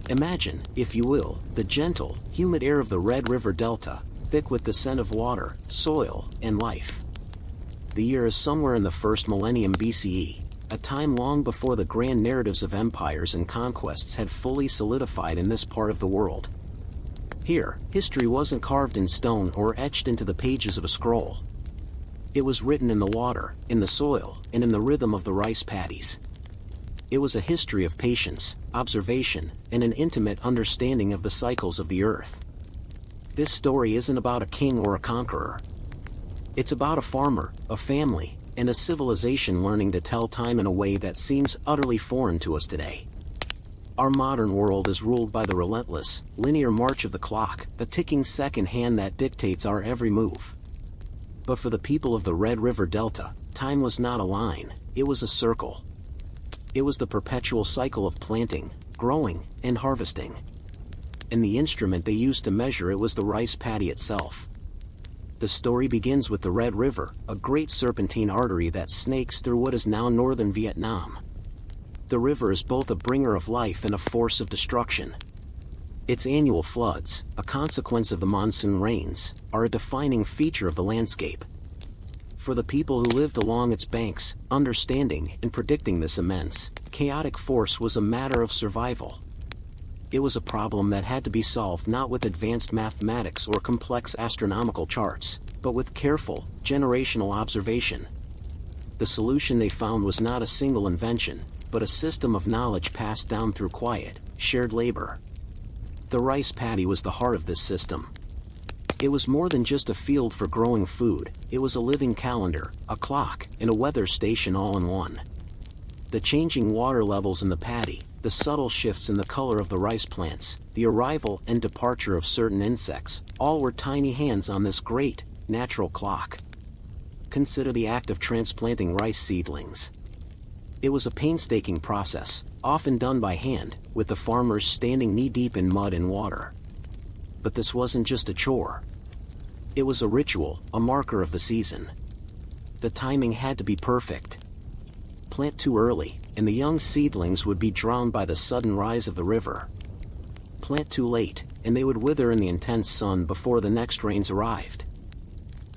Imagine, if you will, the gentle, humid air of the Red River Delta, thick with the scent of water, soil, and life. The year is somewhere in the first millennium BCE, a time long before the grand narratives of empires and conquests had fully solidified in this part of the world. Here, history wasn't carved in stone or etched into the pages of a scroll. It was written in the water, in the soil, and in the rhythm of the rice paddies. It was a history of patience, observation, and an intimate understanding of the cycles of the earth. This story isn't about a king or a conqueror. It's about a farmer, a family, and a civilization learning to tell time in a way that seems utterly foreign to us today. Our modern world is ruled by the relentless, linear march of the clock, a ticking second hand that dictates our every move. But for the people of the Red River Delta, time was not a line, it was a circle. It was the perpetual cycle of planting, growing, and harvesting. And the instrument they used to measure it was the rice paddy itself. The story begins with the Red River, a great serpentine artery that snakes through what is now northern Vietnam. The river is both a bringer of life and a force of destruction. Its annual floods, a consequence of the monsoon rains, are a defining feature of the landscape. For the people who lived along its banks, understanding and predicting this immense, chaotic force was a matter of survival. It was a problem that had to be solved not with advanced mathematics or complex astronomical charts, but with careful, generational observation. The solution they found was not a single invention, but a system of knowledge passed down through quiet, shared labor. The rice paddy was the heart of this system. It was more than just a field for growing food, it was a living calendar, a clock, and a weather station all in one. The changing water levels in the paddy, the subtle shifts in the color of the rice plants, the arrival and departure of certain insects, all were tiny hands on this great, natural clock. Consider the act of transplanting rice seedlings. It was a painstaking process, often done by hand, with the farmers standing knee-deep in mud and water. But this wasn't just a chore. It was a ritual, a marker of the season. The timing had to be perfect. Plant too early, and the young seedlings would be drowned by the sudden rise of the river. Plant too late, and they would wither in the intense sun before the next rains arrived.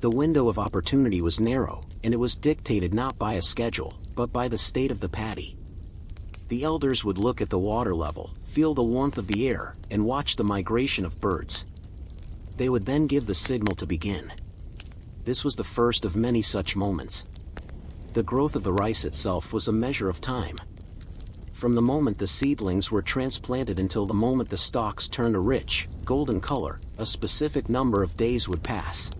The window of opportunity was narrow, and it was dictated not by a schedule, but by the state of the paddy. The elders would look at the water level, feel the warmth of the air, and watch the migration of birds. They would then give the signal to begin. This was the first of many such moments. The growth of the rice itself was a measure of time. From the moment the seedlings were transplanted until the moment the stalks turned a rich, golden color, a specific number of days would pass.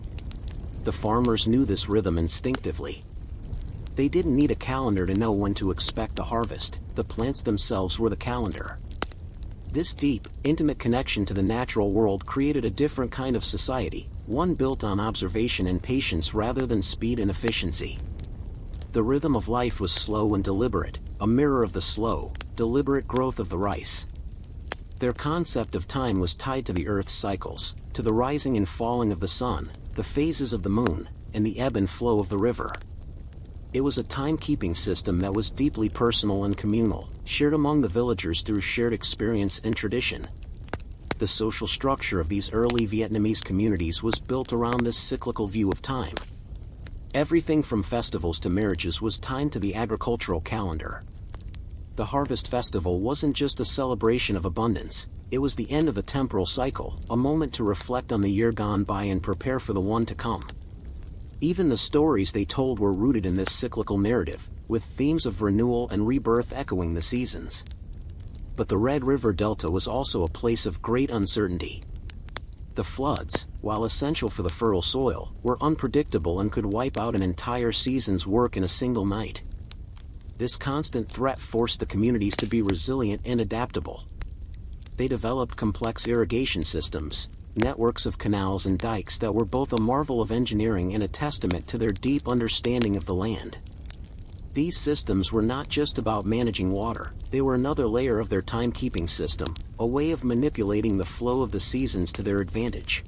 The farmers knew this rhythm instinctively. They didn't need a calendar to know when to expect the harvest, the plants themselves were the calendar. This deep, intimate connection to the natural world created a different kind of society, one built on observation and patience rather than speed and efficiency. The rhythm of life was slow and deliberate, a mirror of the slow, deliberate growth of the rice. Their concept of time was tied to the Earth's cycles, to the rising and falling of the sun, the phases of the moon, and the ebb and flow of the river. It was a timekeeping system that was deeply personal and communal, shared among the villagers through shared experience and tradition. The social structure of these early Vietnamese communities was built around this cyclical view of time. Everything from festivals to marriages was timed to the agricultural calendar. The harvest festival wasn't just a celebration of abundance, it was the end of a temporal cycle, a moment to reflect on the year gone by and prepare for the one to come. Even the stories they told were rooted in this cyclical narrative, with themes of renewal and rebirth echoing the seasons. But the Red River Delta was also a place of great uncertainty. The floods, while essential for the fertile soil, were unpredictable and could wipe out an entire season's work in a single night. This constant threat forced the communities to be resilient and adaptable. They developed complex irrigation systems, networks of canals and dikes that were both a marvel of engineering and a testament to their deep understanding of the land. These systems were not just about managing water, they were another layer of their timekeeping system, a way of manipulating the flow of the seasons to their advantage.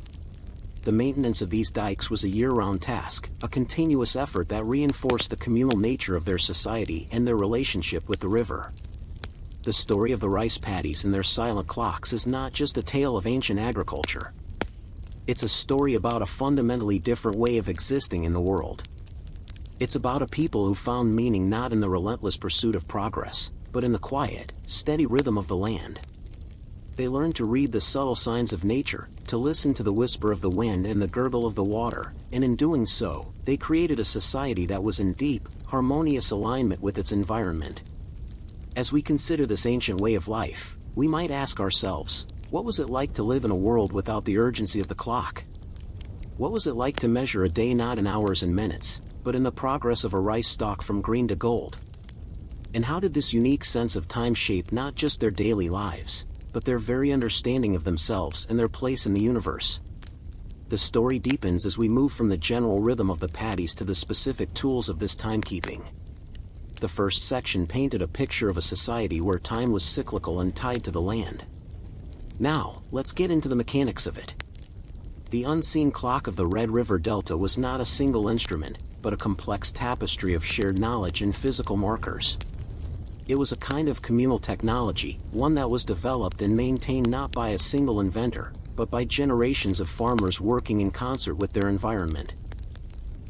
The maintenance of these dikes was a year-round task, a continuous effort that reinforced the communal nature of their society and their relationship with the river. The story of the rice paddies and their silent clocks is not just a tale of ancient agriculture. It's a story about a fundamentally different way of existing in the world. It's about a people who found meaning not in the relentless pursuit of progress, but in the quiet, steady rhythm of the land. They learned to read the subtle signs of nature, to listen to the whisper of the wind and the gurgle of the water, and in doing so, they created a society that was in deep, harmonious alignment with its environment. As we consider this ancient way of life, we might ask ourselves, what was it like to live in a world without the urgency of the clock? What was it like to measure a day not in hours and minutes, but in the progress of a rice stalk from green to gold? And how did this unique sense of time shape not just their daily lives, but their very understanding of themselves and their place in the universe? The story deepens as we move from the general rhythm of the paddies to the specific tools of this timekeeping. The first section painted a picture of a society where time was cyclical and tied to the land. Now, let's get into the mechanics of it. The unseen clock of the Red River Delta was not a single instrument, but a complex tapestry of shared knowledge and physical markers. It was a kind of communal technology, one that was developed and maintained not by a single inventor, but by generations of farmers working in concert with their environment.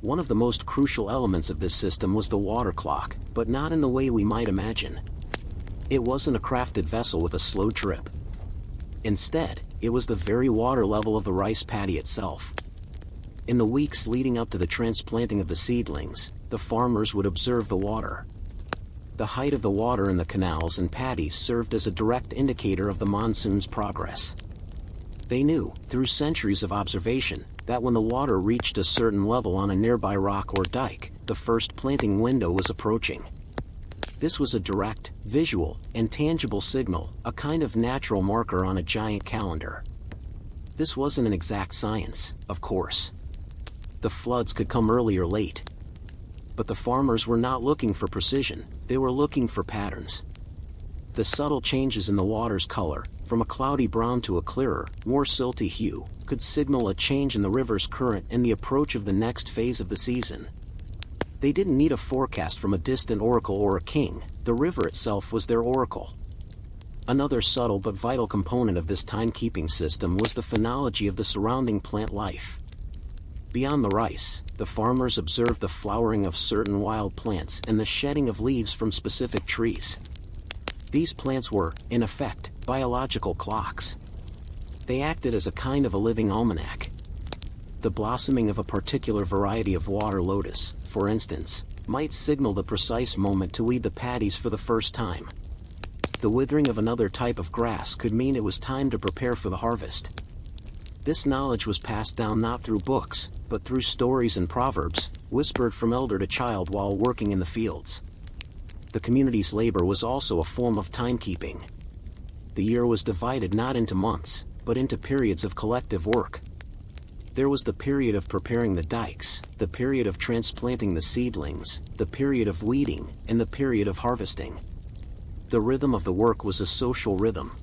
One of the most crucial elements of this system was the water clock, but not in the way we might imagine. It wasn't a crafted vessel with a slow drip. Instead, it was the very water level of the rice paddy itself. In the weeks leading up to the transplanting of the seedlings, the farmers would observe the water. The height of the water in the canals and paddies served as a direct indicator of the monsoon's progress. They knew, through centuries of observation, that when the water reached a certain level on a nearby rock or dike, the first planting window was approaching. This was a direct, visual, and tangible signal, a kind of natural marker on a giant calendar. This wasn't an exact science, of course. The floods could come early or late. But the farmers were not looking for precision, they were looking for patterns. The subtle changes in the water's color, from a cloudy brown to a clearer, more silty hue, could signal a change in the river's current and the approach of the next phase of the season. They didn't need a forecast from a distant oracle or a king, the river itself was their oracle. Another subtle but vital component of this timekeeping system was the phenology of the surrounding plant life. Beyond the rice, the farmers observed the flowering of certain wild plants and the shedding of leaves from specific trees. These plants were, in effect, biological clocks. They acted as a kind of a living almanac. The blossoming of a particular variety of water lotus, for instance, might signal the precise moment to weed the paddies for the first time. The withering of another type of grass could mean it was time to prepare for the harvest. This knowledge was passed down not through books, but through stories and proverbs, whispered from elder to child while working in the fields. The community's labor was also a form of timekeeping. The year was divided not into months, but into periods of collective work. There was the period of preparing the dikes, the period of transplanting the seedlings, the period of weeding, and the period of harvesting. The rhythm of the work was a social rhythm.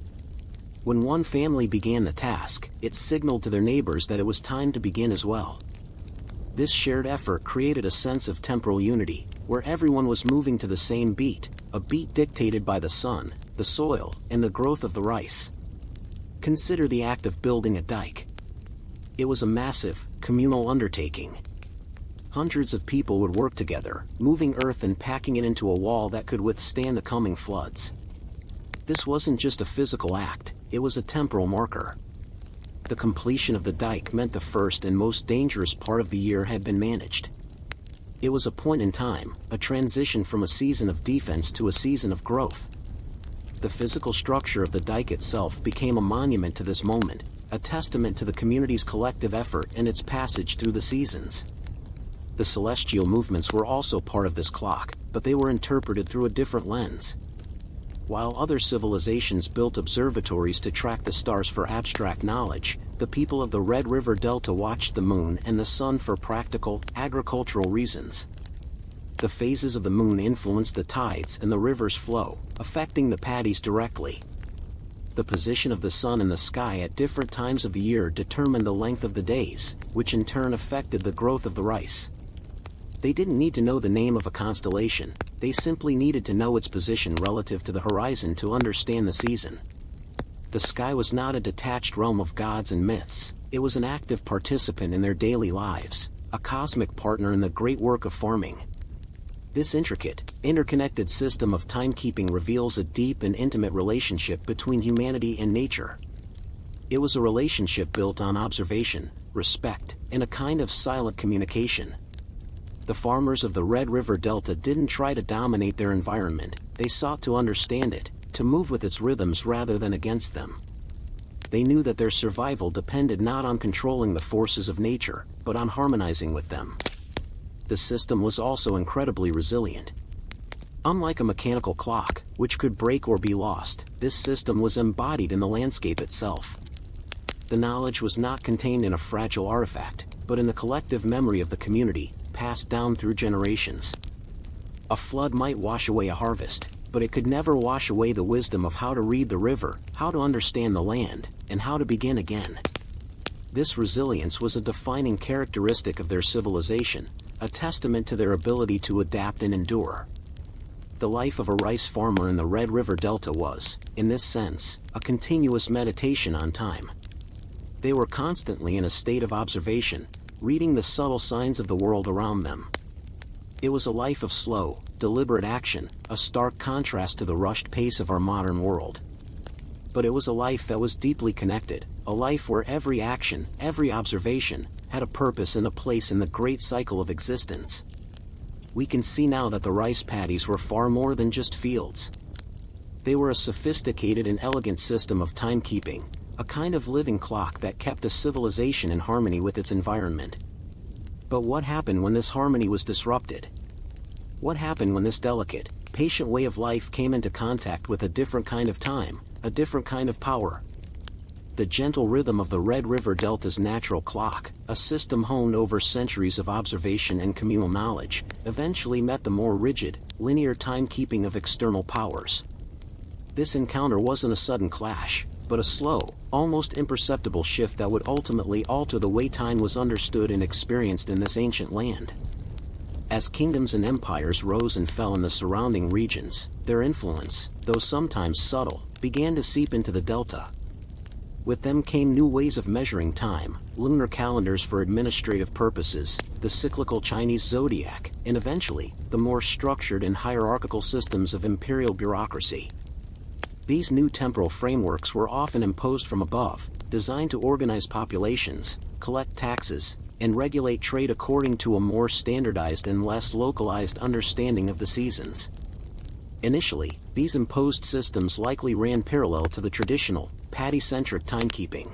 When one family began the task, it signaled to their neighbors that it was time to begin as well. This shared effort created a sense of temporal unity, where everyone was moving to the same beat, a beat dictated by the sun, the soil, and the growth of the rice. Consider the act of building a dike. It was a massive, communal undertaking. Hundreds of people would work together, moving earth and packing it into a wall that could withstand the coming floods. This wasn't just a physical act, it was a temporal marker. The completion of the dike meant the first and most dangerous part of the year had been managed. It was a point in time, a transition from a season of defense to a season of growth. The physical structure of the dike itself became a monument to this moment, a testament to the community's collective effort and its passage through the seasons. The celestial movements were also part of this clock, but they were interpreted through a different lens. While other civilizations built observatories to track the stars for abstract knowledge, the people of the Red River Delta watched the moon and the sun for practical, agricultural reasons. The phases of the moon influenced the tides and the river's flow, affecting the paddies directly. The position of the sun in the sky at different times of the year determined the length of the days, which in turn affected the growth of the rice. They didn't need to know the name of a constellation, They simply needed to know its position relative to the horizon to understand the season. The sky was not a detached realm of gods and myths, it was an active participant in their daily lives, a cosmic partner in the great work of farming. This intricate, interconnected system of timekeeping reveals a deep and intimate relationship between humanity and nature. It was a relationship built on observation, respect, and a kind of silent communication. The farmers of the Red River Delta didn't try to dominate their environment, they sought to understand it, to move with its rhythms rather than against them. They knew that their survival depended not on controlling the forces of nature, but on harmonizing with them. The system was also incredibly resilient. Unlike a mechanical clock, which could break or be lost, this system was embodied in the landscape itself. The knowledge was not contained in a fragile artifact, but in the collective memory of the community, passed down through generations. A flood might wash away a harvest, but it could never wash away the wisdom of how to read the river, how to understand the land, and how to begin again. This resilience was a defining characteristic of their civilization, a testament to their ability to adapt and endure. The life of a rice farmer in the Red River Delta was, in this sense, a continuous meditation on time. They were constantly in a state of observation, reading the subtle signs of the world around them. It was a life of slow, deliberate action, a stark contrast to the rushed pace of our modern world. But it was a life that was deeply connected, a life where every action, every observation, had a purpose and a place in the great cycle of existence. We can see now that the rice paddies were far more than just fields. They were a sophisticated and elegant system of timekeeping, a kind of living clock that kept a civilization in harmony with its environment. But what happened when this harmony was disrupted? What happened when this delicate, patient way of life came into contact with a different kind of time, a different kind of power? The gentle rhythm of the Red River Delta's natural clock, a system honed over centuries of observation and communal knowledge, eventually met the more rigid, linear timekeeping of external powers. This encounter wasn't a sudden clash, but a slow, almost imperceptible shift that would ultimately alter the way time was understood and experienced in this ancient land. As kingdoms and empires rose and fell in the surrounding regions, their influence, though sometimes subtle, began to seep into the delta. With them came new ways of measuring time, lunar calendars for administrative purposes, the cyclical Chinese zodiac, and eventually, the more structured and hierarchical systems of imperial bureaucracy. These new temporal frameworks were often imposed from above, designed to organize populations, collect taxes, and regulate trade according to a more standardized and less localized understanding of the seasons. Initially, these imposed systems likely ran parallel to the traditional, paddy-centric timekeeping.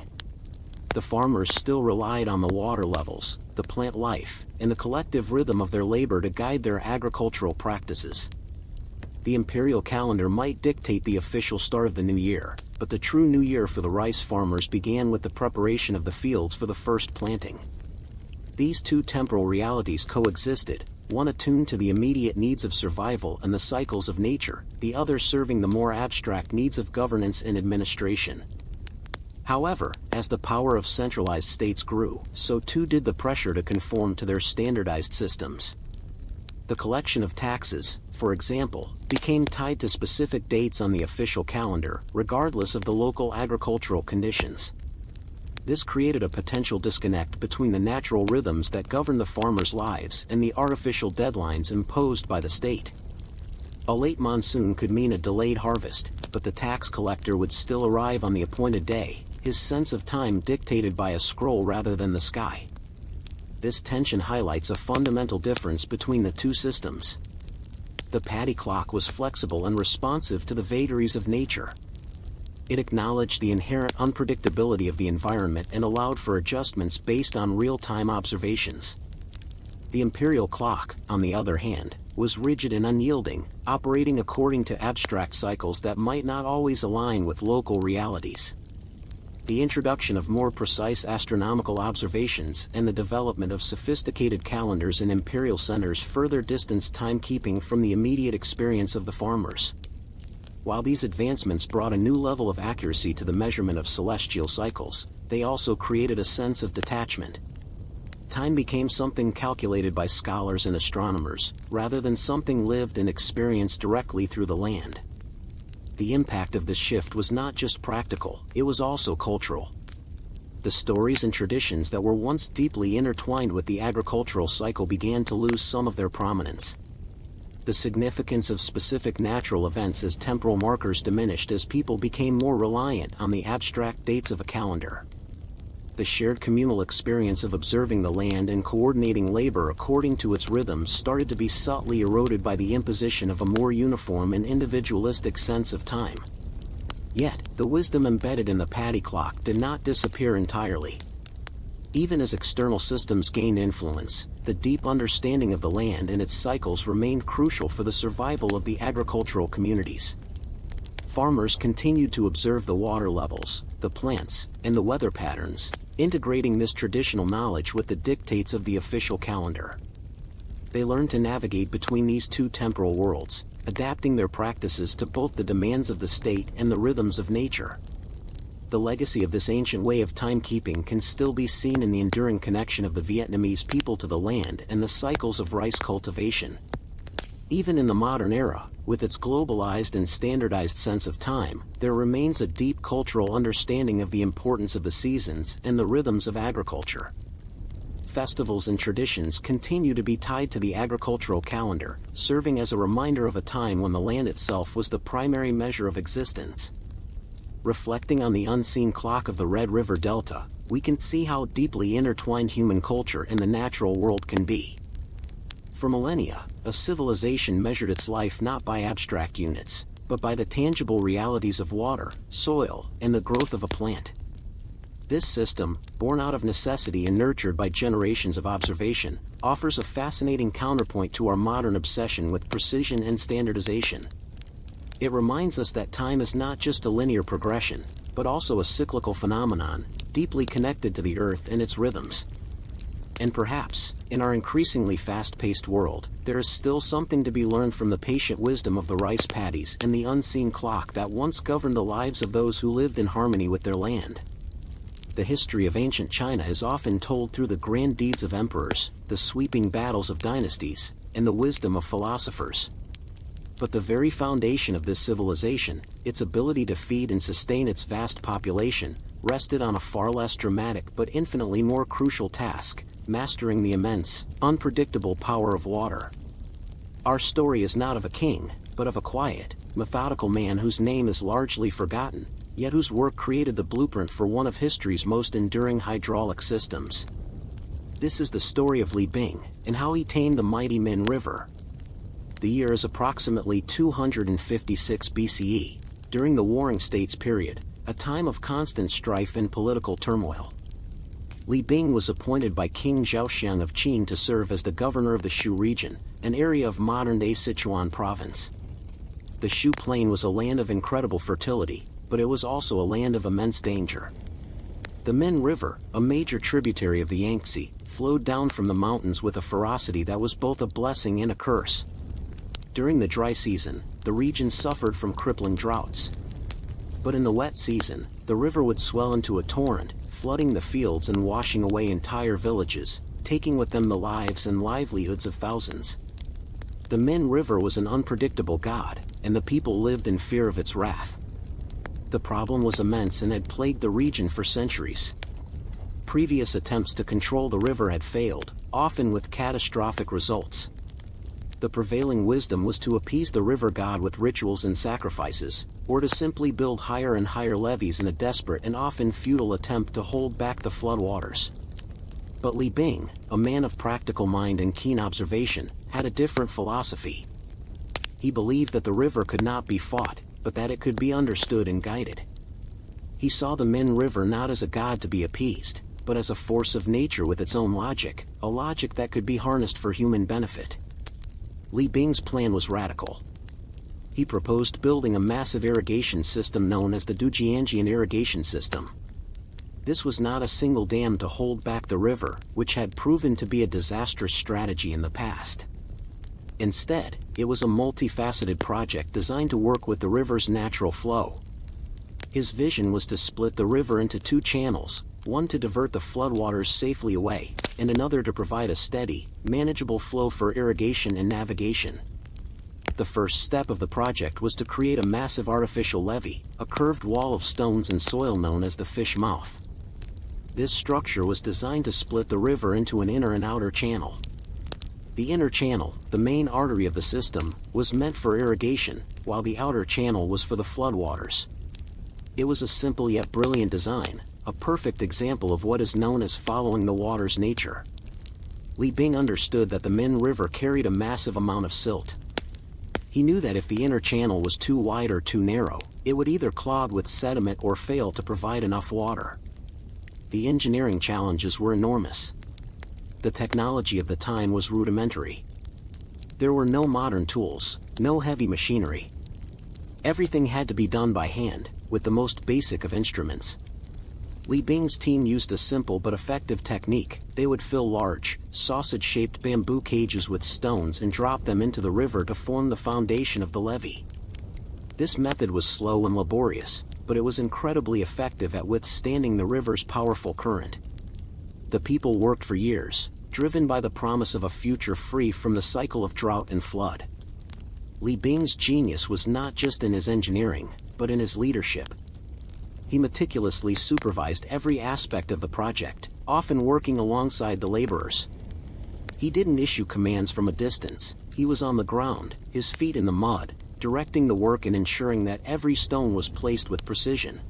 The farmers still relied on the water levels, the plant life, and the collective rhythm of their labor to guide their agricultural practices. The imperial calendar might dictate the official start of the new year, but the true new year for the rice farmers began with the preparation of the fields for the first planting. These two temporal realities coexisted, one attuned to the immediate needs of survival and the cycles of nature, the other serving the more abstract needs of governance and administration. However, as the power of centralized states grew, so too did the pressure to conform to their standardized systems. The collection of taxes, for example, became tied to specific dates on the official calendar, regardless of the local agricultural conditions. This created a potential disconnect between the natural rhythms that govern the farmers' lives and the artificial deadlines imposed by the state. A late monsoon could mean a delayed harvest, but the tax collector would still arrive on the appointed day, his sense of time dictated by a scroll rather than the sky. This tension highlights a fundamental difference between the two systems. The paddy clock was flexible and responsive to the vagaries of nature. It acknowledged the inherent unpredictability of the environment and allowed for adjustments based on real-time observations. The imperial clock, on the other hand, was rigid and unyielding, operating according to abstract cycles that might not always align with local realities. The introduction of more precise astronomical observations and the development of sophisticated calendars in imperial centers further distanced timekeeping from the immediate experience of the farmers. While these advancements brought a new level of accuracy to the measurement of celestial cycles, they also created a sense of detachment. time became something calculated by scholars and astronomers, rather than something lived and experienced directly through the land. The impact of this shift was not just practical, it was also cultural. The stories and traditions that were once deeply intertwined with the agricultural cycle began to lose some of their prominence. The significance of specific natural events as temporal markers diminished as people became more reliant on the abstract dates of a calendar. The shared communal experience of observing the land and coordinating labor according to its rhythms started to be subtly eroded by the imposition of a more uniform and individualistic sense of time. Yet, the wisdom embedded in the paddy clock did not disappear entirely. Even as external systems gained influence, the deep understanding of the land and its cycles remained crucial for the survival of the agricultural communities. Farmers continued to observe the water levels, the plants, and the weather patterns, integrating this traditional knowledge with the dictates of the official calendar. They learned to navigate between these two temporal worlds, adapting their practices to both the demands of the state and the rhythms of nature. The legacy of this ancient way of timekeeping can still be seen in the enduring connection of the Vietnamese people to the land and the cycles of rice cultivation. Even in the modern era, with its globalized and standardized sense of time, there remains a deep cultural understanding of the importance of the seasons and the rhythms of agriculture. Festivals and traditions continue to be tied to the agricultural calendar, serving as a reminder of a time when the land itself was the primary measure of existence. Reflecting on the unseen clock of the Red River Delta, we can see how deeply intertwined human culture and the natural world can be. For millennia, a civilization measured its life not by abstract units, but by the tangible realities of water, soil, and the growth of a plant. This system, born out of necessity and nurtured by generations of observation, offers a fascinating counterpoint to our modern obsession with precision and standardization. It reminds us that time is not just a linear progression, but also a cyclical phenomenon, deeply connected to the earth and its rhythms. And perhaps, in our increasingly fast-paced world, there is still something to be learned from the patient wisdom of the rice paddies and the unseen clock that once governed the lives of those who lived in harmony with their land. The history of ancient China is often told through the grand deeds of emperors, the sweeping battles of dynasties, and the wisdom of philosophers. But the very foundation of this civilization, its ability to feed and sustain its vast population, rested on a far less dramatic but infinitely more crucial task: mastering the immense, unpredictable power of water. Our story is not of a king, but of a quiet, methodical man whose name is largely forgotten, yet whose work created the blueprint for one of history's most enduring hydraulic systems. This is the story of Li Bing, and how he tamed the mighty Min River. The year is approximately 256 BCE, during the Warring States period, a time of constant strife and political turmoil. Li Bing was appointed by King Zhaoxiang of Qin to serve as the governor of the Shu region, an area of modern-day Sichuan province. The Shu Plain was a land of incredible fertility, but it was also a land of immense danger. The Min River, a major tributary of the Yangtze, flowed down from the mountains with a ferocity that was both a blessing and a curse. During the dry season, the region suffered from crippling droughts. But in the wet season, the river would swell into a torrent, flooding the fields and washing away entire villages, taking with them the lives and livelihoods of thousands. The Min River was an unpredictable god, and the people lived in fear of its wrath. The problem was immense and had plagued the region for centuries. Previous attempts to control the river had failed, often with catastrophic results. The prevailing wisdom was to appease the river god with rituals and sacrifices, or to simply build higher and higher levees in a desperate and often futile attempt to hold back the floodwaters. But Li Bing, a man of practical mind and keen observation, had a different philosophy. He believed that the river could not be fought, but that it could be understood and guided. He saw the Min River not as a god to be appeased, but as a force of nature with its own logic, a logic that could be harnessed for human benefit. Li Bing's plan was radical. He proposed building a massive irrigation system known as the Dujianjian irrigation system. This was not a single dam to hold back the river, which had proven to be a disastrous strategy in the past. Instead, it was a multifaceted project designed to work with the river's natural flow. His vision was to split the river into two channels, one to divert the floodwaters safely away, and another to provide a steady, manageable flow for irrigation and navigation. The first step of the project was to create a massive artificial levee, a curved wall of stones and soil known as the fish mouth. This structure was designed to split the river into an inner and outer channel. The inner channel, the main artery of the system, was meant for irrigation, while the outer channel was for the floodwaters. It was a simple yet brilliant design, a perfect example of what is known as following the water's nature. Li Bing understood that the Min River carried a massive amount of silt. He knew that if the inner channel was too wide or too narrow, it would either clog with sediment or fail to provide enough water. The engineering challenges were enormous. The technology of the time was rudimentary. There were no modern tools, no heavy machinery. Everything had to be done by hand, with the most basic of instruments. Li Bing's team used a simple but effective technique. They would fill large, sausage-shaped bamboo cages with stones and drop them into the river to form the foundation of the levee. This method was slow and laborious, but it was incredibly effective at withstanding the river's powerful current. The people worked for years, driven by the promise of a future free from the cycle of drought and flood. Li Bing's genius was not just in his engineering, but in his leadership. He meticulously supervised every aspect of the project, often working alongside the laborers. He didn't issue commands from a distance. He was on the ground, his feet in the mud, directing the work and ensuring that every stone was placed with precision.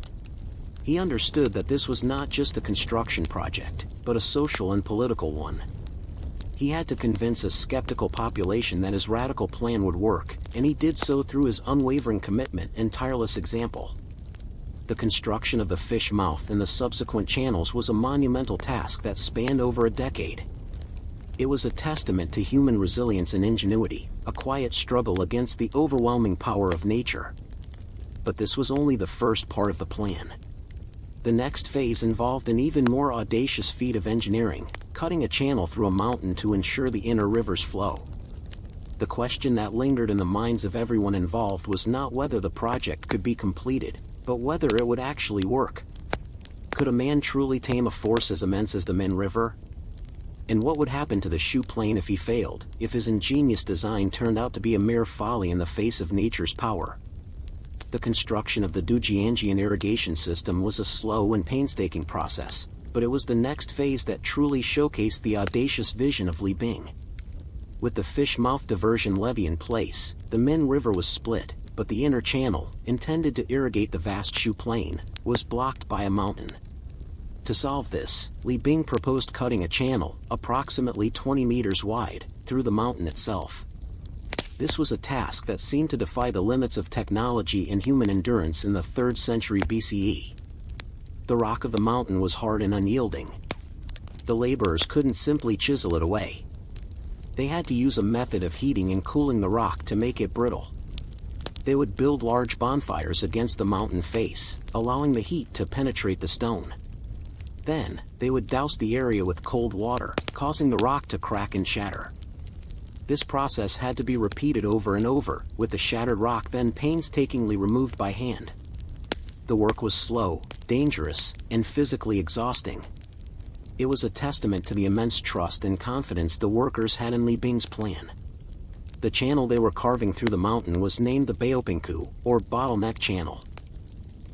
He understood that this was not just a construction project, but a social and political one. He had to convince a skeptical population that his radical plan would work, and he did so through his unwavering commitment and tireless example. The construction of the fish mouth and the subsequent channels was a monumental task that spanned over a decade. It was a testament to human resilience and ingenuity, a quiet struggle against the overwhelming power of nature. But this was only the first part of the plan. The next phase involved an even more audacious feat of engineering, cutting a channel through a mountain to ensure the inner river's flow. The question that lingered in the minds of everyone involved was not whether the project could be completed, but whether it would actually work. Could a man truly tame a force as immense as the Min River? And what would happen to the Shu Plain if he failed, if his ingenious design turned out to be a mere folly in the face of nature's power? The construction of the Dujianjian irrigation system was a slow and painstaking process, but it was the next phase that truly showcased the audacious vision of Li Bing. With the fish mouth diversion levee in place, the Min River was split, but the inner channel, intended to irrigate the vast Shu Plain, was blocked by a mountain. To solve this, Li Bing proposed cutting a channel, approximately 20 meters wide, through the mountain itself. This was a task that seemed to defy the limits of technology and human endurance in the 3rd century BCE. The rock of the mountain was hard and unyielding. The laborers couldn't simply chisel it away. They had to use a method of heating and cooling the rock to make it brittle. They would build large bonfires against the mountain face, allowing the heat to penetrate the stone. Then, they would douse the area with cold water, causing the rock to crack and shatter. This process had to be repeated over and over, with the shattered rock then painstakingly removed by hand. The work was slow, dangerous, and physically exhausting. It was a testament to the immense trust and confidence the workers had in Li Bing's plan. The channel they were carving through the mountain was named the Baopingku, or Bottleneck Channel.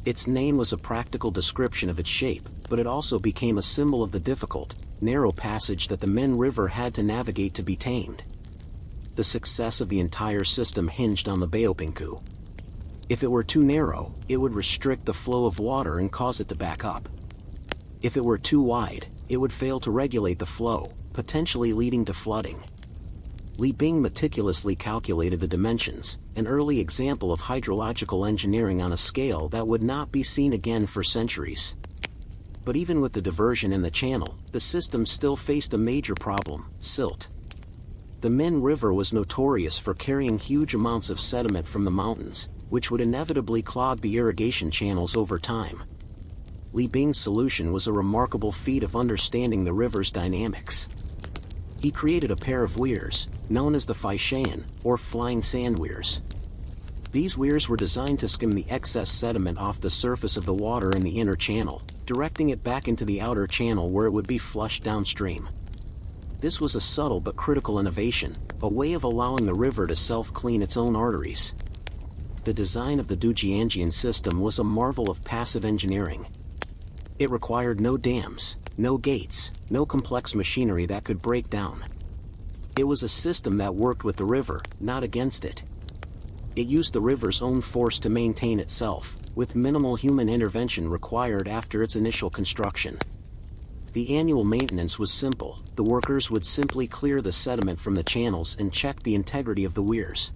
Its name was a practical description of its shape, but it also became a symbol of the difficult, narrow passage that the Min River had to navigate to be tamed. The success of the entire system hinged on the Baopingku. If it were too narrow, it would restrict the flow of water and cause it to back up. If it were too wide, it would fail to regulate the flow, potentially leading to flooding. Li Bing meticulously calculated the dimensions, an early example of hydrological engineering on a scale that would not be seen again for centuries. But even with the diversion in the channel, the system still faced a major problem: silt. The Min River was notorious for carrying huge amounts of sediment from the mountains, which would inevitably clog the irrigation channels over time. Li Bing's solution was a remarkable feat of understanding the river's dynamics. He created a pair of weirs, known as the Faishan, or flying sand weirs. These weirs were designed to skim the excess sediment off the surface of the water in the inner channel, directing it back into the outer channel where it would be flushed downstream. This was a subtle but critical innovation, a way of allowing the river to self-clean its own arteries. The design of the Dujiangyan system was a marvel of passive engineering. It required no dams, no gates, no complex machinery that could break down. It was a system that worked with the river, not against it. It used the river's own force to maintain itself, with minimal human intervention required after its initial construction. The annual maintenance was simple. The workers would simply clear the sediment from the channels and check the integrity of the weirs.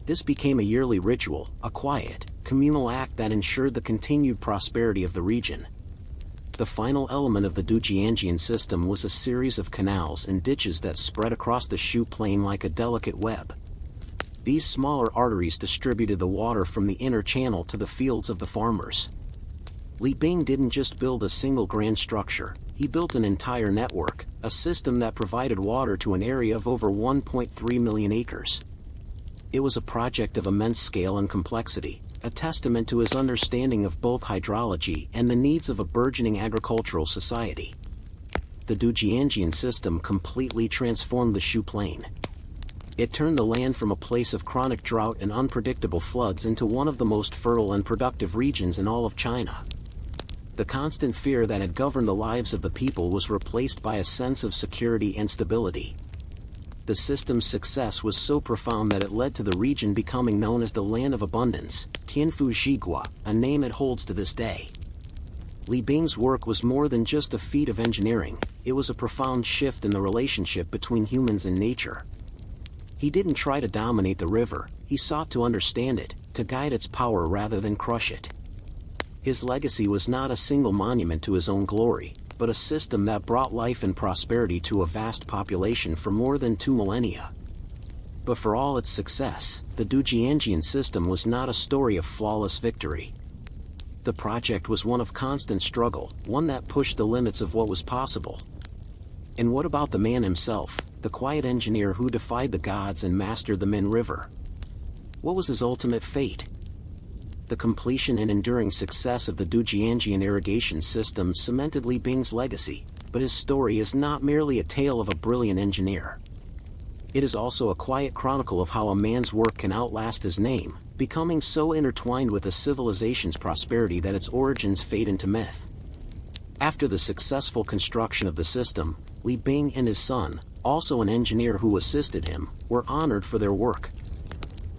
This became a yearly ritual, a quiet, communal act that ensured the continued prosperity of the region. The final element of the Dujiangyan system was a series of canals and ditches that spread across the Shu Plain like a delicate web. These smaller arteries distributed the water from the inner channel to the fields of the farmers. Li Bing didn't just build a single grand structure, he built an entire network, a system that provided water to an area of over 1.3 million acres. It was a project of immense scale and complexity, a testament to his understanding of both hydrology and the needs of a burgeoning agricultural society. The Dujiangyan system completely transformed the Shu Plain. It turned the land from a place of chronic drought and unpredictable floods into one of the most fertile and productive regions in all of China. The constant fear that had governed the lives of the people was replaced by a sense of security and stability. The system's success was so profound that it led to the region becoming known as the Land of Abundance, Tianfu Zhigua, a name it holds to this day. Li Bing's work was more than just a feat of engineering, it was a profound shift in the relationship between humans and nature. He didn't try to dominate the river, he sought to understand it, to guide its power rather than crush it. His legacy was not a single monument to his own glory, but a system that brought life and prosperity to a vast population for more than 2 millennia. But for all its success, the Dujiangyan system was not a story of flawless victory. The project was one of constant struggle, one that pushed the limits of what was possible. And what about the man himself, the quiet engineer who defied the gods and mastered the Min River? What was his ultimate fate? The completion and enduring success of the Dujiangyan irrigation system cemented Li Bing's legacy, but his story is not merely a tale of a brilliant engineer. It is also a quiet chronicle of how a man's work can outlast his name, becoming so intertwined with a civilization's prosperity that its origins fade into myth. After the successful construction of the system, Li Bing and his son, also an engineer who assisted him, were honored for their work.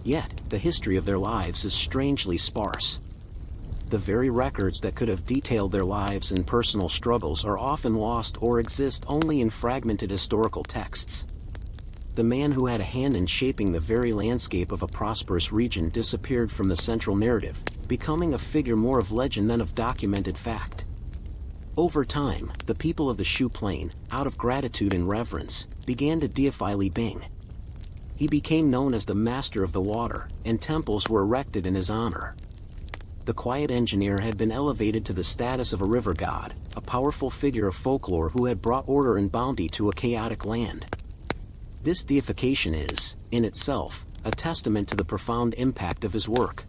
Yet, the history of their lives is strangely sparse. The very records that could have detailed their lives and personal struggles are often lost or exist only in fragmented historical texts. The man who had a hand in shaping the very landscape of a prosperous region disappeared from the central narrative, becoming a figure more of legend than of documented fact. Over time, the people of the Shu Plain, out of gratitude and reverence, began to deify Li Bing. He became known as the Master of the Water, and temples were erected in his honor. The quiet engineer had been elevated to the status of a river god, a powerful figure of folklore who had brought order and bounty to a chaotic land. This deification is, in itself, a testament to the profound impact of his work.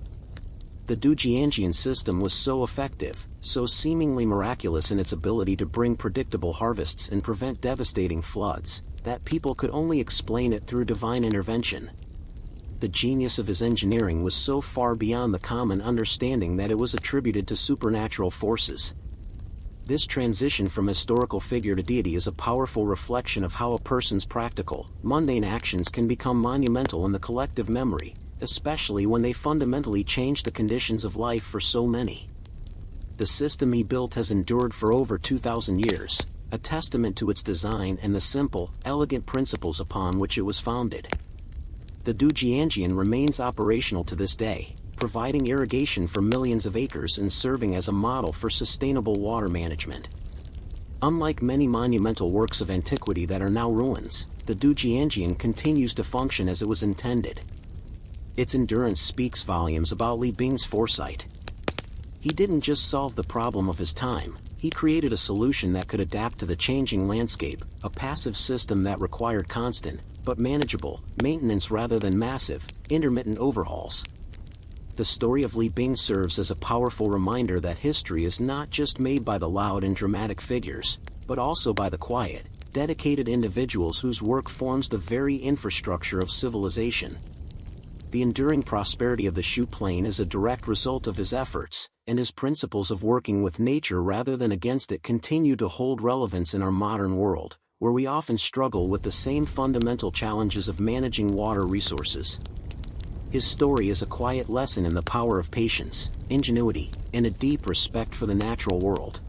The Dujiangyan system was so effective, so seemingly miraculous in its ability to bring predictable harvests and prevent devastating floods, that people could only explain it through divine intervention. The genius of his engineering was so far beyond the common understanding that it was attributed to supernatural forces. This transition from historical figure to deity is a powerful reflection of how a person's practical, mundane actions can become monumental in the collective memory, especially when they fundamentally change the conditions of life for so many. The system he built has endured for over 2,000 years, a testament to its design and the simple, elegant principles upon which it was founded. The Dujiangyan remains operational to this day, providing irrigation for millions of acres and serving as a model for sustainable water management. Unlike many monumental works of antiquity that are now ruins, the Dujiangyan continues to function as it was intended. Its endurance speaks volumes about Li Bing's foresight. He didn't just solve the problem of his time, he created a solution that could adapt to the changing landscape, a passive system that required constant, but manageable, maintenance rather than massive, intermittent overhauls. The story of Li Bing serves as a powerful reminder that history is not just made by the loud and dramatic figures, but also by the quiet, dedicated individuals whose work forms the very infrastructure of civilization. The enduring prosperity of the Shu plain is a direct result of his efforts, and his principles of working with nature rather than against it continue to hold relevance in our modern world, where we often struggle with the same fundamental challenges of managing water resources. His story is a quiet lesson in the power of patience, ingenuity, and a deep respect for the natural world.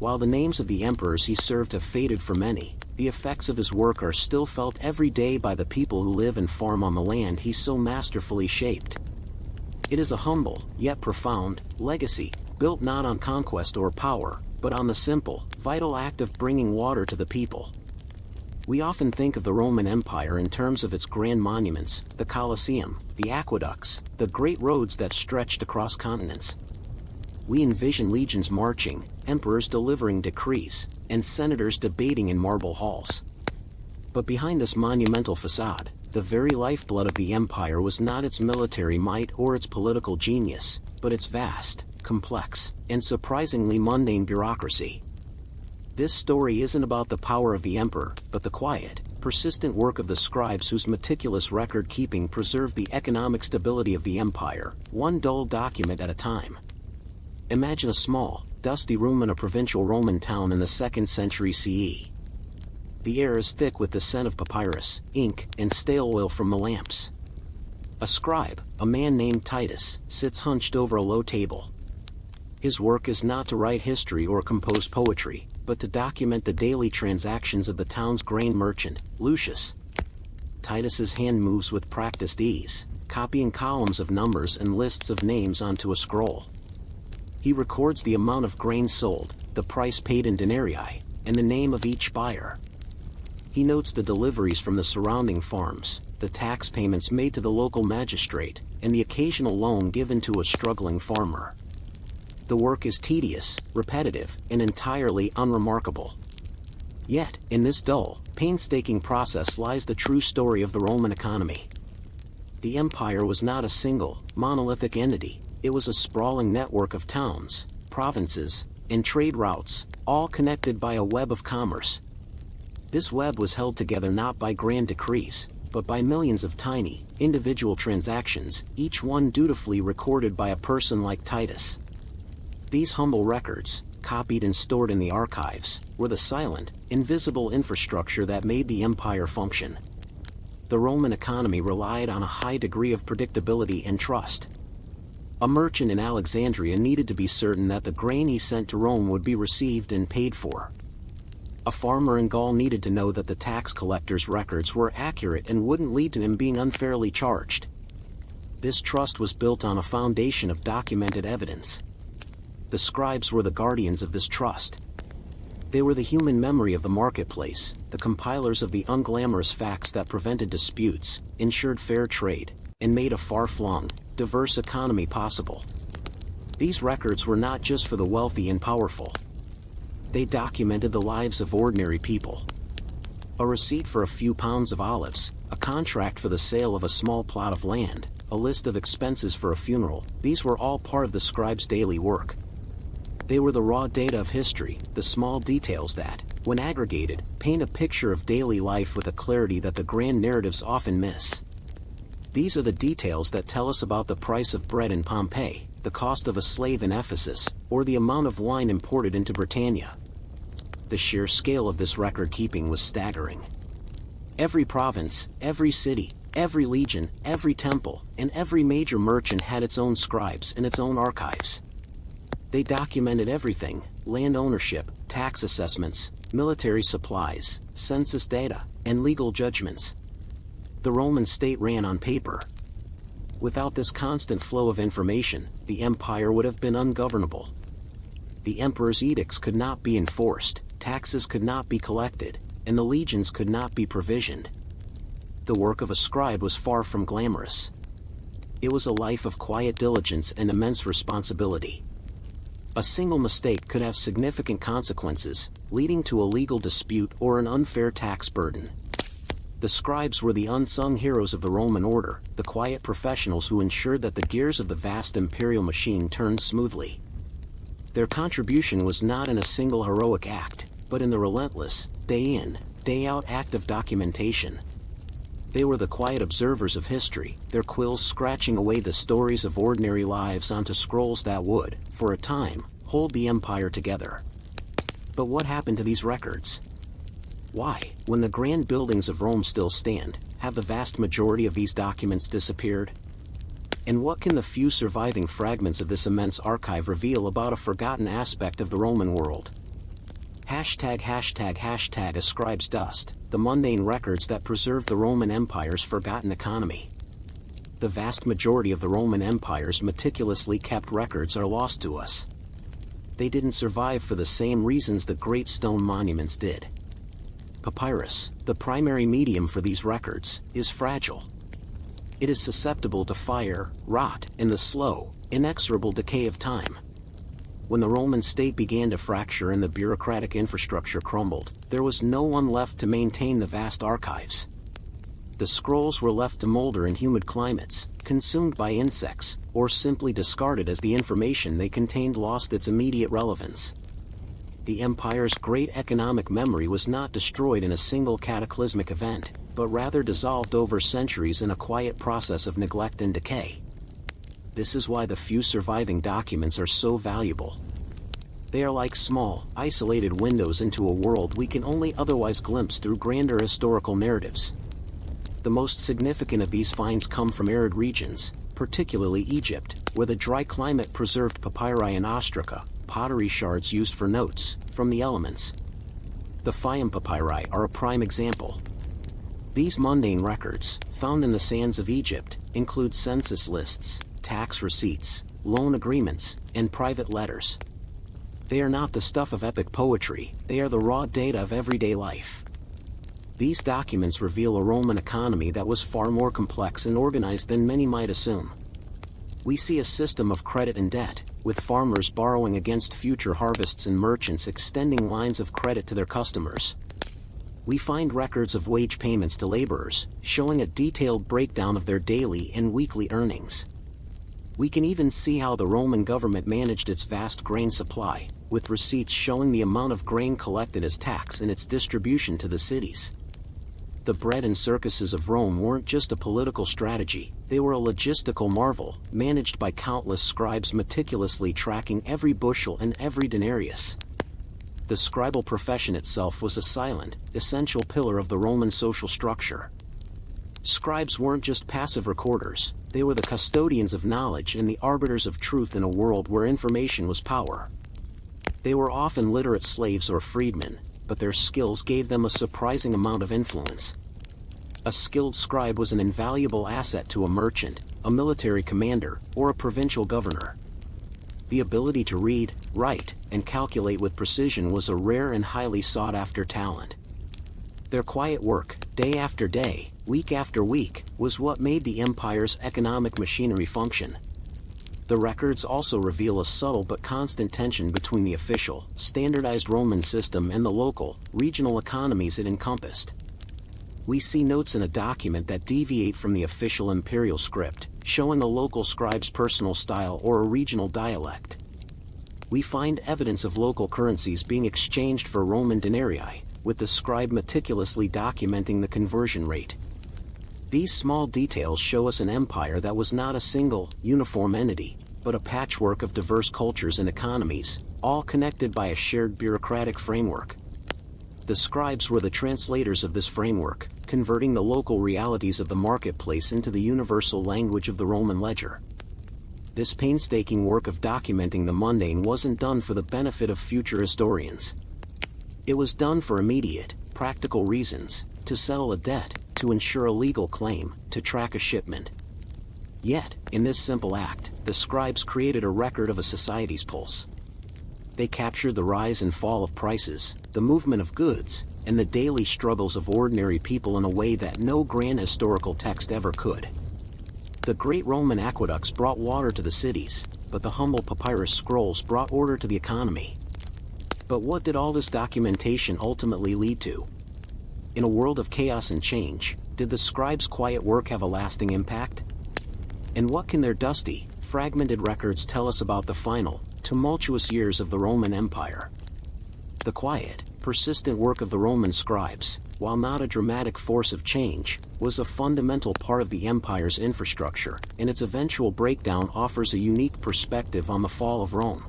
While the names of the emperors he served have faded for many, the effects of his work are still felt every day by the people who live and farm on the land he so masterfully shaped. It is a humble, yet profound, legacy, built not on conquest or power, but on the simple, vital act of bringing water to the people. We often think of the Roman Empire in terms of its grand monuments, the Colosseum, the aqueducts, the great roads that stretched across continents. We envision legions marching, emperors delivering decrees, and senators debating in marble halls. But behind this monumental facade, the very lifeblood of the empire was not its military might or its political genius, but its vast, complex, and surprisingly mundane bureaucracy. This story isn't about the power of the emperor, but the quiet, persistent work of the scribes whose meticulous record-keeping preserved the economic stability of the empire, one dull document at a time. Imagine a small, dusty room in a provincial Roman town in the 2nd century CE. The air is thick with the scent of papyrus, ink, and stale oil from the lamps. A scribe, a man named Titus, sits hunched over a low table. His work is not to write history or compose poetry, but to document the daily transactions of the town's grain merchant, Lucius. Titus's hand moves with practiced ease, copying columns of numbers and lists of names onto a scroll. He records the amount of grain sold, the price paid in denarii, and the name of each buyer. He notes the deliveries from the surrounding farms, the tax payments made to the local magistrate, and the occasional loan given to a struggling farmer. The work is tedious, repetitive, and entirely unremarkable. Yet, in this dull, painstaking process lies the true story of the Roman economy. The empire was not a single, monolithic entity. It was a sprawling network of towns, provinces, and trade routes, all connected by a web of commerce. This web was held together not by grand decrees, but by millions of tiny, individual transactions, each one dutifully recorded by a person like Titus. These humble records, copied and stored in the archives, were the silent, invisible infrastructure that made the empire function. The Roman economy relied on a high degree of predictability and trust. A merchant in Alexandria needed to be certain that the grain he sent to Rome would be received and paid for. A farmer in Gaul needed to know that the tax collector's records were accurate and wouldn't lead to him being unfairly charged. This trust was built on a foundation of documented evidence. The scribes were the guardians of this trust. They were the human memory of the marketplace, the compilers of the unglamorous facts that prevented disputes, ensured fair trade, and made a far-flung, diverse economy possible. These records were not just for the wealthy and powerful. They documented the lives of ordinary people. A receipt for a few pounds of olives, a contract for the sale of a small plot of land, a list of expenses for a funeral, these were all part of the scribe's daily work. They were the raw data of history, the small details that, when aggregated, paint a picture of daily life with a clarity that the grand narratives often miss. These are the details that tell us about the price of bread in Pompeii, the cost of a slave in Ephesus, or the amount of wine imported into Britannia. The sheer scale of this record-keeping was staggering. Every province, every city, every legion, every temple, and every major merchant had its own scribes and its own archives. They documented everything: land ownership, tax assessments, military supplies, census data, and legal judgments. The Roman state ran on paper. Without this constant flow of information, the empire would have been ungovernable. The emperor's edicts could not be enforced, taxes could not be collected, and the legions could not be provisioned. The work of a scribe was far from glamorous. It was a life of quiet diligence and immense responsibility. A single mistake could have significant consequences, leading to a legal dispute or an unfair tax burden. The scribes were the unsung heroes of the Roman order, the quiet professionals who ensured that the gears of the vast imperial machine turned smoothly. Their contribution was not in a single heroic act, but in the relentless, day in, day out act of documentation. They were the quiet observers of history, their quills scratching away the stories of ordinary lives onto scrolls that would, for a time, hold the empire together. But what happened to these records? Why, when the grand buildings of Rome still stand, have the vast majority of these documents disappeared? And what can the few surviving fragments of this immense archive reveal about a forgotten aspect of the Roman world? #### ascribes dust, the mundane records that preserve the Roman Empire's forgotten economy. The vast majority of the Roman Empire's meticulously kept records are lost to us. They didn't survive for the same reasons that great stone monuments did. Papyrus, the primary medium for these records, is fragile. It is susceptible to fire, rot, and the slow, inexorable decay of time. When the Roman state began to fracture and the bureaucratic infrastructure crumbled, there was no one left to maintain the vast archives. The scrolls were left to molder in humid climates, consumed by insects, or simply discarded as the information they contained lost its immediate relevance. The empire's great economic memory was not destroyed in a single cataclysmic event, but rather dissolved over centuries in a quiet process of neglect and decay. This is why the few surviving documents are so valuable. They are like small, isolated windows into a world we can only otherwise glimpse through grander historical narratives. The most significant of these finds come from arid regions, particularly Egypt, where the dry climate preserved papyri and ostraca, pottery shards used for notes, from the elements. The Fayum papyri are a prime example. These mundane records, found in the sands of Egypt, include census lists, tax receipts, loan agreements, and private letters. They are not the stuff of epic poetry, they are the raw data of everyday life. These documents reveal a Roman economy that was far more complex and organized than many might assume. We see a system of credit and debt, with farmers borrowing against future harvests and merchants extending lines of credit to their customers. We find records of wage payments to laborers, showing a detailed breakdown of their daily and weekly earnings. We can even see how the Roman government managed its vast grain supply, with receipts showing the amount of grain collected as tax and its distribution to the cities. The bread and circuses of Rome weren't just a political strategy, they were a logistical marvel, managed by countless scribes meticulously tracking every bushel and every denarius. The scribal profession itself was a silent, essential pillar of the Roman social structure. Scribes weren't just passive recorders, they were the custodians of knowledge and the arbiters of truth in a world where information was power. They were often literate slaves or freedmen, but their skills gave them a surprising amount of influence. A skilled scribe was an invaluable asset to a merchant, a military commander, or a provincial governor. The ability to read, write, and calculate with precision was a rare and highly sought-after talent. Their quiet work, day after day, week after week, was what made the empire's economic machinery function. The records also reveal a subtle but constant tension between the official, standardized Roman system and the local, regional economies it encompassed. We see notes in a document that deviate from the official imperial script, showing a local scribe's personal style or a regional dialect. We find evidence of local currencies being exchanged for Roman denarii, with the scribe meticulously documenting the conversion rate. These small details show us an empire that was not a single, uniform entity, but a patchwork of diverse cultures and economies, all connected by a shared bureaucratic framework. The scribes were the translators of this framework, converting the local realities of the marketplace into the universal language of the Roman ledger. This painstaking work of documenting the mundane wasn't done for the benefit of future historians. It was done for immediate, practical reasons, to settle a debt, to ensure a legal claim, to track a shipment. Yet, in this simple act, the scribes created a record of a society's pulse. They captured the rise and fall of prices, the movement of goods, and the daily struggles of ordinary people in a way that no grand historical text ever could. The great Roman aqueducts brought water to the cities, but the humble papyrus scrolls brought order to the economy. But what did all this documentation ultimately lead to? In a world of chaos and change, did the scribes' quiet work have a lasting impact? And what can their dusty, fragmented records tell us about the final, tumultuous years of the Roman Empire? The quiet, persistent work of the Roman scribes, while not a dramatic force of change, was a fundamental part of the empire's infrastructure, and its eventual breakdown offers a unique perspective on the fall of Rome.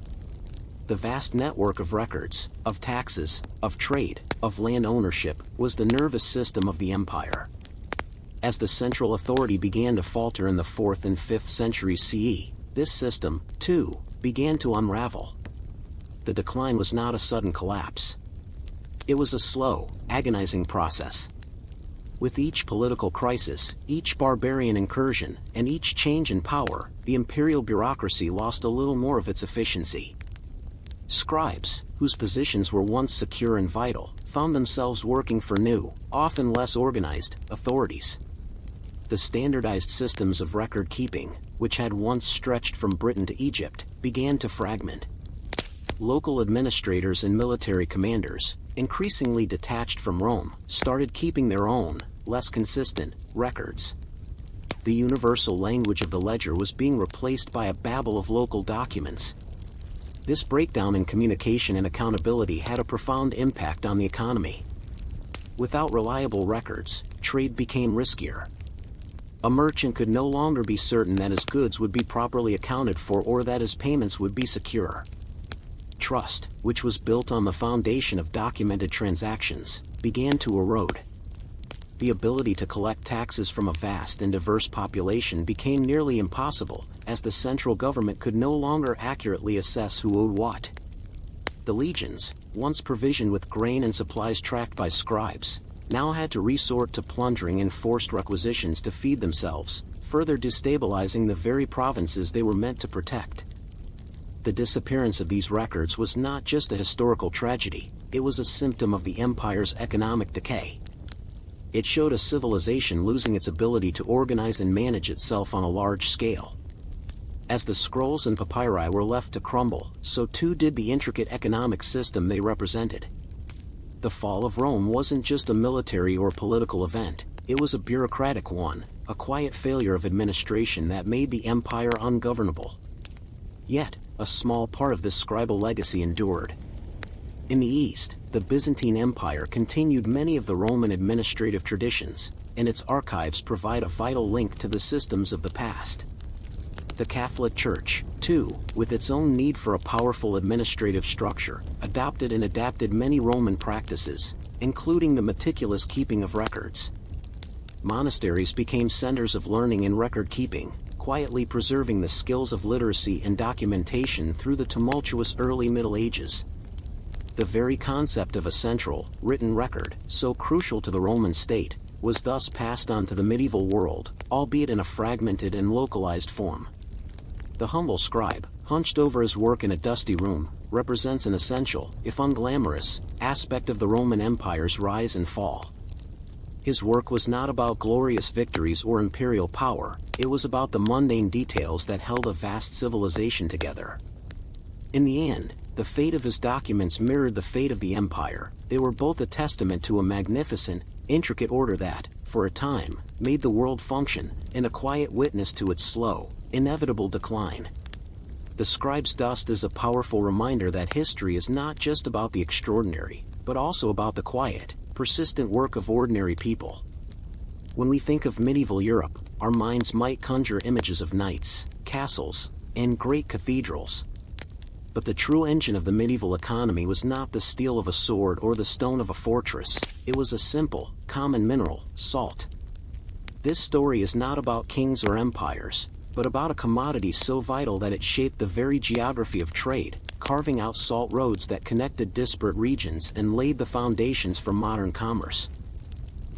The vast network of records, of taxes, of trade, of land ownership, was the nervous system of the empire. As the central authority began to falter in the 4th and 5th centuries CE, this system, too, began to unravel. The decline was not a sudden collapse. It was a slow, agonizing process. With each political crisis, each barbarian incursion, and each change in power, the imperial bureaucracy lost a little more of its efficiency. Scribes, whose positions were once secure and vital, found themselves working for new, often less organized, authorities. The standardized systems of record keeping, which had once stretched from Britain to Egypt, began to fragment. Local administrators and military commanders, increasingly detached from Rome, started keeping their own, less consistent, records. The universal language of the ledger was being replaced by a babel of local documents. This breakdown in communication and accountability had a profound impact on the economy. Without reliable records, trade became riskier. A merchant could no longer be certain that his goods would be properly accounted for or that his payments would be secure. Trust, which was built on the foundation of documented transactions, began to erode. The ability to collect taxes from a vast and diverse population became nearly impossible, as the central government could no longer accurately assess who owed what. The legions, once provisioned with grain and supplies tracked by scribes, now had to resort to plundering and forced requisitions to feed themselves, further destabilizing the very provinces they were meant to protect. The disappearance of these records was not just a historical tragedy, it was a symptom of the empire's economic decay. It showed a civilization losing its ability to organize and manage itself on a large scale. As the scrolls and papyri were left to crumble, so too did the intricate economic system they represented. The fall of Rome wasn't just a military or political event, it was a bureaucratic one, a quiet failure of administration that made the empire ungovernable. Yet, a small part of this scribal legacy endured. In the East, the Byzantine Empire continued many of the Roman administrative traditions, and its archives provide a vital link to the systems of the past. The Catholic Church, too, with its own need for a powerful administrative structure, adopted and adapted many Roman practices, including the meticulous keeping of records. Monasteries became centers of learning and record keeping, quietly preserving the skills of literacy and documentation through the tumultuous early Middle Ages. The very concept of a central, written record, so crucial to the Roman state, was thus passed on to the medieval world, albeit in a fragmented and localized form. The humble scribe, hunched over his work in a dusty room, represents an essential, if unglamorous, aspect of the Roman Empire's rise and fall. His work was not about glorious victories or imperial power, it was about the mundane details that held a vast civilization together. In the end, the fate of his documents mirrored the fate of the empire. They were both a testament to a magnificent, intricate order that, for a time, made the world function, and a quiet witness to its slow, inevitable decline. The scribe's dust is a powerful reminder that history is not just about the extraordinary, but also about the quiet, persistent work of ordinary people. When we think of medieval Europe, our minds might conjure images of knights, castles, and great cathedrals. But the true engine of the medieval economy was not the steel of a sword or the stone of a fortress, it was a simple, common mineral, salt. This story is not about kings or empires, but about a commodity so vital that it shaped the very geography of trade, carving out salt roads that connected disparate regions and laid the foundations for modern commerce.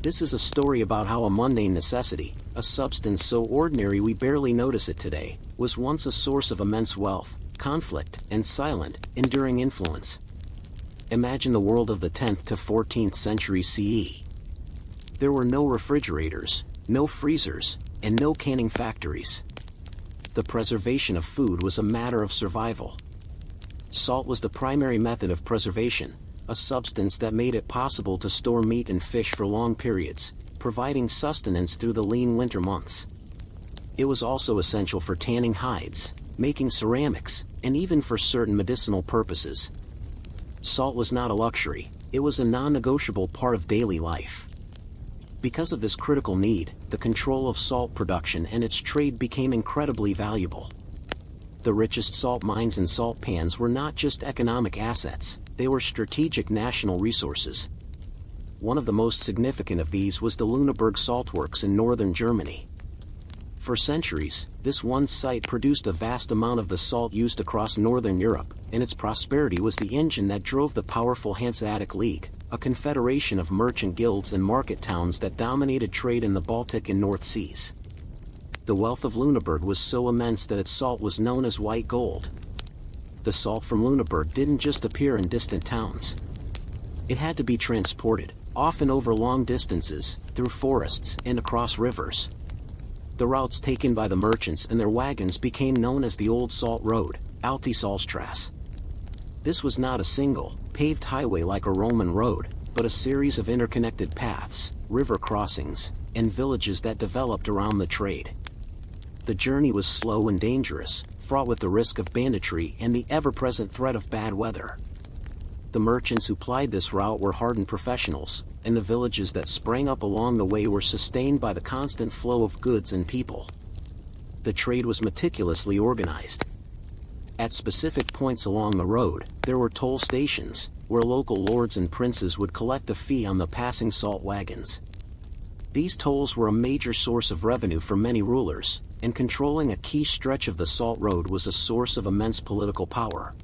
This is a story about how a mundane necessity, a substance so ordinary we barely notice it today, was once a source of immense wealth, conflict, and silent, enduring influence. Imagine the world of the 10th to 14th century CE. There were no refrigerators, no freezers, and no canning factories. The preservation of food was a matter of survival. Salt was the primary method of preservation, a substance that made it possible to store meat and fish for long periods, providing sustenance through the lean winter months. It was also essential for tanning hides, making ceramics, and even for certain medicinal purposes. Salt was not a luxury, It was a non-negotiable part of daily life. Because of this critical need, the control of salt production and its trade became incredibly valuable. The richest salt mines and salt pans were not just economic assets, they were strategic national resources. One of the most significant of these was the Lüneburg Salt Works in northern Germany. For centuries, this one site produced a vast amount of the salt used across northern Europe, and its prosperity was the engine that drove the powerful Hanseatic League, a confederation of merchant guilds and market towns that dominated trade in the Baltic and North Seas. The wealth of Lüneburg was so immense that its salt was known as white gold. The salt from Lüneburg didn't just appear in distant towns. It had to be transported, often over long distances, through forests and across rivers. The routes taken by the merchants and their wagons became known as the Old Salt Road, Alte Salzstrasse. This was not a single, paved highway like a Roman road, but a series of interconnected paths, river crossings, and villages that developed around the trade. The journey was slow and dangerous, fraught with the risk of banditry and the ever-present threat of bad weather. The merchants who plied this route were hardened professionals, and the villages that sprang up along the way were sustained by the constant flow of goods and people. The trade was meticulously organized. At specific points along the road, there were toll stations, where local lords and princes would collect a fee on the passing salt wagons. These tolls were a major source of revenue for many rulers, and controlling a key stretch of the Salt Road was a source of immense political power.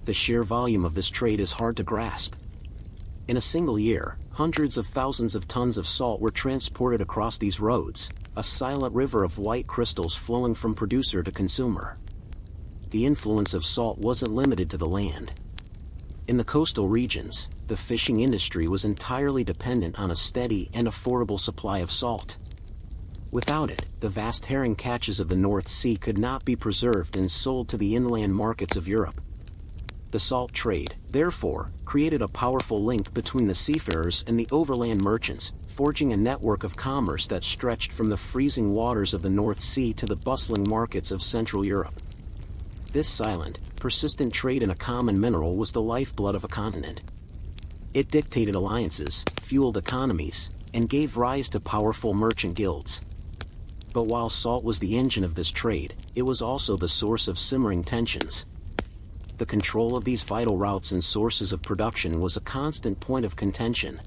The sheer volume of this trade is hard to grasp. In a single year, hundreds of thousands of tons of salt were transported across these roads, a silent river of white crystals flowing from producer to consumer. The influence of salt wasn't limited to the land. In the coastal regions, the fishing industry was entirely dependent on a steady and affordable supply of salt. Without it, the vast herring catches of the North Sea could not be preserved and sold to the inland markets of Europe. The salt trade, therefore, created a powerful link between the seafarers and the overland merchants, forging a network of commerce that stretched from the freezing waters of the North Sea to the bustling markets of Central Europe. This silent, persistent trade in a common mineral was the lifeblood of a continent. It dictated alliances, fueled economies, and gave rise to powerful merchant guilds. But while salt was the engine of this trade, it was also the source of simmering tensions. The control of these vital routes and sources of production was a constant point of contention.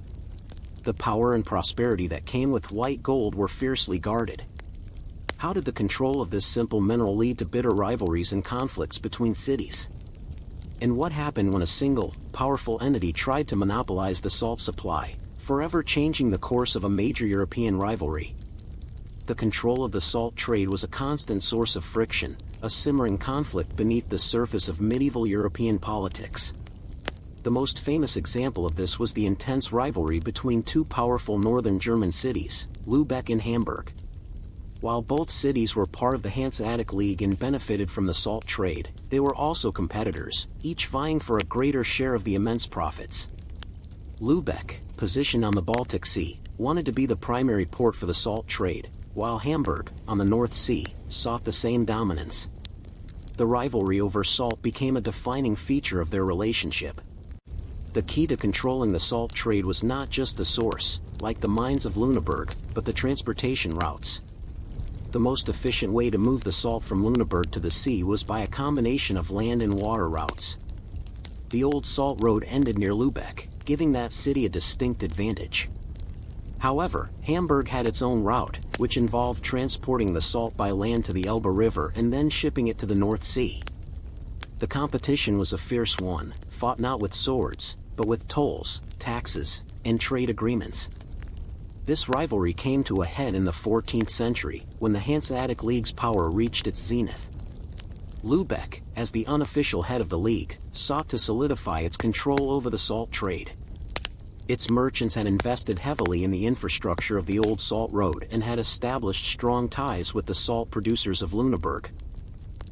The power and prosperity that came with white gold were fiercely guarded. How did the control of this simple mineral lead to bitter rivalries and conflicts between cities? And what happened when a single, powerful entity tried to monopolize the salt supply, forever changing the course of a major European rivalry? The control of the salt trade was a constant source of friction, a simmering conflict beneath the surface of medieval European politics. The most famous example of this was the intense rivalry between two powerful northern German cities, Lübeck and Hamburg. While both cities were part of the Hanseatic League and benefited from the salt trade, they were also competitors, each vying for a greater share of the immense profits. Lübeck, positioned on the Baltic Sea, wanted to be the primary port for the salt trade, while Hamburg, on the North Sea, sought the same dominance. The rivalry over salt became a defining feature of their relationship. The key to controlling the salt trade was not just the source, like the mines of Lüneburg, but the transportation routes. The most efficient way to move the salt from Lüneburg to the sea was by a combination of land and water routes. The Old Salt Road ended near Lübeck, giving that city a distinct advantage. However, Hamburg had its own route, which involved transporting the salt by land to the Elbe River and then shipping it to the North Sea. The competition was a fierce one, fought not with swords, but with tolls, taxes, and trade agreements. This rivalry came to a head in the 14th century, when the Hanseatic League's power reached its zenith. Lübeck, as the unofficial head of the league, sought to solidify its control over the salt trade. Its merchants had invested heavily in the infrastructure of the Old Salt Road and had established strong ties with the salt producers of Lüneburg.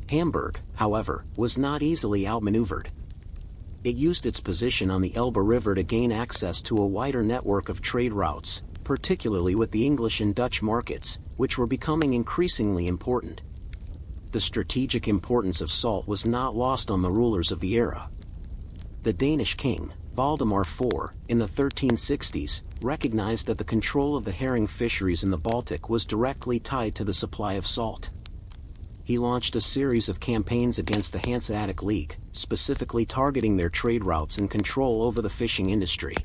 Hamburg, however, was not easily outmaneuvered. It used its position on the Elbe River to gain access to a wider network of trade routes, particularly with the English and Dutch markets, which were becoming increasingly important. The strategic importance of salt was not lost on the rulers of the era. The Danish king, Valdemar IV, in the 1360s, recognized that the control of the herring fisheries in the Baltic was directly tied to the supply of salt. He launched a series of campaigns against the Hanseatic League, specifically targeting their trade routes and control over the fishing industry.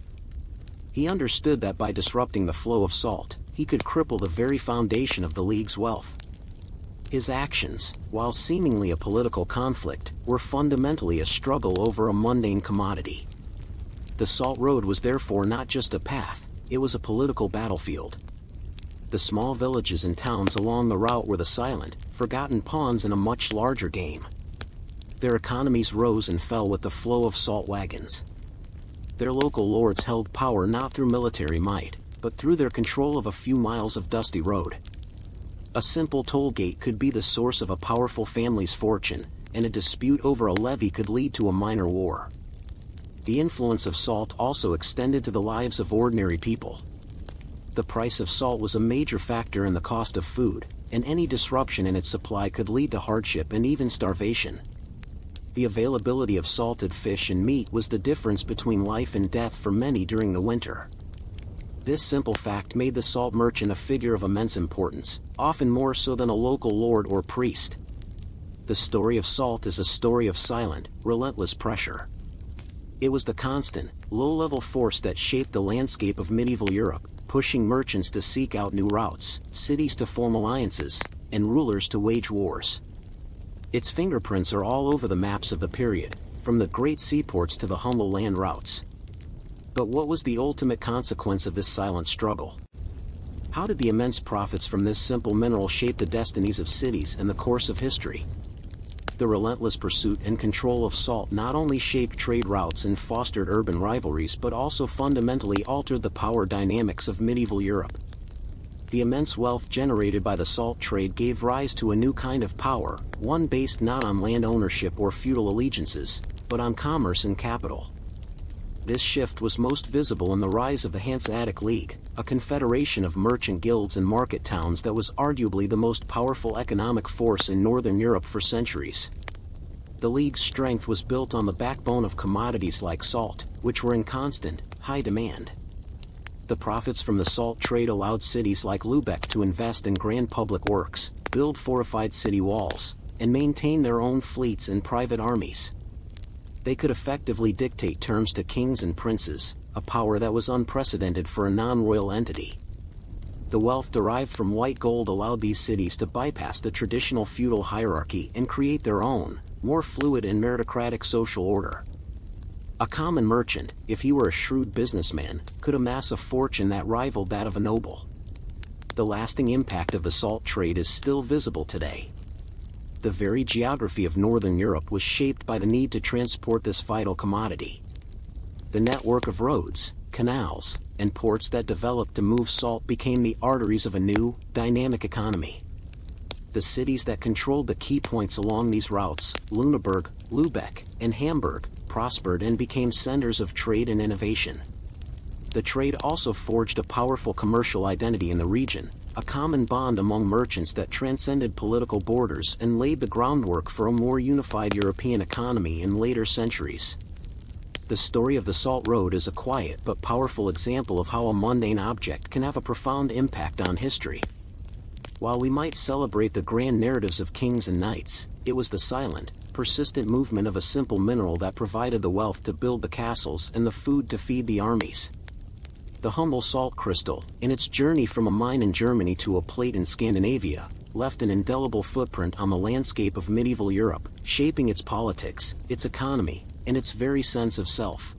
He understood that by disrupting the flow of salt, he could cripple the very foundation of the League's wealth. His actions, while seemingly a political conflict, were fundamentally a struggle over a mundane commodity. The Salt Road was therefore not just a path, it was a political battlefield. The small villages and towns along the route were the silent, forgotten pawns in a much larger game. Their economies rose and fell with the flow of salt wagons. Their local lords held power not through military might, but through their control of a few miles of dusty road. A simple toll gate could be the source of a powerful family's fortune, and a dispute over a levy could lead to a minor war. The influence of salt also extended to the lives of ordinary people. The price of salt was a major factor in the cost of food, and any disruption in its supply could lead to hardship and even starvation. The availability of salted fish and meat was the difference between life and death for many during the winter. This simple fact made the salt merchant a figure of immense importance, often more so than a local lord or priest. The story of salt is a story of silent, relentless pressure. It was the constant, low-level force that shaped the landscape of medieval Europe, pushing merchants to seek out new routes, cities to form alliances, and rulers to wage wars. Its fingerprints are all over the maps of the period, from the great seaports to the humble land routes. But what was the ultimate consequence of this silent struggle? How did the immense profits from this simple mineral shape the destinies of cities and the course of history? The relentless pursuit and control of salt not only shaped trade routes and fostered urban rivalries but also fundamentally altered the power dynamics of medieval Europe. The immense wealth generated by the salt trade gave rise to a new kind of power, one based not on land ownership or feudal allegiances, but on commerce and capital. This shift was most visible in the rise of the Hanseatic League, a confederation of merchant guilds and market towns that was arguably the most powerful economic force in Northern Europe for centuries. The League's strength was built on the backbone of commodities like salt, which were in constant, high demand. The profits from the salt trade allowed cities like Lübeck to invest in grand public works, build fortified city walls, and maintain their own fleets and private armies. They could effectively dictate terms to kings and princes, a power that was unprecedented for a non-royal entity. The wealth derived from white gold allowed these cities to bypass the traditional feudal hierarchy and create their own, more fluid and meritocratic social order. A common merchant, if he were a shrewd businessman, could amass a fortune that rivaled that of a noble. The lasting impact of the salt trade is still visible today. The very geography of Northern Europe was shaped by the need to transport this vital commodity. The network of roads, canals, and ports that developed to move salt became the arteries of a new, dynamic economy. The cities that controlled the key points along these routes, Lüneburg, Lübeck, and Hamburg, prospered and became centers of trade and innovation. The trade also forged a powerful commercial identity in the region, a common bond among merchants that transcended political borders and laid the groundwork for a more unified European economy in later centuries. The story of the Salt Road is a quiet but powerful example of how a mundane object can have a profound impact on history. While we might celebrate the grand narratives of kings and knights, it was the silent, persistent movement of a simple mineral that provided the wealth to build the castles and the food to feed the armies. The humble salt crystal, in its journey from a mine in Germany to a plate in Scandinavia, left an indelible footprint on the landscape of medieval Europe, shaping its politics, its economy, and its very sense of self.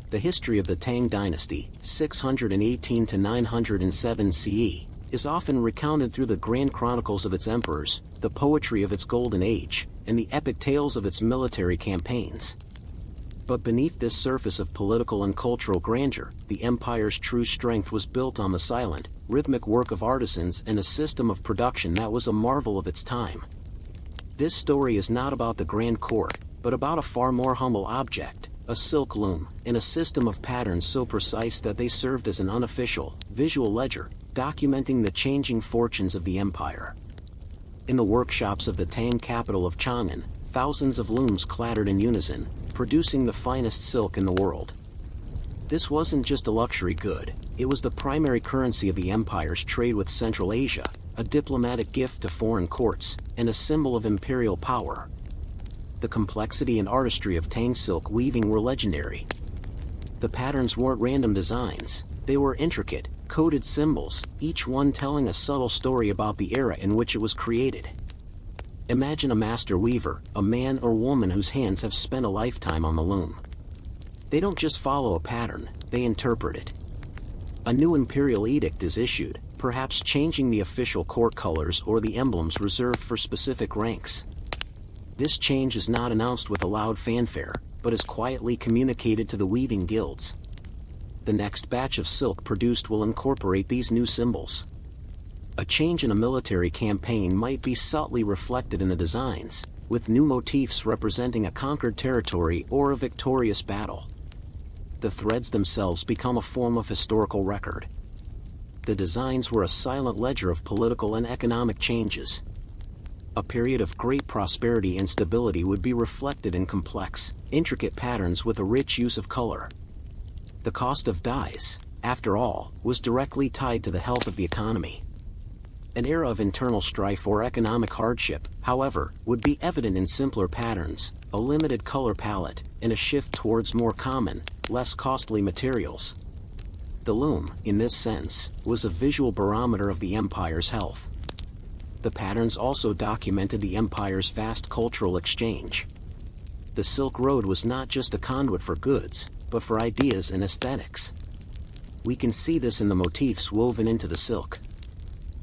The history of the Tang dynasty, 618 to 907 CE, is often recounted through the grand chronicles of its emperors, the poetry of its golden age, and the epic tales of its military campaigns. But beneath this surface of political and cultural grandeur, the empire's true strength was built on the silent, rhythmic work of artisans and a system of production that was a marvel of its time. This story is not about the grand court, but about a far more humble object, a silk loom, and a system of patterns so precise that they served as an unofficial, visual ledger, documenting the changing fortunes of the empire. In the workshops of the Tang capital of Chang'an, thousands of looms clattered in unison, producing the finest silk in the world. This wasn't just a luxury good, it was the primary currency of the empire's trade with Central Asia, a diplomatic gift to foreign courts, and a symbol of imperial power. The complexity and artistry of Tang silk weaving were legendary. The patterns weren't random designs, they were intricate, coded symbols, each one telling a subtle story about the era in which it was created. Imagine a master weaver, a man or woman whose hands have spent a lifetime on the loom. They don't just follow a pattern, they interpret it. A new imperial edict is issued, perhaps changing the official court colors or the emblems reserved for specific ranks. This change is not announced with a loud fanfare, but is quietly communicated to the weaving guilds. The next batch of silk produced will incorporate these new symbols. A change in a military campaign might be subtly reflected in the designs, with new motifs representing a conquered territory or a victorious battle. The threads themselves become a form of historical record. The designs were a silent ledger of political and economic changes. A period of great prosperity and stability would be reflected in complex, intricate patterns with a rich use of color. The cost of dyes, after all, was directly tied to the health of the economy. An era of internal strife or economic hardship, however, would be evident in simpler patterns, a limited color palette, and a shift towards more common, less costly materials. The loom, in this sense, was a visual barometer of the empire's health. The patterns also documented the empire's vast cultural exchange. The Silk Road was not just a conduit for goods, but for ideas and aesthetics. We can see this in the motifs woven into the silk.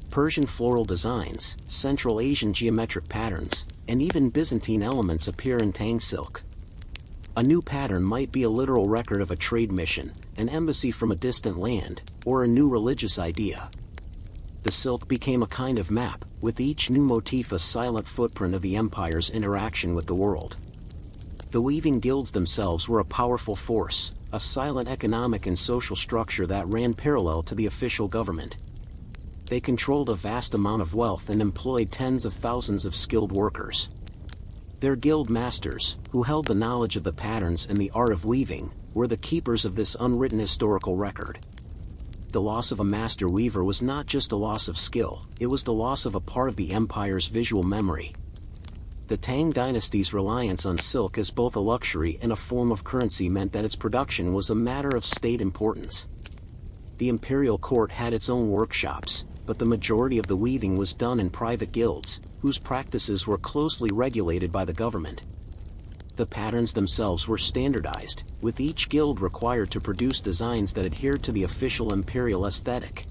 Persian floral designs, Central Asian geometric patterns, and even Byzantine elements appear in Tang silk. A new pattern might be a literal record of a trade mission, an embassy from a distant land, or a new religious idea. The silk became a kind of map, with each new motif a silent footprint of the empire's interaction with the world. The weaving guilds themselves were a powerful force, a silent economic and social structure that ran parallel to the official government. They controlled a vast amount of wealth and employed tens of thousands of skilled workers. Their guild masters, who held the knowledge of the patterns and the art of weaving, were the keepers of this unwritten historical record. The loss of a master weaver was not just a loss of skill, it was the loss of a part of the empire's visual memory. The Tang dynasty's reliance on silk as both a luxury and a form of currency meant that its production was a matter of state importance. The imperial court had its own workshops, but the majority of the weaving was done in private guilds, whose practices were closely regulated by the government. The patterns themselves were standardized, with each guild required to produce designs that adhered to the official imperial aesthetic.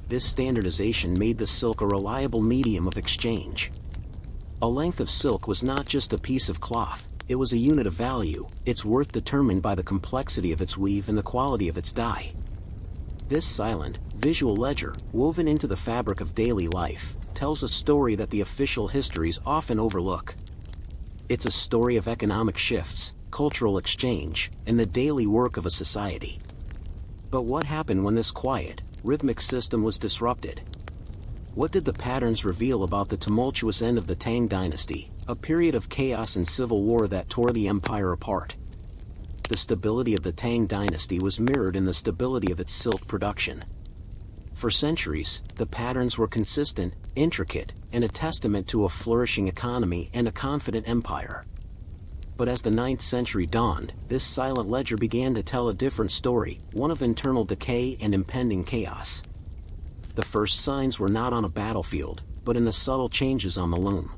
This standardization made the silk a reliable medium of exchange. A length of silk was not just a piece of cloth, it was a unit of value, its worth determined by the complexity of its weave and the quality of its dye. This silent, visual ledger, woven into the fabric of daily life, tells a story that the official histories often overlook. It's a story of economic shifts, cultural exchange, and the daily work of a society. But what happened when this quiet, rhythmic system was disrupted? What did the patterns reveal about the tumultuous end of the Tang dynasty, a period of chaos and civil war that tore the empire apart? The stability of the Tang dynasty was mirrored in the stability of its silk production. For centuries, the patterns were consistent, intricate, and a testament to a flourishing economy and a confident empire. But as the 9th century dawned, this silent ledger began to tell a different story, one of internal decay and impending chaos. The first signs were not on a battlefield, but in the subtle changes on the loom.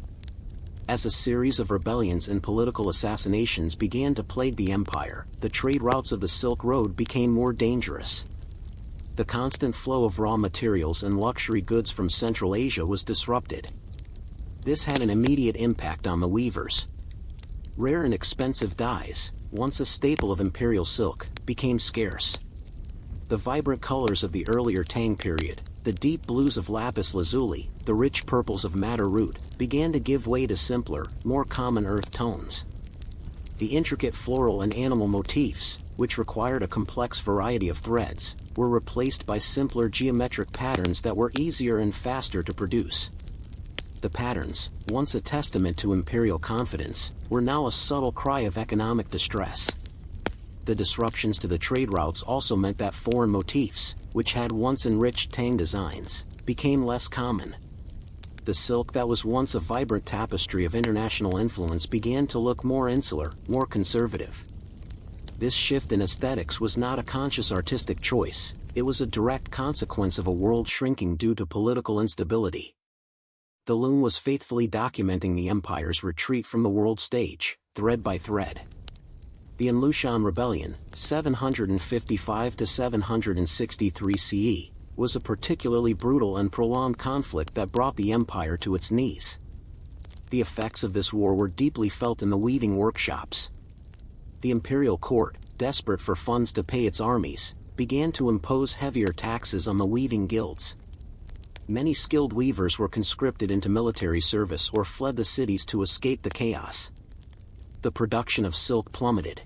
As a series of rebellions and political assassinations began to plague the empire, the trade routes of the Silk Road became more dangerous. The constant flow of raw materials and luxury goods from Central Asia was disrupted. This had an immediate impact on the weavers. Rare and expensive dyes, once a staple of imperial silk, became scarce. The vibrant colors of the earlier Tang period, the deep blues of lapis lazuli, the rich purples of madder root, began to give way to simpler, more common earth tones. The intricate floral and animal motifs, which required a complex variety of threads, were replaced by simpler geometric patterns that were easier and faster to produce. The patterns, once a testament to imperial confidence, were now a subtle cry of economic distress. The disruptions to the trade routes also meant that foreign motifs, which had once enriched Tang designs, became less common. The silk that was once a vibrant tapestry of international influence began to look more insular, more conservative. This shift in aesthetics was not a conscious artistic choice, it was a direct consequence of a world shrinking due to political instability. The loom was faithfully documenting the empire's retreat from the world stage, thread by thread. The Anlushan Rebellion, 755 to 763 CE, was a particularly brutal and prolonged conflict that brought the empire to its knees. The effects of this war were deeply felt in the weaving workshops. The imperial court, desperate for funds to pay its armies, began to impose heavier taxes on the weaving guilds. Many skilled weavers were conscripted into military service or fled the cities to escape the chaos. The production of silk plummeted.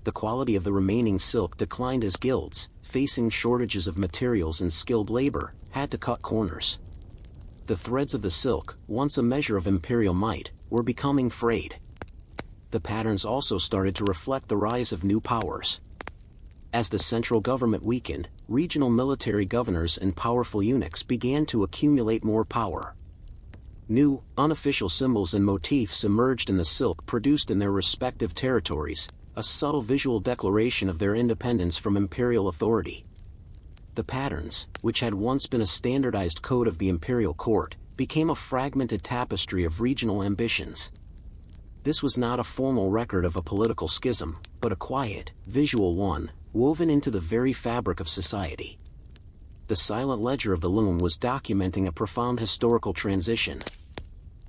The quality of the remaining silk declined as guilds, facing shortages of materials and skilled labor, had to cut corners. The threads of the silk, once a measure of imperial might, were becoming frayed. The patterns also started to reflect the rise of new powers. As the central government weakened, regional military governors and powerful eunuchs began to accumulate more power. New, unofficial symbols and motifs emerged in the silk produced in their respective territories, a subtle visual declaration of their independence from imperial authority. The patterns, which had once been a standardized code of the imperial court, became a fragmented tapestry of regional ambitions. This was not a formal record of a political schism, but a quiet, visual one, woven into the very fabric of society. The silent ledger of the loom was documenting a profound historical transition.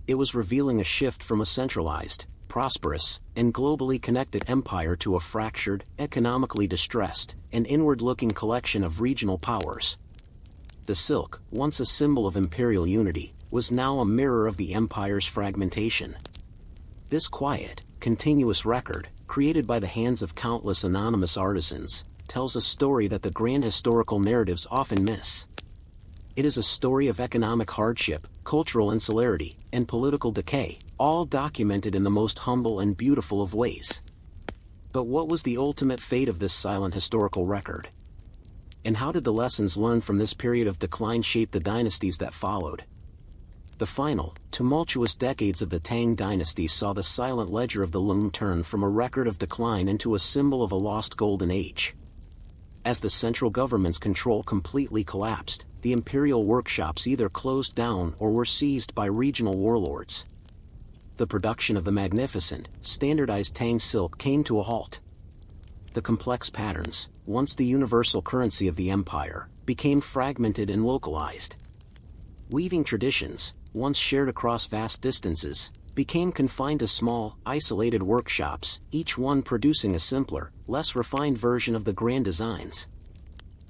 It was revealing a shift from a centralized, prosperous, and globally connected empire to a fractured, economically distressed, and inward-looking collection of regional powers. The silk, once a symbol of imperial unity, was now a mirror of the empire's fragmentation. This quiet, continuous record, created by the hands of countless anonymous artisans, tells a story that the grand historical narratives often miss. It is a story of economic hardship, cultural insularity, and political decay, all documented in the most humble and beautiful of ways. But what was the ultimate fate of this silent historical record? And how did the lessons learned from this period of decline shape the dynasties that followed? The final, tumultuous decades of the Tang dynasty saw the silent ledger of the loom turn from a record of decline into a symbol of a lost golden age. As the central government's control completely collapsed, the imperial workshops either closed down or were seized by regional warlords. The production of the magnificent, standardized Tang silk came to a halt. The complex patterns, once the universal currency of the empire, became fragmented and localized. Weaving traditions, once shared across vast distances, became confined to small, isolated workshops, each one producing a simpler, less refined version of the grand designs.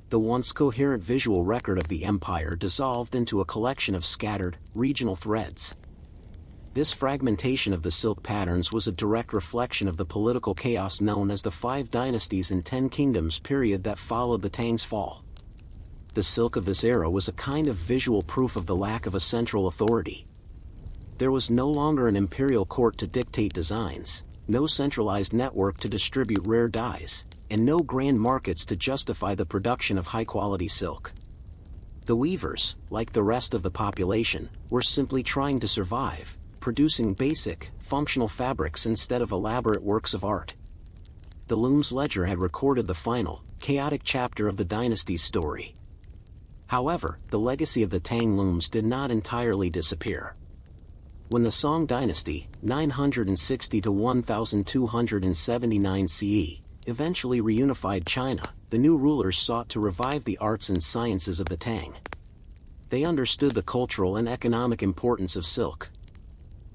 The once coherent visual record of the empire dissolved into a collection of scattered, regional threads. This fragmentation of the silk patterns was a direct reflection of the political chaos known as the Five Dynasties and 10 Kingdoms period that followed the Tang's fall. The silk of this era was a kind of visual proof of the lack of a central authority. There was no longer an imperial court to dictate designs, no centralized network to distribute rare dyes, and no grand markets to justify the production of high-quality silk. The weavers, like the rest of the population, were simply trying to survive, producing basic, functional fabrics instead of elaborate works of art. The loom's ledger had recorded the final, chaotic chapter of the dynasty's story. However, the legacy of the Tang looms did not entirely disappear. When the Song dynasty, 960 to 1279 CE, eventually reunified China, the new rulers sought to revive the arts and sciences of the Tang. They understood the cultural and economic importance of silk.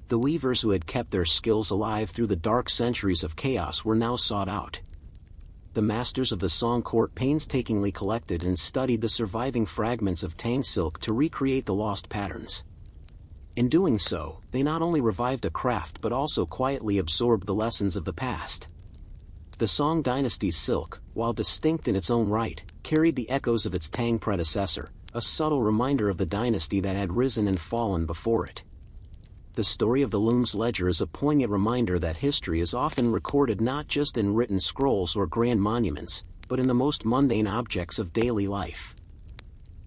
The weavers who had kept their skills alive through the dark centuries of chaos were now sought out. The masters of the Song court painstakingly collected and studied the surviving fragments of Tang silk to recreate the lost patterns. In doing so, they not only revived a craft but also quietly absorbed the lessons of the past. The Song dynasty's silk, while distinct in its own right, carried the echoes of its Tang predecessor, a subtle reminder of the dynasty that had risen and fallen before it. The story of the Loom's ledger is a poignant reminder that history is often recorded not just in written scrolls or grand monuments, but in the most mundane objects of daily life.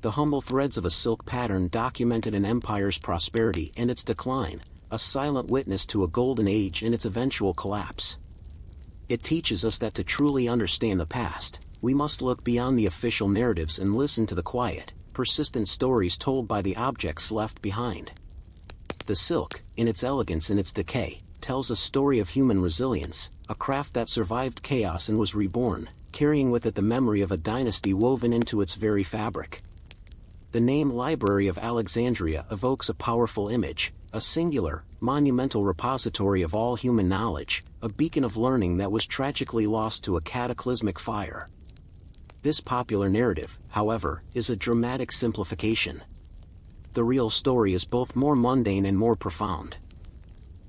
The humble threads of a silk pattern documented an empire's prosperity and its decline, a silent witness to a golden age and its eventual collapse. It teaches us that to truly understand the past, we must look beyond the official narratives and listen to the quiet, persistent stories told by the objects left behind. The silk, in its elegance and its decay, tells a story of human resilience, a craft that survived chaos and was reborn, carrying with it the memory of a dynasty woven into its very fabric. The name Library of Alexandria evokes a powerful image, a singular, monumental repository of all human knowledge, a beacon of learning that was tragically lost to a cataclysmic fire. This popular narrative, however, is a dramatic simplification. The real story is both more mundane and more profound.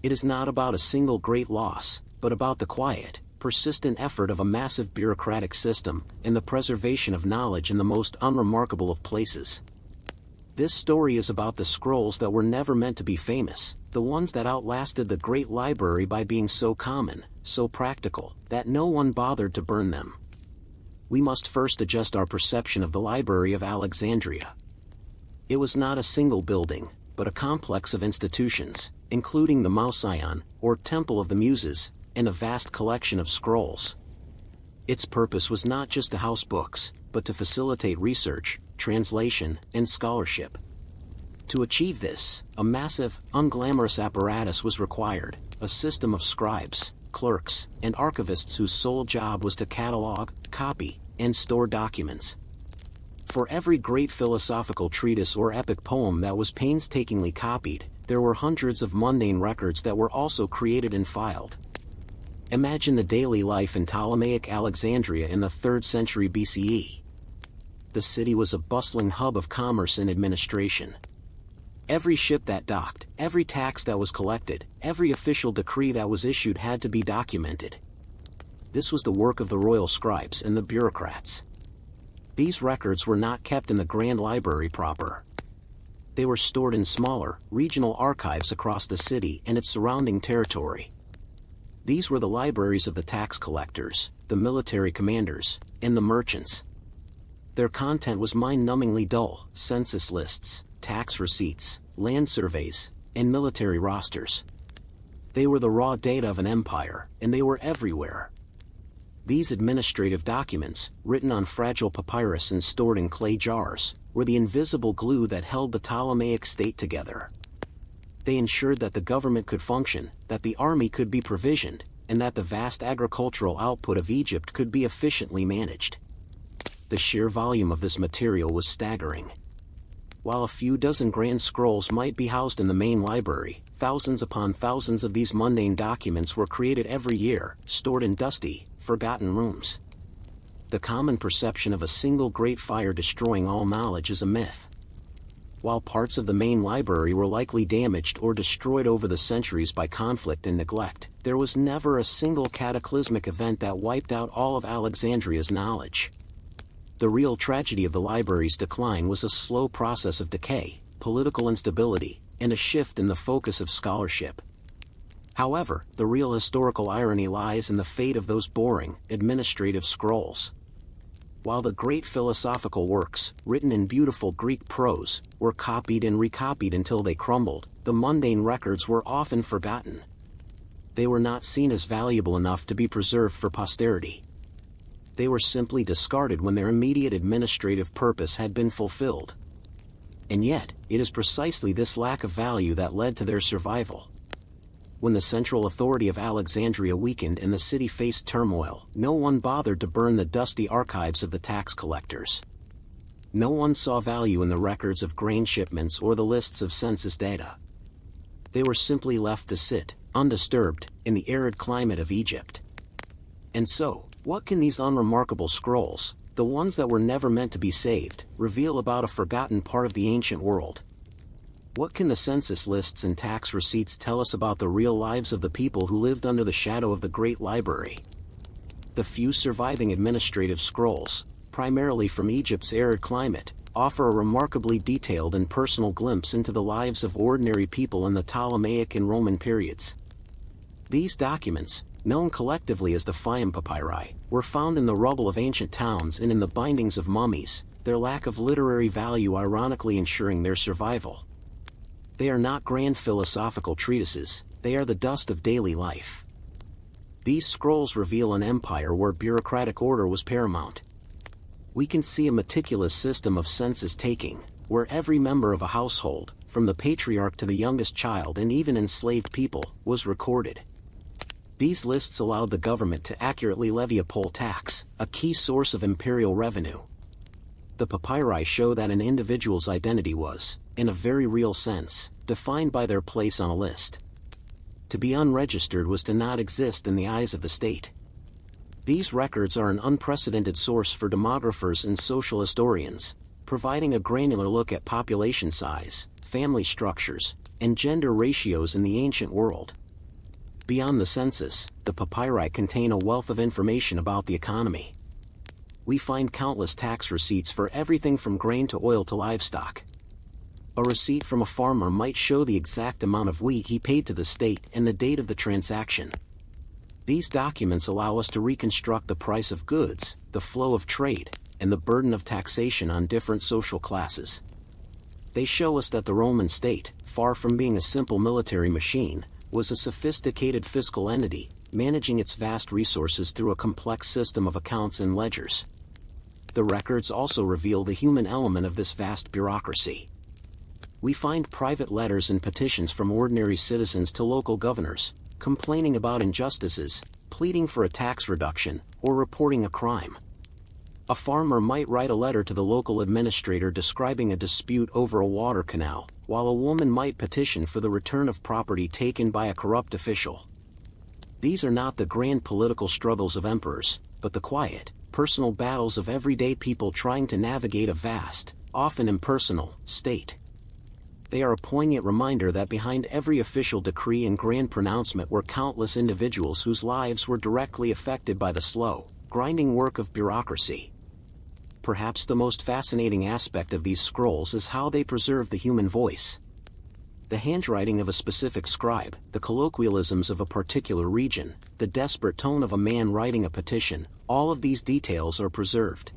It is not about a single great loss, but about the quiet, persistent effort of a massive bureaucratic system, and the preservation of knowledge in the most unremarkable of places. This story is about the scrolls that were never meant to be famous, the ones that outlasted the great library by being so common, so practical, that no one bothered to burn them. We must first adjust our perception of the Library of Alexandria. It was not a single building, but a complex of institutions, including the Mouseion, or Temple of the Muses, and a vast collection of scrolls. Its purpose was not just to house books, but to facilitate research, translation, and scholarship. To achieve this, a massive, unglamorous apparatus was required, a system of scribes, clerks, and archivists whose sole job was to catalog, copy, and store documents. For every great philosophical treatise or epic poem that was painstakingly copied, there were hundreds of mundane records that were also created and filed. Imagine the daily life in Ptolemaic Alexandria in the 3rd century BCE. The city was a bustling hub of commerce and administration. Every ship that docked, every tax that was collected, every official decree that was issued had to be documented. This was the work of the royal scribes and the bureaucrats. These records were not kept in the Grand Library proper. They were stored in smaller, regional archives across the city and its surrounding territory. These were the libraries of the tax collectors, the military commanders, and the merchants. Their content was mind-numbingly dull: census lists, tax receipts, land surveys, and military rosters. They were the raw data of an empire, and they were everywhere. These administrative documents, written on fragile papyrus and stored in clay jars, were the invisible glue that held the Ptolemaic state together. They ensured that the government could function, that the army could be provisioned, and that the vast agricultural output of Egypt could be efficiently managed. The sheer volume of this material was staggering. While a few dozen grand scrolls might be housed in the main library, thousands upon thousands of these mundane documents were created every year, stored in dusty, forgotten rooms. The common perception of a single great fire destroying all knowledge is a myth. While parts of the main library were likely damaged or destroyed over the centuries by conflict and neglect, there was never a single cataclysmic event that wiped out all of Alexandria's knowledge. The real tragedy of the library's decline was a slow process of decay, political instability, and a shift in the focus of scholarship. However, the real historical irony lies in the fate of those boring, administrative scrolls. While the great philosophical works, written in beautiful Greek prose, were copied and recopied until they crumbled, the mundane records were often forgotten. They were not seen as valuable enough to be preserved for posterity. They were simply discarded when their immediate administrative purpose had been fulfilled. And yet, it is precisely this lack of value that led to their survival. When the central authority of Alexandria weakened and the city faced turmoil, no one bothered to burn the dusty archives of the tax collectors. No one saw value in the records of grain shipments or the lists of census data. They were simply left to sit, undisturbed, in the arid climate of Egypt. And so, what can these unremarkable scrolls, the ones that were never meant to be saved, reveal about a forgotten part of the ancient world? What can the census lists and tax receipts tell us about the real lives of the people who lived under the shadow of the Great Library? The few surviving administrative scrolls, primarily from Egypt's arid climate, offer a remarkably detailed and personal glimpse into the lives of ordinary people in the Ptolemaic and Roman periods. These documents, known collectively as the Fayum papyri, were found in the rubble of ancient towns and in the bindings of mummies, their lack of literary value ironically ensuring their survival. They are not grand philosophical treatises, they are the dust of daily life. These scrolls reveal an empire where bureaucratic order was paramount. We can see a meticulous system of census-taking, where every member of a household, from the patriarch to the youngest child and even enslaved people, was recorded. These lists allowed the government to accurately levy a poll tax, a key source of imperial revenue. The papyri show that an individual's identity was, in a very real sense, defined by their place on a list. To be unregistered was to not exist in the eyes of the state. These records are an unprecedented source for demographers and social historians, providing a granular look at population size, family structures, and gender ratios in the ancient world. Beyond the census, the papyri contain a wealth of information about the economy. We find countless tax receipts for everything from grain to oil to livestock. A receipt from a farmer might show the exact amount of wheat he paid to the state and the date of the transaction. These documents allow us to reconstruct the price of goods, the flow of trade, and the burden of taxation on different social classes. They show us that the Roman state, far from being a simple military machine, was a sophisticated fiscal entity, managing its vast resources through a complex system of accounts and ledgers. The records also reveal the human element of this vast bureaucracy. We find private letters and petitions from ordinary citizens to local governors, complaining about injustices, pleading for a tax reduction, or reporting a crime. A farmer might write a letter to the local administrator describing a dispute over a water canal, while a woman might petition for the return of property taken by a corrupt official. These are not the grand political struggles of emperors, but the quiet, personal battles of everyday people trying to navigate a vast, often impersonal, state. They are a poignant reminder that behind every official decree and grand pronouncement were countless individuals whose lives were directly affected by the slow, grinding work of bureaucracy. Perhaps the most fascinating aspect of these scrolls is how they preserve the human voice. The handwriting of a specific scribe, the colloquialisms of a particular region, the desperate tone of a man writing a petition, all of these details are preserved.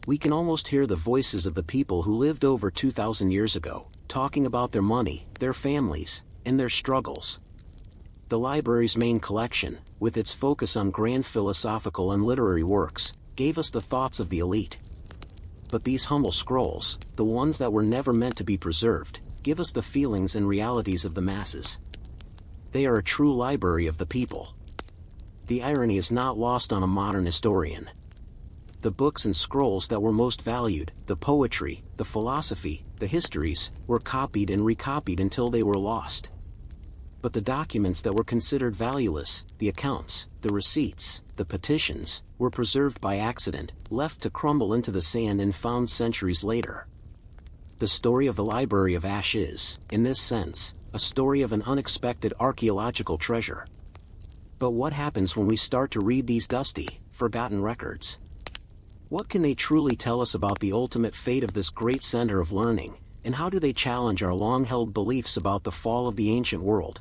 We can almost hear the voices of the people who lived over 2,000 years ago, talking about their money, their families, and their struggles. The library's main collection, with its focus on grand philosophical and literary works, gave us the thoughts of the elite. But these humble scrolls, the ones that were never meant to be preserved, give us the feelings and realities of the masses. They are a true library of the people. The irony is not lost on a modern historian. The books and scrolls that were most valued, the poetry, the philosophy, the histories, were copied and recopied until they were lost. But the documents that were considered valueless, the accounts, the receipts, the petitions, were preserved by accident, left to crumble into the sand and found centuries later. The story of the Library of Ash is, in this sense, a story of an unexpected archaeological treasure. But what happens when we start to read these dusty, forgotten records? What can they truly tell us about the ultimate fate of this great center of learning, and how do they challenge our long-held beliefs about the fall of the ancient world?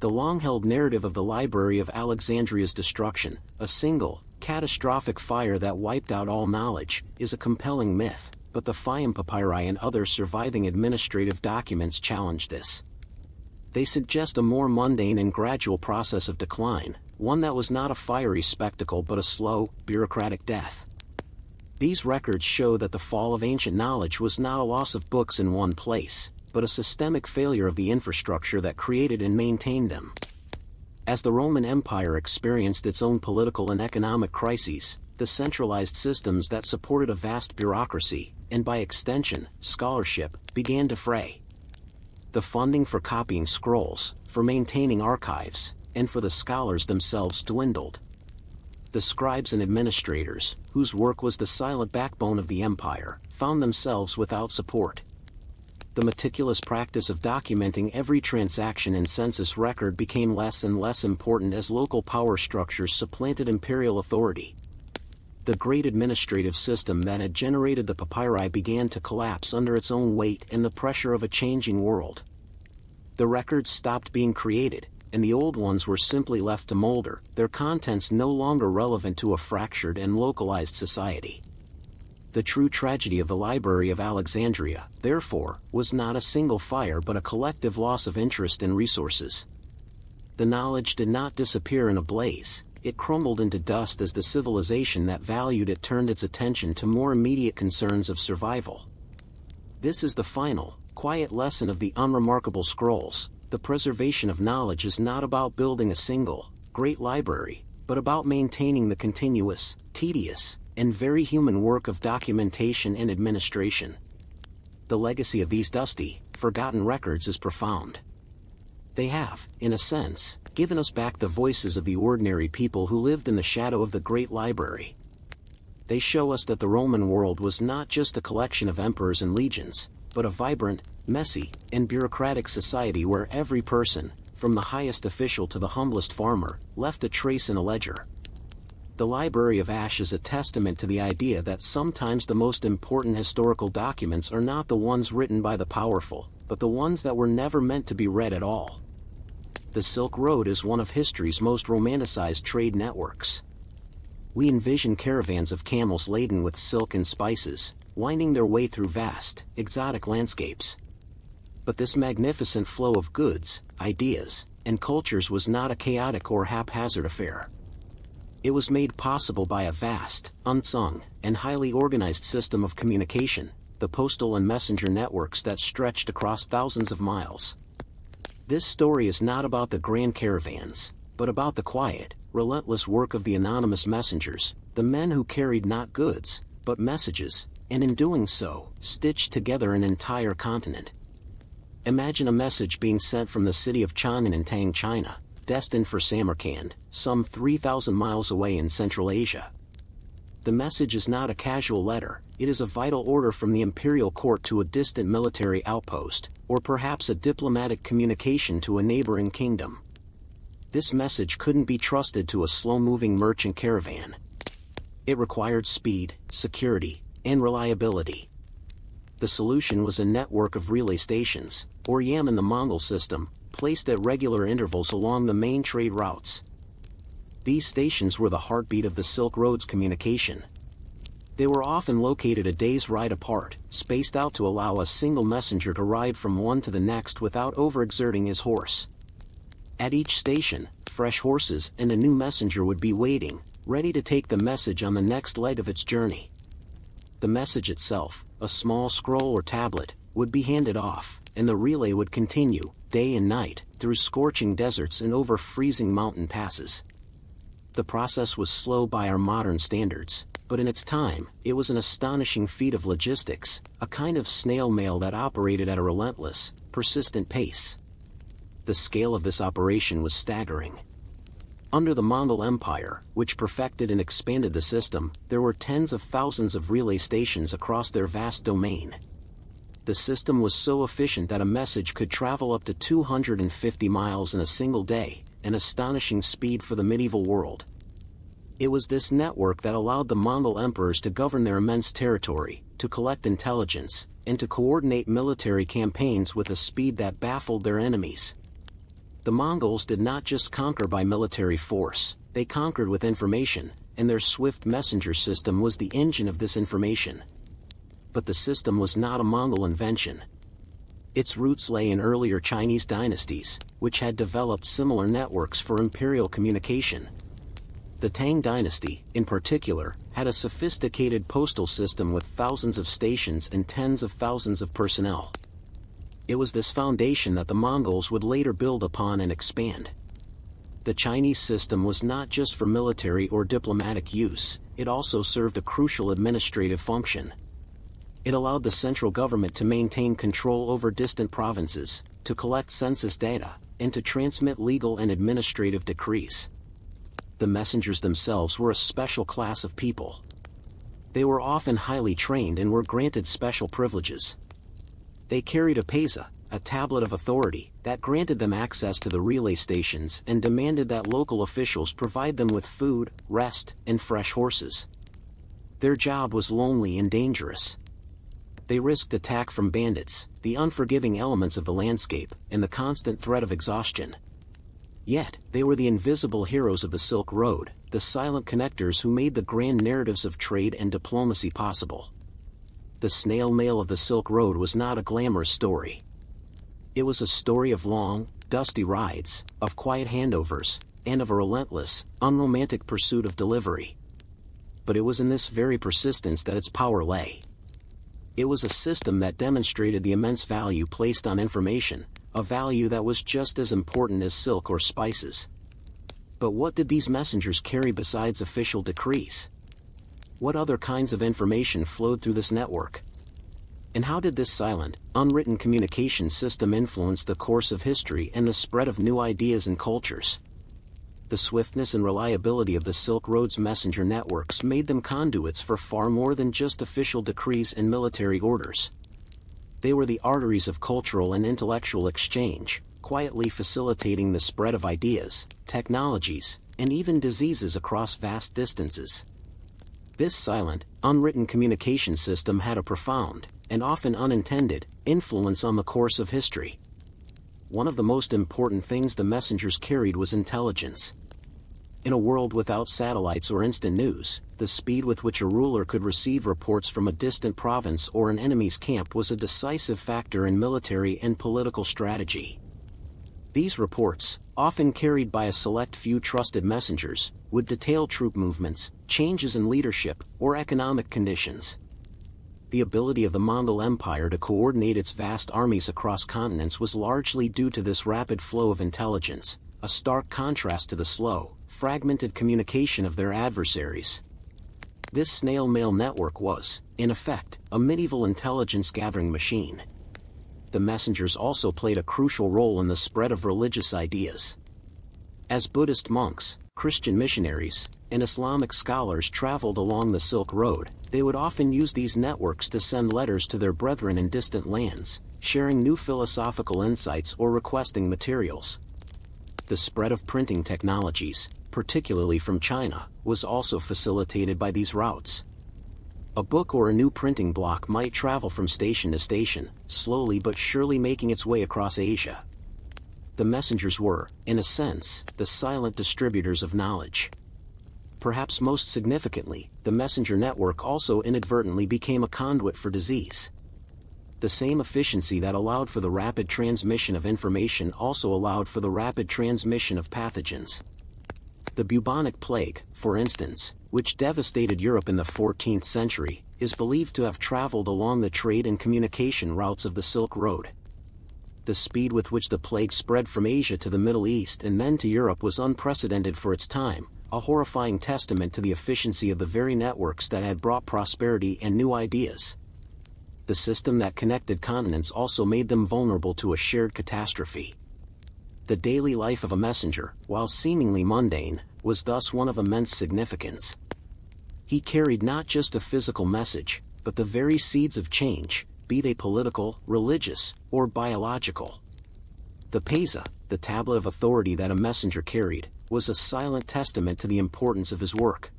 The long-held narrative of the Library of Alexandria's destruction, a single, catastrophic fire that wiped out all knowledge, is a compelling myth, but the Fayum papyri and other surviving administrative documents challenge this. They suggest a more mundane and gradual process of decline, one that was not a fiery spectacle but a slow, bureaucratic death. These records show that the fall of ancient knowledge was not a loss of books in one place, but a systemic failure of the infrastructure that created and maintained them. As the Roman Empire experienced its own political and economic crises, the centralized systems that supported a vast bureaucracy, and by extension, scholarship, began to fray. The funding for copying scrolls, for maintaining archives, and for the scholars themselves dwindled. The scribes and administrators, whose work was the silent backbone of the empire, found themselves without support. The meticulous practice of documenting every transaction and census record became less and less important as local power structures supplanted imperial authority. The great administrative system that had generated the papyri began to collapse under its own weight and the pressure of a changing world. The records stopped being created, and the old ones were simply left to molder, their contents no longer relevant to a fractured and localized society. The true tragedy of the Library of Alexandria, therefore, was not a single fire but a collective loss of interest and resources. The knowledge did not disappear in a blaze, it crumbled into dust as the civilization that valued it turned its attention to more immediate concerns of survival. This is the final, quiet lesson of the unremarkable scrolls. The preservation of knowledge is not about building a single, great library, but about maintaining the continuous, tedious, and very human work of documentation and administration. The legacy of these dusty, forgotten records is profound. They have, in a sense, given us back the voices of the ordinary people who lived in the shadow of the great library. They show us that the Roman world was not just a collection of emperors and legions, but a vibrant, messy, and bureaucratic society where every person, from the highest official to the humblest farmer, left a trace in a ledger. The Library of Ash is a testament to the idea that sometimes the most important historical documents are not the ones written by the powerful, but the ones that were never meant to be read at all. The Silk Road is one of history's most romanticized trade networks. We envision caravans of camels laden with silk and spices, winding their way through vast, exotic landscapes. But this magnificent flow of goods, ideas, and cultures was not a chaotic or haphazard affair. It was made possible by a vast, unsung, and highly organized system of communication, the postal and messenger networks that stretched across thousands of miles. This story is not about the grand caravans, but about the quiet, relentless work of the anonymous messengers, the men who carried not goods, but messages, and in doing so, stitched together an entire continent. Imagine a message being sent from the city of Chang'an in Tang, China, destined for Samarkand, some 3,000 miles away in Central Asia. The message is not a casual letter, it is a vital order from the imperial court to a distant military outpost, or perhaps a diplomatic communication to a neighboring kingdom. This message couldn't be trusted to a slow-moving merchant caravan. It required speed, security, and reliability. The solution was a network of relay stations, or YAM in the Mongol system, placed at regular intervals along the main trade routes. These stations were the heartbeat of the Silk Road's communication. They were often located a day's ride apart, spaced out to allow a single messenger to ride from one to the next without overexerting his horse. At each station, fresh horses and a new messenger would be waiting, ready to take the message on the next leg of its journey. The message itself, a small scroll or tablet, would be handed off, and the relay would continue, day and night, through scorching deserts and over freezing mountain passes. The process was slow by our modern standards, but in its time, it was an astonishing feat of logistics, a kind of snail mail that operated at a relentless, persistent pace. The scale of this operation was staggering. Under the Mongol Empire, which perfected and expanded the system, there were tens of thousands of relay stations across their vast domain. The system was so efficient that a message could travel up to 250 miles in a single day, an astonishing speed for the medieval world. It was this network that allowed the Mongol emperors to govern their immense territory, to collect intelligence, and to coordinate military campaigns with a speed that baffled their enemies. The Mongols did not just conquer by military force, they conquered with information, and their swift messenger system was the engine of this information. But the system was not a Mongol invention. Its roots lay in earlier Chinese dynasties, which had developed similar networks for imperial communication. The Tang dynasty, in particular, had a sophisticated postal system with thousands of stations and tens of thousands of personnel. It was this foundation that the Mongols would later build upon and expand. The Chinese system was not just for military or diplomatic use, it also served a crucial administrative function. It allowed the central government to maintain control over distant provinces, to collect census data, and to transmit legal and administrative decrees. The messengers themselves were a special class of people. They were often highly trained and were granted special privileges. They carried a pesa, a tablet of authority, that granted them access to the relay stations and demanded that local officials provide them with food, rest, and fresh horses. Their job was lonely and dangerous. They risked attack from bandits, the unforgiving elements of the landscape, and the constant threat of exhaustion. Yet, they were the invisible heroes of the Silk Road, the silent connectors who made the grand narratives of trade and diplomacy possible. The snail mail of the Silk Road was not a glamorous story. It was a story of long, dusty rides, of quiet handovers, and of a relentless, unromantic pursuit of delivery. But it was in this very persistence that its power lay. It was a system that demonstrated the immense value placed on information, a value that was just as important as silk or spices. But what did these messengers carry besides official decrees? What other kinds of information flowed through this network? And how did this silent, unwritten communication system influence the course of history and the spread of new ideas and cultures? The swiftness and reliability of the Silk Road's messenger networks made them conduits for far more than just official decrees and military orders. They were the arteries of cultural and intellectual exchange, quietly facilitating the spread of ideas, technologies, and even diseases across vast distances. This silent, unwritten communication system had a profound, and often unintended, influence on the course of history. One of the most important things the messengers carried was intelligence. In a world without satellites or instant news, the speed with which a ruler could receive reports from a distant province or an enemy's camp was a decisive factor in military and political strategy. These reports, often carried by a select few trusted messengers, would detail troop movements, changes in leadership, or economic conditions. The ability of the Mongol Empire to coordinate its vast armies across continents was largely due to this rapid flow of intelligence, a stark contrast to the slow, fragmented communication of their adversaries. This snail mail network was, in effect, a medieval intelligence-gathering machine. The messengers also played a crucial role in the spread of religious ideas. As Buddhist monks, Christian missionaries, and Islamic scholars traveled along the Silk Road, they would often use these networks to send letters to their brethren in distant lands, sharing new philosophical insights or requesting materials. The spread of printing technologies, particularly from China, was also facilitated by these routes. A book or a new printing block might travel from station to station, slowly but surely making its way across Asia. The messengers were, in a sense, the silent distributors of knowledge. Perhaps most significantly, the messenger network also inadvertently became a conduit for disease. The same efficiency that allowed for the rapid transmission of information also allowed for the rapid transmission of pathogens. The bubonic plague, for instance, which devastated Europe in the 14th century, is believed to have traveled along the trade and communication routes of the Silk Road. The speed with which the plague spread from Asia to the Middle East and then to Europe was unprecedented for its time, a horrifying testament to the efficiency of the very networks that had brought prosperity and new ideas. The system that connected continents also made them vulnerable to a shared catastrophe. The daily life of a messenger, while seemingly mundane, was thus one of immense significance. He carried not just a physical message, but the very seeds of change, be they political, religious, or biological. The pesa, the tablet of authority that a messenger carried, was a silent testament to the importance of his work.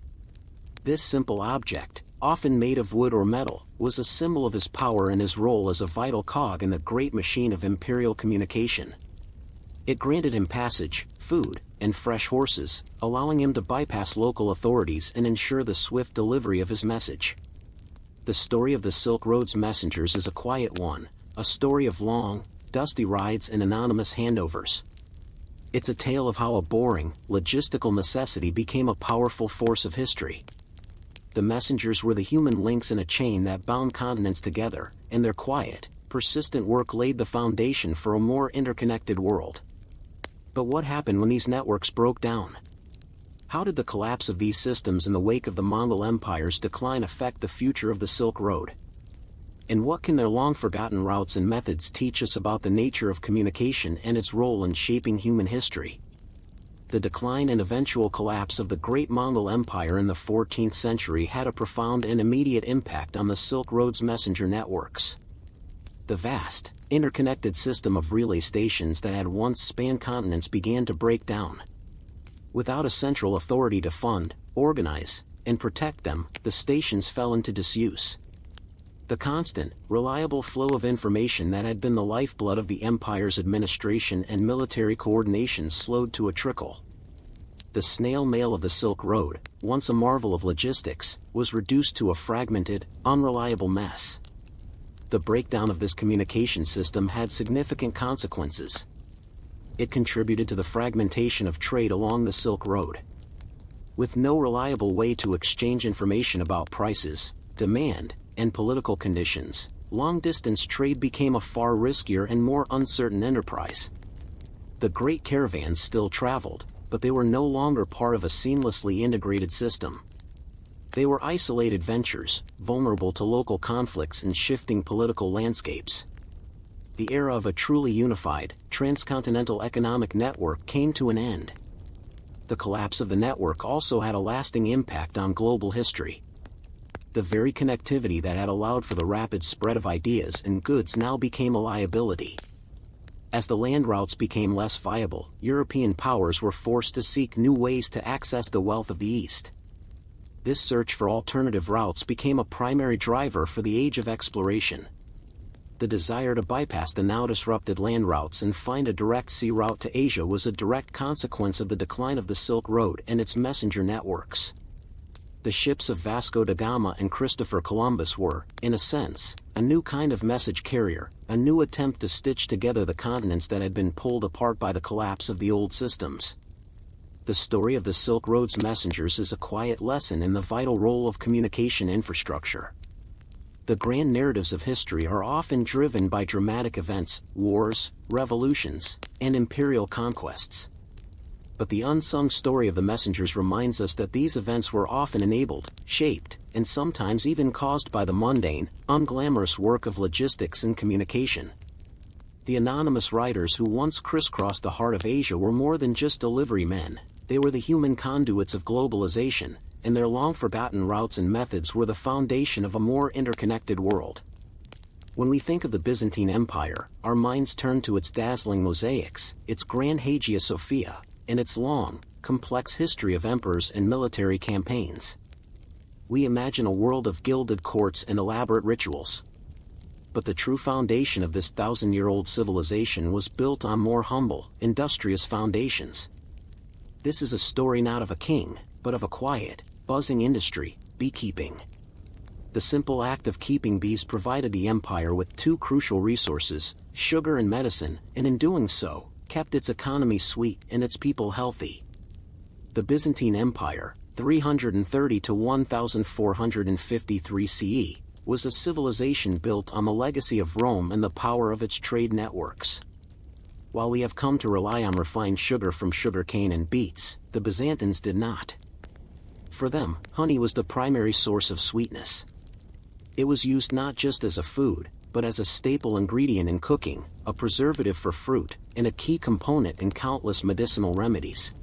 This simple object, often made of wood or metal, was a symbol of his power and his role as a vital cog in the great machine of imperial communication. It granted him passage, food, and fresh horses, allowing him to bypass local authorities and ensure the swift delivery of his message. The story of the Silk Road's messengers is a quiet one, a story of long, dusty rides and anonymous handovers. It's a tale of how a boring, logistical necessity became a powerful force of history. The messengers were the human links in a chain that bound continents together, and their quiet, persistent work laid the foundation for a more interconnected world. But what happened when these networks broke down? How did the collapse of these systems in the wake of the Mongol Empire's decline affect the future of the Silk Road? And what can their long-forgotten routes and methods teach us about the nature of communication and its role in shaping human history? The decline and eventual collapse of the great Mongol Empire in the 14th century had a profound and immediate impact on the Silk Road's messenger networks. The vast, interconnected system of relay stations that had once spanned continents began to break down. Without a central authority to fund, organize, and protect them, the stations fell into disuse. The constant, reliable flow of information that had been the lifeblood of the empire's administration and military coordination slowed to a trickle. The snail mail of the Silk Road, once a marvel of logistics, was reduced to a fragmented, unreliable mess. The breakdown of this communication system had significant consequences. It contributed to the fragmentation of trade along the Silk Road. With no reliable way to exchange information about prices, demand, and political conditions, long-distance trade became a far riskier and more uncertain enterprise. The great caravans still traveled, but they were no longer part of a seamlessly integrated system. They were isolated ventures, vulnerable to local conflicts and shifting political landscapes. The era of a truly unified, transcontinental economic network came to an end. The collapse of the network also had a lasting impact on global history. The very connectivity that had allowed for the rapid spread of ideas and goods now became a liability. As the land routes became less viable, European powers were forced to seek new ways to access the wealth of the East. This search for alternative routes became a primary driver for the age of exploration. The desire to bypass the now disrupted land routes and find a direct sea route to Asia was a direct consequence of the decline of the Silk Road and its messenger networks. The ships of Vasco da Gama and Christopher Columbus were, in a sense, a new kind of message carrier, a new attempt to stitch together the continents that had been pulled apart by the collapse of the old systems. The story of the Silk Road's messengers is a quiet lesson in the vital role of communication infrastructure. The grand narratives of history are often driven by dramatic events, wars, revolutions, and imperial conquests. But the unsung story of the messengers reminds us that these events were often enabled, shaped, and sometimes even caused by the mundane, unglamorous work of logistics and communication. The anonymous riders who once crisscrossed the heart of Asia were more than just delivery men, they were the human conduits of globalization, and their long-forgotten routes and methods were the foundation of a more interconnected world. When we think of the Byzantine Empire, our minds turn to its dazzling mosaics, its grand Hagia Sophia, and its long, complex history of emperors and military campaigns. We imagine a world of gilded courts and elaborate rituals. But the true foundation of this thousand-year-old civilization was built on more humble, industrious foundations. This is a story not of a king, but of a quiet, buzzing industry, beekeeping. The simple act of keeping bees provided the empire with two crucial resources, sugar and medicine, and in doing so, kept its economy sweet and its people healthy. The Byzantine Empire, 330 to 1453 CE, was a civilization built on the legacy of Rome and the power of its trade networks. While we have come to rely on refined sugar from sugarcane and beets, the Byzantines did not. For them, honey was the primary source of sweetness. It was used not just as a food, but as a staple ingredient in cooking, a preservative for fruit, and a key component in countless medicinal remedies.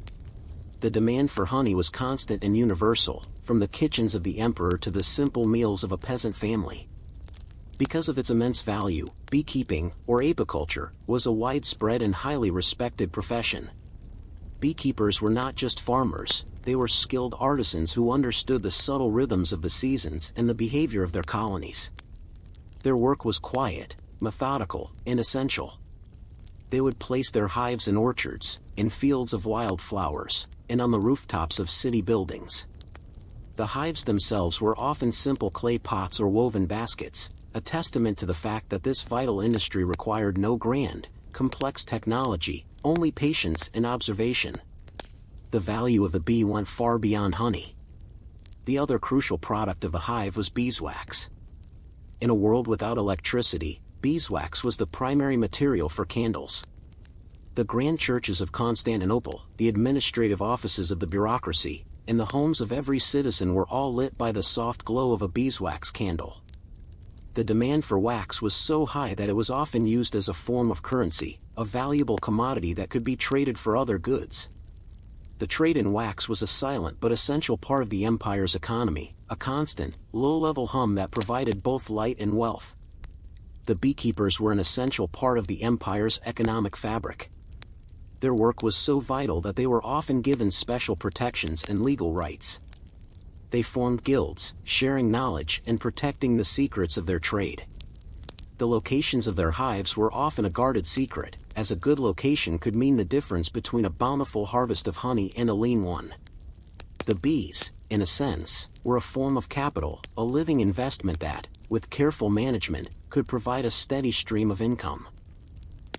The demand for honey was constant and universal, from the kitchens of the emperor to the simple meals of a peasant family. Because of its immense value, beekeeping, or apiculture, was a widespread and highly respected profession. Beekeepers were not just farmers, they were skilled artisans who understood the subtle rhythms of the seasons and the behavior of their colonies. Their work was quiet, methodical, and essential. They would place their hives in orchards, in fields of wildflowers, and on the rooftops of city buildings. The hives themselves were often simple clay pots or woven baskets, a testament to the fact that this vital industry required no grand, complex technology, only patience and observation. The value of the bee went far beyond honey. The other crucial product of the hive was beeswax. In a world without electricity, beeswax was the primary material for candles. The grand churches of Constantinople, the administrative offices of the bureaucracy, and the homes of every citizen were all lit by the soft glow of a beeswax candle. The demand for wax was so high that it was often used as a form of currency, a valuable commodity that could be traded for other goods. The trade in wax was a silent but essential part of the empire's economy, a constant, low-level hum that provided both light and wealth. The beekeepers were an essential part of the empire's economic fabric. Their work was so vital that they were often given special protections and legal rights. They formed guilds, sharing knowledge and protecting the secrets of their trade. The locations of their hives were often a guarded secret, as a good location could mean the difference between a bountiful harvest of honey and a lean one. The bees, in a sense, were a form of capital, a living investment that, with careful management, could provide a steady stream of income.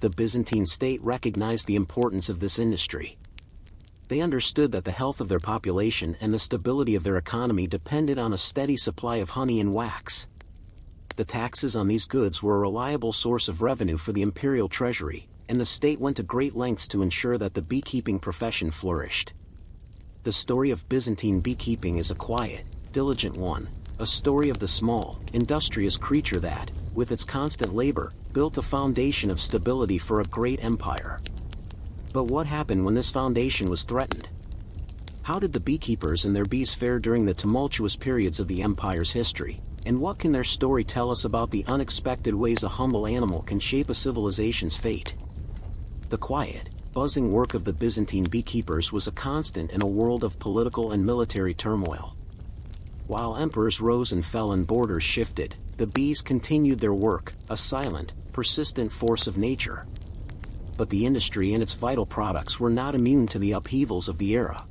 The Byzantine state recognized the importance of this industry. They understood that the health of their population and the stability of their economy depended on a steady supply of honey and wax. The taxes on these goods were a reliable source of revenue for the imperial treasury, and the state went to great lengths to ensure that the beekeeping profession flourished. The story of Byzantine beekeeping is a quiet, diligent one, a story of the small, industrious creature that, with its constant labor, built a foundation of stability for a great empire. But what happened when this foundation was threatened? How did the beekeepers and their bees fare during the tumultuous periods of the empire's history, and what can their story tell us about the unexpected ways a humble animal can shape a civilization's fate? The quiet, buzzing work of the Byzantine beekeepers was a constant in a world of political and military turmoil. While emperors rose and fell and borders shifted, the bees continued their work, a silent, persistent force of nature. But the industry and its vital products were not immune to the upheavals of the era.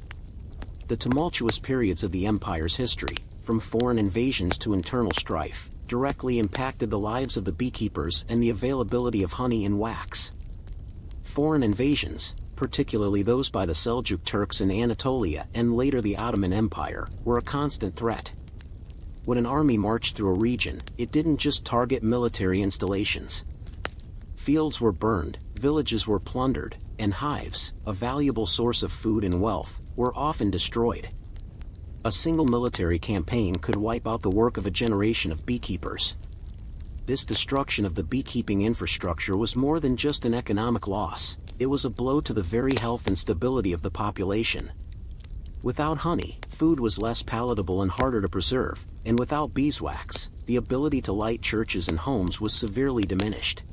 The tumultuous periods of the empire's history, from foreign invasions to internal strife, directly impacted the lives of the beekeepers and the availability of honey and wax. Foreign invasions, particularly those by the Seljuk Turks in Anatolia and later the Ottoman Empire, were a constant threat. When an army marched through a region, it didn't just target military installations. Fields were burned, villages were plundered, and hives, a valuable source of food and wealth, were often destroyed. A single military campaign could wipe out the work of a generation of beekeepers. This destruction of the beekeeping infrastructure was more than just an economic loss, it was a blow to the very health and stability of the population. Without honey, food was less palatable and harder to preserve, and without beeswax, the ability to light churches and homes was severely diminished.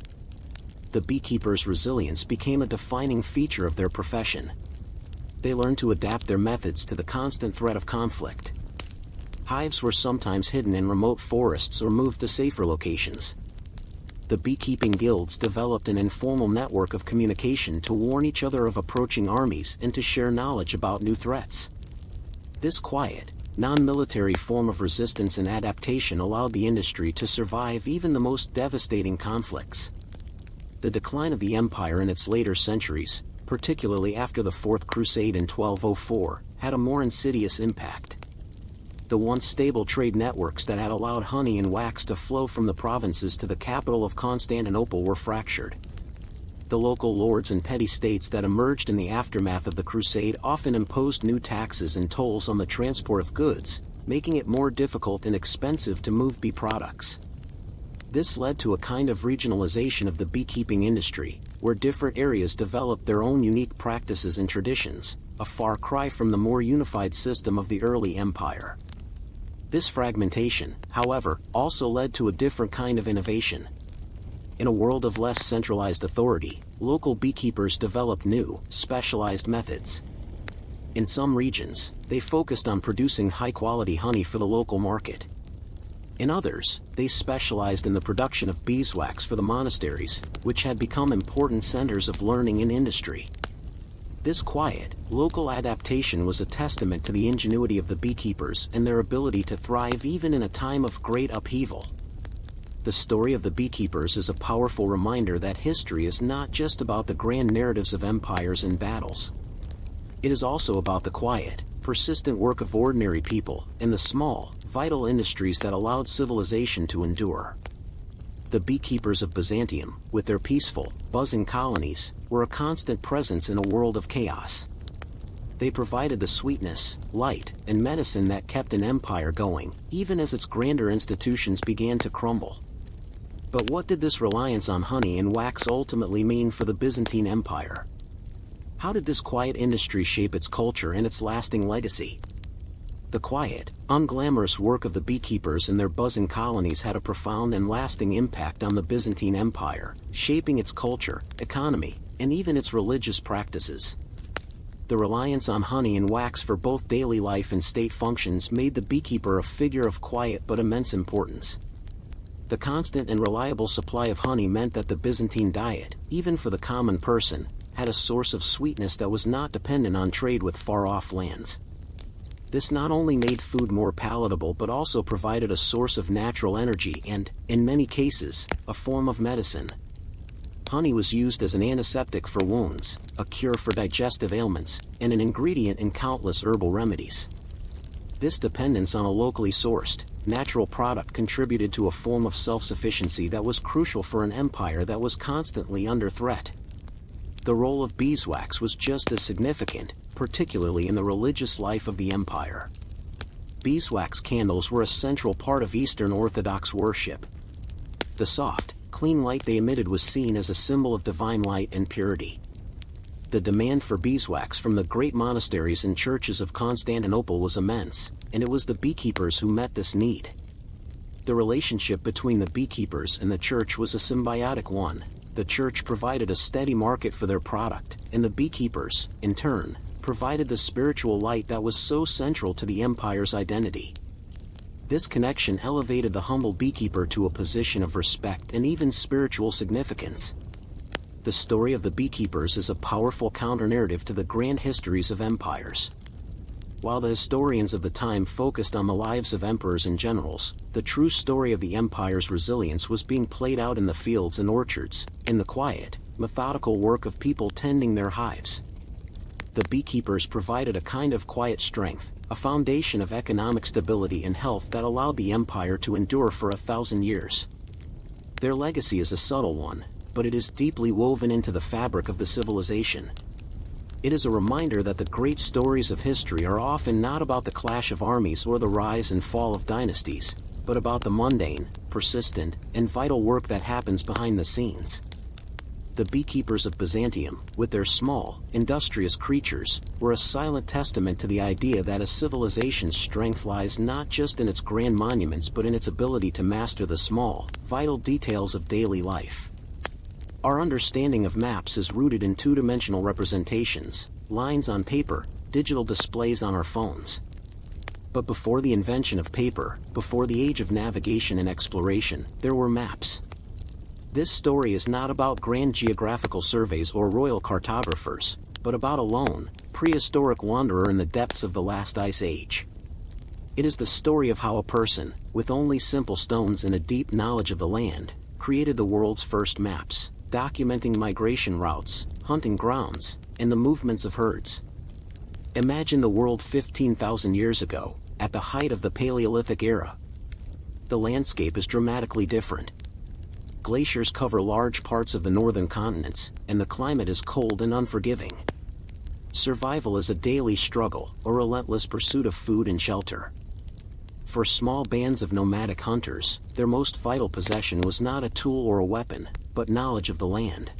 The beekeepers' resilience became a defining feature of their profession. They learned to adapt their methods to the constant threat of conflict. Hives were sometimes hidden in remote forests or moved to safer locations. The beekeeping guilds developed an informal network of communication to warn each other of approaching armies and to share knowledge about new threats. This quiet, non-military form of resistance and adaptation allowed the industry to survive even the most devastating conflicts. The decline of the empire in its later centuries, particularly after the Fourth Crusade in 1204, had a more insidious impact. The once stable trade networks that had allowed honey and wax to flow from the provinces to the capital of Constantinople were fractured. The local lords and petty states that emerged in the aftermath of the Crusade often imposed new taxes and tolls on the transport of goods, making it more difficult and expensive to move bee products. This led to a kind of regionalization of the beekeeping industry, where different areas developed their own unique practices and traditions, a far cry from the more unified system of the early empire. This fragmentation, however, also led to a different kind of innovation. In a world of less centralized authority, local beekeepers developed new, specialized methods. In some regions, they focused on producing high-quality honey for the local market. In others, they specialized in the production of beeswax for the monasteries, which had become important centers of learning and industry. This quiet, local adaptation was a testament to the ingenuity of the beekeepers and their ability to thrive even in a time of great upheaval. The story of the beekeepers is a powerful reminder that history is not just about the grand narratives of empires and battles. It is also about the quiet, persistent work of ordinary people and the small, vital industries that allowed civilization to endure. The beekeepers of Byzantium, with their peaceful, buzzing colonies, were a constant presence in a world of chaos. They provided the sweetness, light, and medicine that kept an empire going, even as its grander institutions began to crumble. But what did this reliance on honey and wax ultimately mean for the Byzantine Empire? How did this quiet industry shape its culture and its lasting legacy? The quiet, unglamorous work of the beekeepers and their buzzing colonies had a profound and lasting impact on the Byzantine Empire, shaping its culture, economy, and even its religious practices. The reliance on honey and wax for both daily life and state functions made the beekeeper a figure of quiet but immense importance. The constant and reliable supply of honey meant that the Byzantine diet, even for the common person, had a source of sweetness that was not dependent on trade with far-off lands. This not only made food more palatable but also provided a source of natural energy and, in many cases, a form of medicine. Honey was used as an antiseptic for wounds, a cure for digestive ailments, and an ingredient in countless herbal remedies. This dependence on a locally sourced, natural product contributed to a form of self-sufficiency that was crucial for an empire that was constantly under threat. The role of beeswax was just as significant, particularly in the religious life of the empire. Beeswax candles were a central part of Eastern Orthodox worship. The soft, clean light they emitted was seen as a symbol of divine light and purity. The demand for beeswax from the great monasteries and churches of Constantinople was immense, and it was the beekeepers who met this need. The relationship between the beekeepers and the church was a symbiotic one. The church provided a steady market for their product, and the beekeepers, in turn, provided the spiritual light that was so central to the empire's identity. This connection elevated the humble beekeeper to a position of respect and even spiritual significance. The story of the beekeepers is a powerful counter-narrative to the grand histories of empires. While the historians of the time focused on the lives of emperors and generals, the true story of the empire's resilience was being played out in the fields and orchards, in the quiet, methodical work of people tending their hives. The beekeepers provided a kind of quiet strength, a foundation of economic stability and health that allowed the empire to endure for 1,000 years. Their legacy is a subtle one, but it is deeply woven into the fabric of the civilization. It is a reminder that the great stories of history are often not about the clash of armies or the rise and fall of dynasties, but about the mundane, persistent, and vital work that happens behind the scenes. The beekeepers of Byzantium, with their small, industrious creatures, were a silent testament to the idea that a civilization's strength lies not just in its grand monuments but in its ability to master the small, vital details of daily life. Our understanding of maps is rooted in two-dimensional representations, lines on paper, digital displays on our phones. But before the invention of paper, before the age of navigation and exploration, there were maps. This story is not about grand geographical surveys or royal cartographers, but about a lone, prehistoric wanderer in the depths of the last ice age. It is the story of how a person, with only simple stones and a deep knowledge of the land, created the world's first maps, documenting migration routes, hunting grounds, and the movements of herds. Imagine the world 15,000 years ago, at the height of the Paleolithic era. The landscape is dramatically different. Glaciers cover large parts of the northern continents, and the climate is cold and unforgiving. Survival is a daily struggle, a relentless pursuit of food and shelter. For small bands of nomadic hunters, their most vital possession was not a tool or a weapon, but knowledge of the land.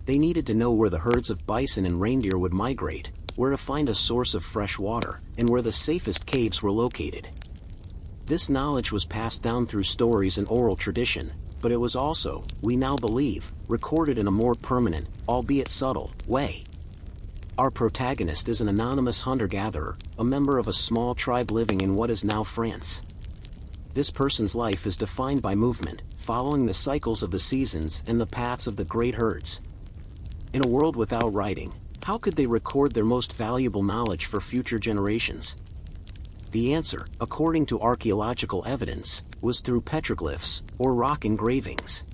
They needed to know where the herds of bison and reindeer would migrate, where to find a source of fresh water, and where the safest caves were located. This knowledge was passed down through stories and oral tradition, but it was also, we now believe, recorded in a more permanent, albeit subtle, way. Our protagonist is an anonymous hunter-gatherer, a member of a small tribe living in what is now France. This person's life is defined by movement, following the cycles of the seasons and the paths of the great herds. In a world without writing, how could they record their most valuable knowledge for future generations? The answer, according to archaeological evidence, was through petroglyphs, or rock engravings.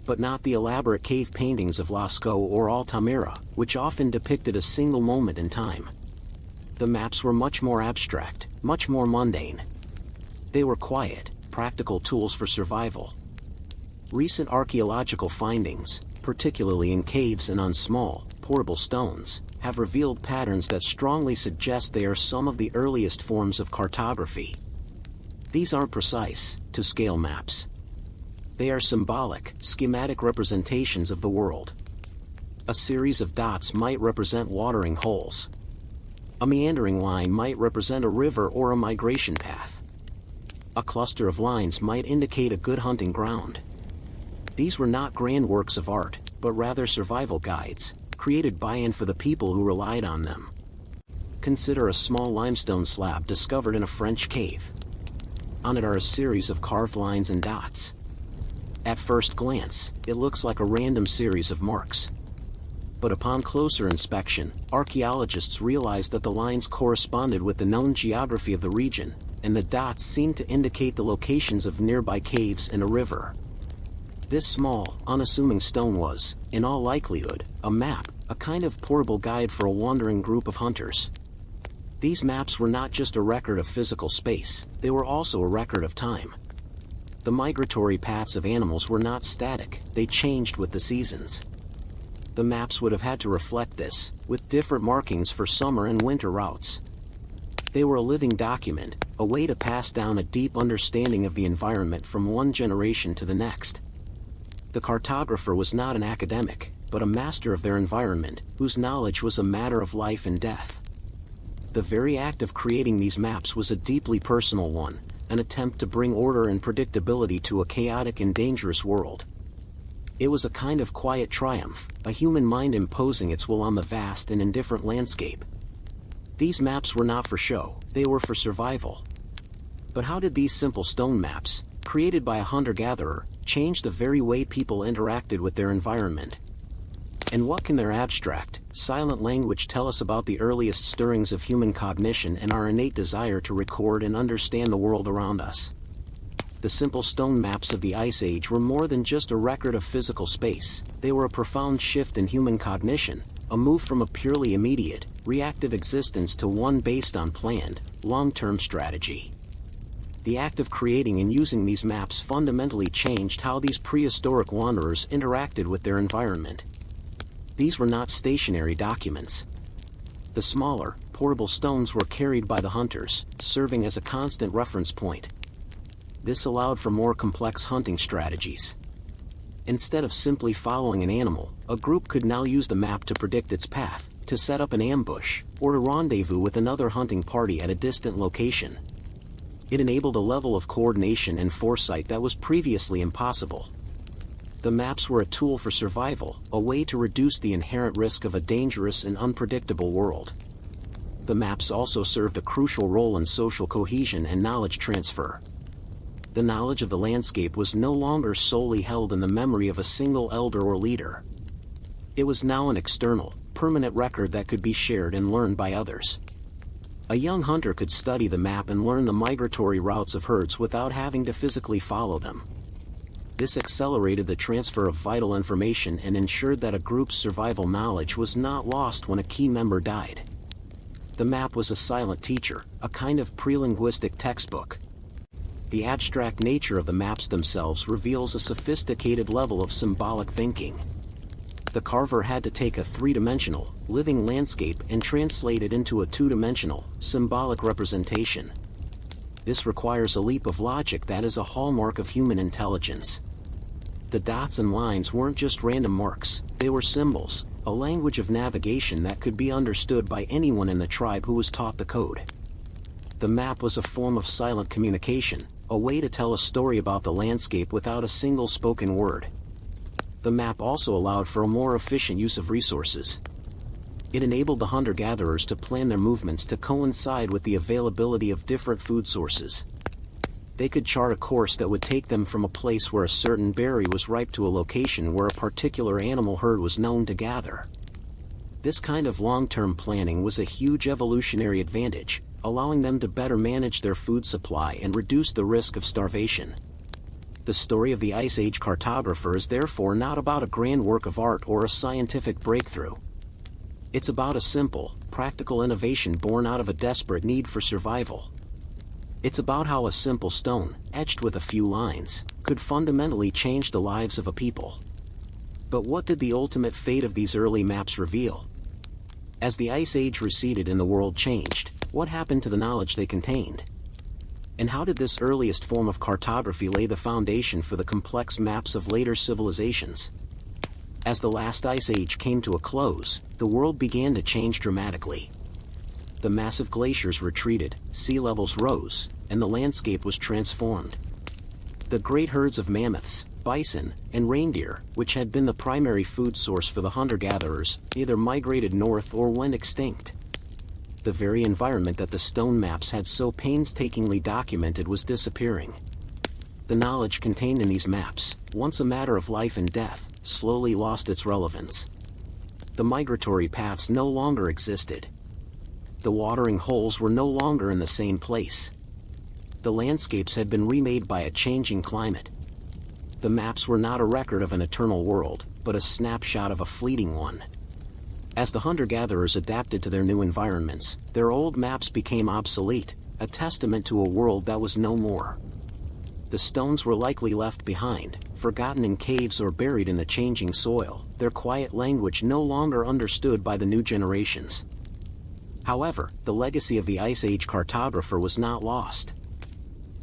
But not the elaborate cave paintings of Lascaux or Altamira, which often depicted a single moment in time. The maps were much more abstract, much more mundane. They were quiet, practical tools for survival. Recent archaeological findings, particularly in caves and on small, portable stones, have revealed patterns that strongly suggest they are some of the earliest forms of cartography. These aren't precise, to-scale maps. They are symbolic, schematic representations of the world. A series of dots might represent watering holes. A meandering line might represent a river or a migration path. A cluster of lines might indicate a good hunting ground. These were not grand works of art, but rather survival guides, created buy-in for the people who relied on them. Consider a small limestone slab discovered in a French cave. On it are a series of carved lines and dots. At first glance, it looks like a random series of marks. But upon closer inspection, archaeologists realized that the lines corresponded with the known geography of the region, and the dots seemed to indicate the locations of nearby caves and a river. This small, unassuming stone was, in all likelihood, a map, a kind of portable guide for a wandering group of hunters. These maps were not just a record of physical space, they were also a record of time. The migratory paths of animals were not static, they changed with the seasons. The maps would have had to reflect this, with different markings for summer and winter routes. They were a living document, a way to pass down a deep understanding of the environment from one generation to the next. The cartographer was not an academic, but a master of their environment, whose knowledge was a matter of life and death. The very act of creating these maps was a deeply personal one, an attempt to bring order and predictability to a chaotic and dangerous world. It was a kind of quiet triumph, a human mind imposing its will on the vast and indifferent landscape. These maps were not for show, they were for survival. But how did these simple stone maps, created by a hunter-gatherer, change the very way people interacted with their environment? And what can their abstract, silent language tell us about the earliest stirrings of human cognition and our innate desire to record and understand the world around us? The simple stone maps of the Ice Age were more than just a record of physical space, they were a profound shift in human cognition, a move from a purely immediate, reactive existence to one based on planned, long-term strategy. The act of creating and using these maps fundamentally changed how these prehistoric wanderers interacted with their environment. These were not stationary documents. The smaller, portable stones were carried by the hunters, serving as a constant reference point. This allowed for more complex hunting strategies. Instead of simply following an animal, a group could now use the map to predict its path, to set up an ambush, or to rendezvous with another hunting party at a distant location. It enabled a level of coordination and foresight that was previously impossible. The maps were a tool for survival, a way to reduce the inherent risk of a dangerous and unpredictable world. The maps also served a crucial role in social cohesion and knowledge transfer. The knowledge of the landscape was no longer solely held in the memory of a single elder or leader. It was now an external, permanent record that could be shared and learned by others. A young hunter could study the map and learn the migratory routes of herds without having to physically follow them. This accelerated the transfer of vital information and ensured that a group's survival knowledge was not lost when a key member died. The map was a silent teacher, a kind of pre-linguistic textbook. The abstract nature of the maps themselves reveals a sophisticated level of symbolic thinking. The carver had to take a three-dimensional, living landscape and translate it into a two-dimensional, symbolic representation. This requires a leap of logic that is a hallmark of human intelligence. The dots and lines weren't just random marks, they were symbols, a language of navigation that could be understood by anyone in the tribe who was taught the code. The map was a form of silent communication, a way to tell a story about the landscape without a single spoken word. The map also allowed for a more efficient use of resources. It enabled the hunter-gatherers to plan their movements to coincide with the availability of different food sources. They could chart a course that would take them from a place where a certain berry was ripe to a location where a particular animal herd was known to gather. This kind of long-term planning was a huge evolutionary advantage, allowing them to better manage their food supply and reduce the risk of starvation. The story of the Ice Age cartographer is therefore not about a grand work of art or a scientific breakthrough. It's about a simple, practical innovation born out of a desperate need for survival. It's about how a simple stone, etched with a few lines, could fundamentally change the lives of a people. But what did the ultimate fate of these early maps reveal? As the Ice Age receded and the world changed, what happened to the knowledge they contained? And how did this earliest form of cartography lay the foundation for the complex maps of later civilizations? As the last Ice Age came to a close, the world began to change dramatically. The massive glaciers retreated, sea levels rose, and the landscape was transformed. The great herds of mammoths, bison, and reindeer, which had been the primary food source for the hunter-gatherers, either migrated north or went extinct. The very environment that the stone maps had so painstakingly documented was disappearing. The knowledge contained in these maps, once a matter of life and death, slowly lost its relevance. The migratory paths no longer existed. The watering holes were no longer in the same place. The landscapes had been remade by a changing climate. The maps were not a record of an eternal world, but a snapshot of a fleeting one. As the hunter-gatherers adapted to their new environments, their old maps became obsolete, a testament to a world that was no more. The stones were likely left behind, forgotten in caves or buried in the changing soil, their quiet language no longer understood by the new generations. However, the legacy of the Ice Age cartographer was not lost.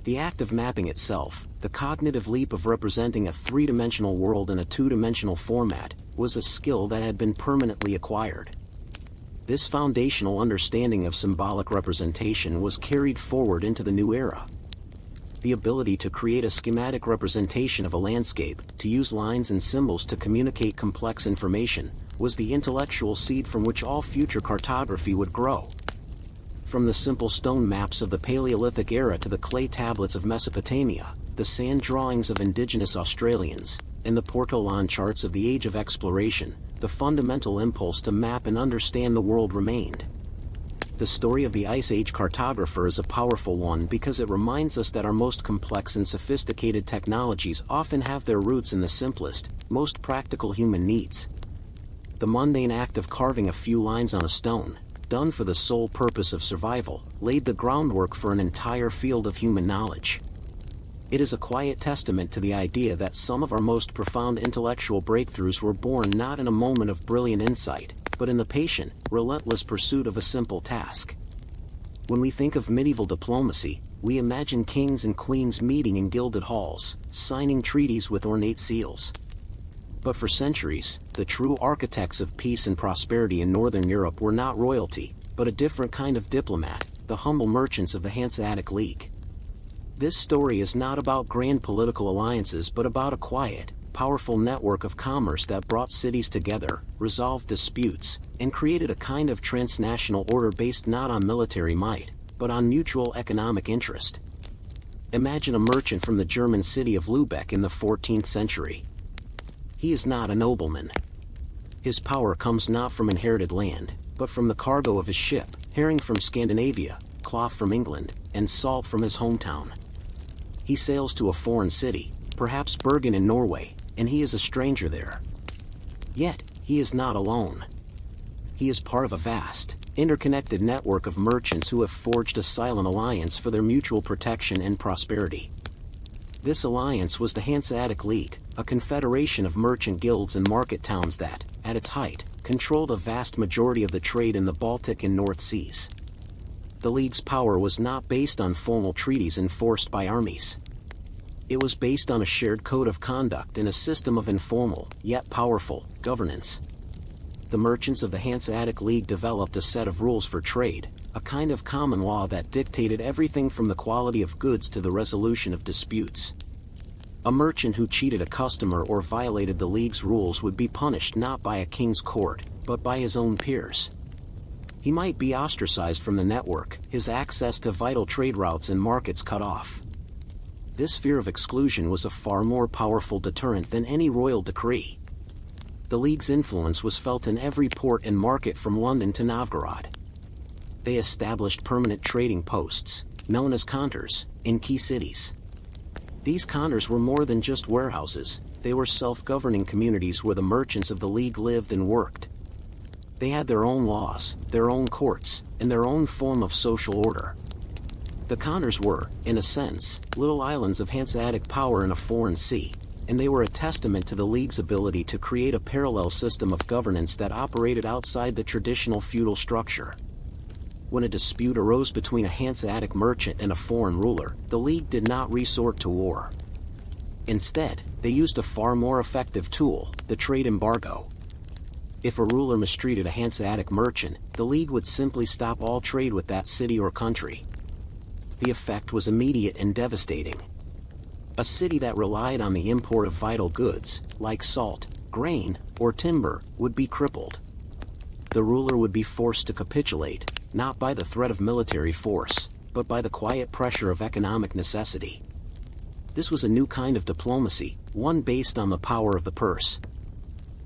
The act of mapping itself, the cognitive leap of representing a three-dimensional world in a two-dimensional format, was a skill that had been permanently acquired. This foundational understanding of symbolic representation was carried forward into the new era. The ability to create a schematic representation of a landscape, to use lines and symbols to communicate complex information, was the intellectual seed from which all future cartography would grow. From the simple stone maps of the Paleolithic era to the clay tablets of Mesopotamia, the sand drawings of indigenous Australians, and the portolan charts of the Age of Exploration, the fundamental impulse to map and understand the world remained. The story of the Ice Age cartographer is a powerful one because it reminds us that our most complex and sophisticated technologies often have their roots in the simplest, most practical human needs. The mundane act of carving a few lines on a stone, done for the sole purpose of survival, laid the groundwork for an entire field of human knowledge. It is a quiet testament to the idea that some of our most profound intellectual breakthroughs were born not in a moment of brilliant insight, but in the patient, relentless pursuit of a simple task. When we think of medieval diplomacy, we imagine kings and queens meeting in gilded halls, signing treaties with ornate seals. But for centuries, the true architects of peace and prosperity in Northern Europe were not royalty, but a different kind of diplomat, the humble merchants of the Hanseatic League. This story is not about grand political alliances but about a quiet, powerful network of commerce that brought cities together, resolved disputes, and created a kind of transnational order based not on military might, but on mutual economic interest. Imagine a merchant from the German city of Lübeck in the 14th century. He is not a nobleman. His power comes not from inherited land, but from the cargo of his ship, herring from Scandinavia, cloth from England, and salt from his hometown. He sails to a foreign city, perhaps Bergen in Norway, and he is a stranger there. Yet, he is not alone. He is part of a vast, interconnected network of merchants who have forged a silent alliance for their mutual protection and prosperity. This alliance was the Hanseatic League, a confederation of merchant guilds and market towns that, at its height, controlled a vast majority of the trade in the Baltic and North Seas. The League's power was not based on formal treaties enforced by armies. It was based on a shared code of conduct and a system of informal, yet powerful, governance. The merchants of the Hanseatic League developed a set of rules for trade, a kind of common law that dictated everything from the quality of goods to the resolution of disputes. A merchant who cheated a customer or violated the League's rules would be punished not by a king's court, but by his own peers. He might be ostracized from the network, his access to vital trade routes and markets cut off. This fear of exclusion was a far more powerful deterrent than any royal decree. The League's influence was felt in every port and market from London to Novgorod. They established permanent trading posts, known as kantors, in key cities. These kantors were more than just warehouses, they were self-governing communities where the merchants of the League lived and worked. They had their own laws, their own courts, and their own form of social order. The kantors were, in a sense, little islands of Hanseatic power in a foreign sea, and they were a testament to the League's ability to create a parallel system of governance that operated outside the traditional feudal structure. When a dispute arose between a Hanseatic merchant and a foreign ruler, the League did not resort to war. Instead, they used a far more effective tool, the trade embargo. If a ruler mistreated a Hanseatic merchant, the League would simply stop all trade with that city or country. The effect was immediate and devastating. A city that relied on the import of vital goods, like salt, grain, or timber, would be crippled. The ruler would be forced to capitulate, not by the threat of military force, but by the quiet pressure of economic necessity. This was a new kind of diplomacy, one based on the power of the purse.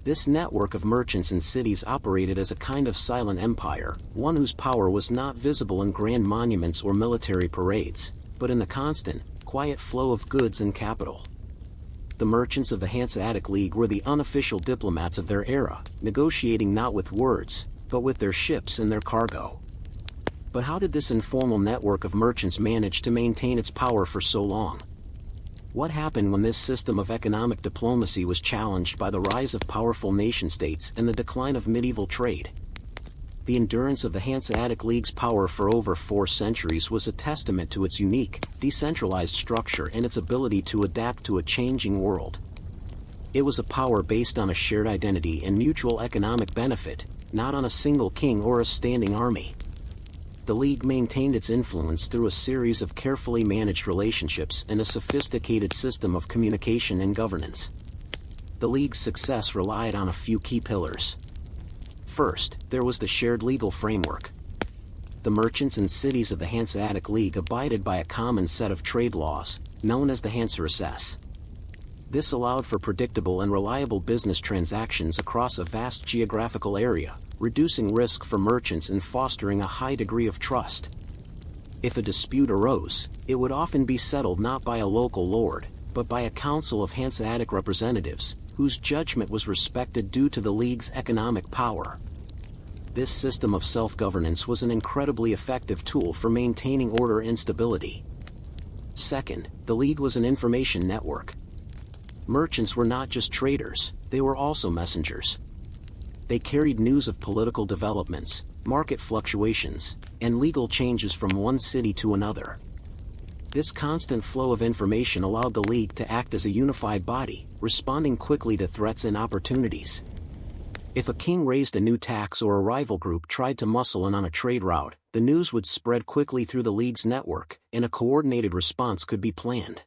This network of merchants and cities operated as a kind of silent empire, one whose power was not visible in grand monuments or military parades, but in the constant, quiet flow of goods and capital. The merchants of the Hanseatic League were the unofficial diplomats of their era, negotiating not with words, but with their ships and their cargo. But how did this informal network of merchants manage to maintain its power for so long? What happened when this system of economic diplomacy was challenged by the rise of powerful nation-states and the decline of medieval trade? The endurance of the Hanseatic League's power for over 4 centuries was a testament to its unique, decentralized structure and its ability to adapt to a changing world. It was a power based on a shared identity and mutual economic benefit, not on a single king or a standing army. The League maintained its influence through a series of carefully managed relationships and a sophisticated system of communication and governance. The League's success relied on a few key pillars. First, there was the shared legal framework. The merchants and cities of the Hanseatic League abided by a common set of trade laws, known as the Hansereces. This allowed for predictable and reliable business transactions across a vast geographical area, reducing risk for merchants and fostering a high degree of trust. If a dispute arose, it would often be settled not by a local lord, but by a council of Hanseatic representatives, whose judgment was respected due to the League's economic power. This system of self-governance was an incredibly effective tool for maintaining order and stability. Second, the League was an information network. Merchants were not just traders, they were also messengers. They carried news of political developments, market fluctuations, and legal changes from one city to another. This constant flow of information allowed the League to act as a unified body, responding quickly to threats and opportunities. If a king raised a new tax or a rival group tried to muscle in on a trade route, the news would spread quickly through the League's network, and a coordinated response could be planned.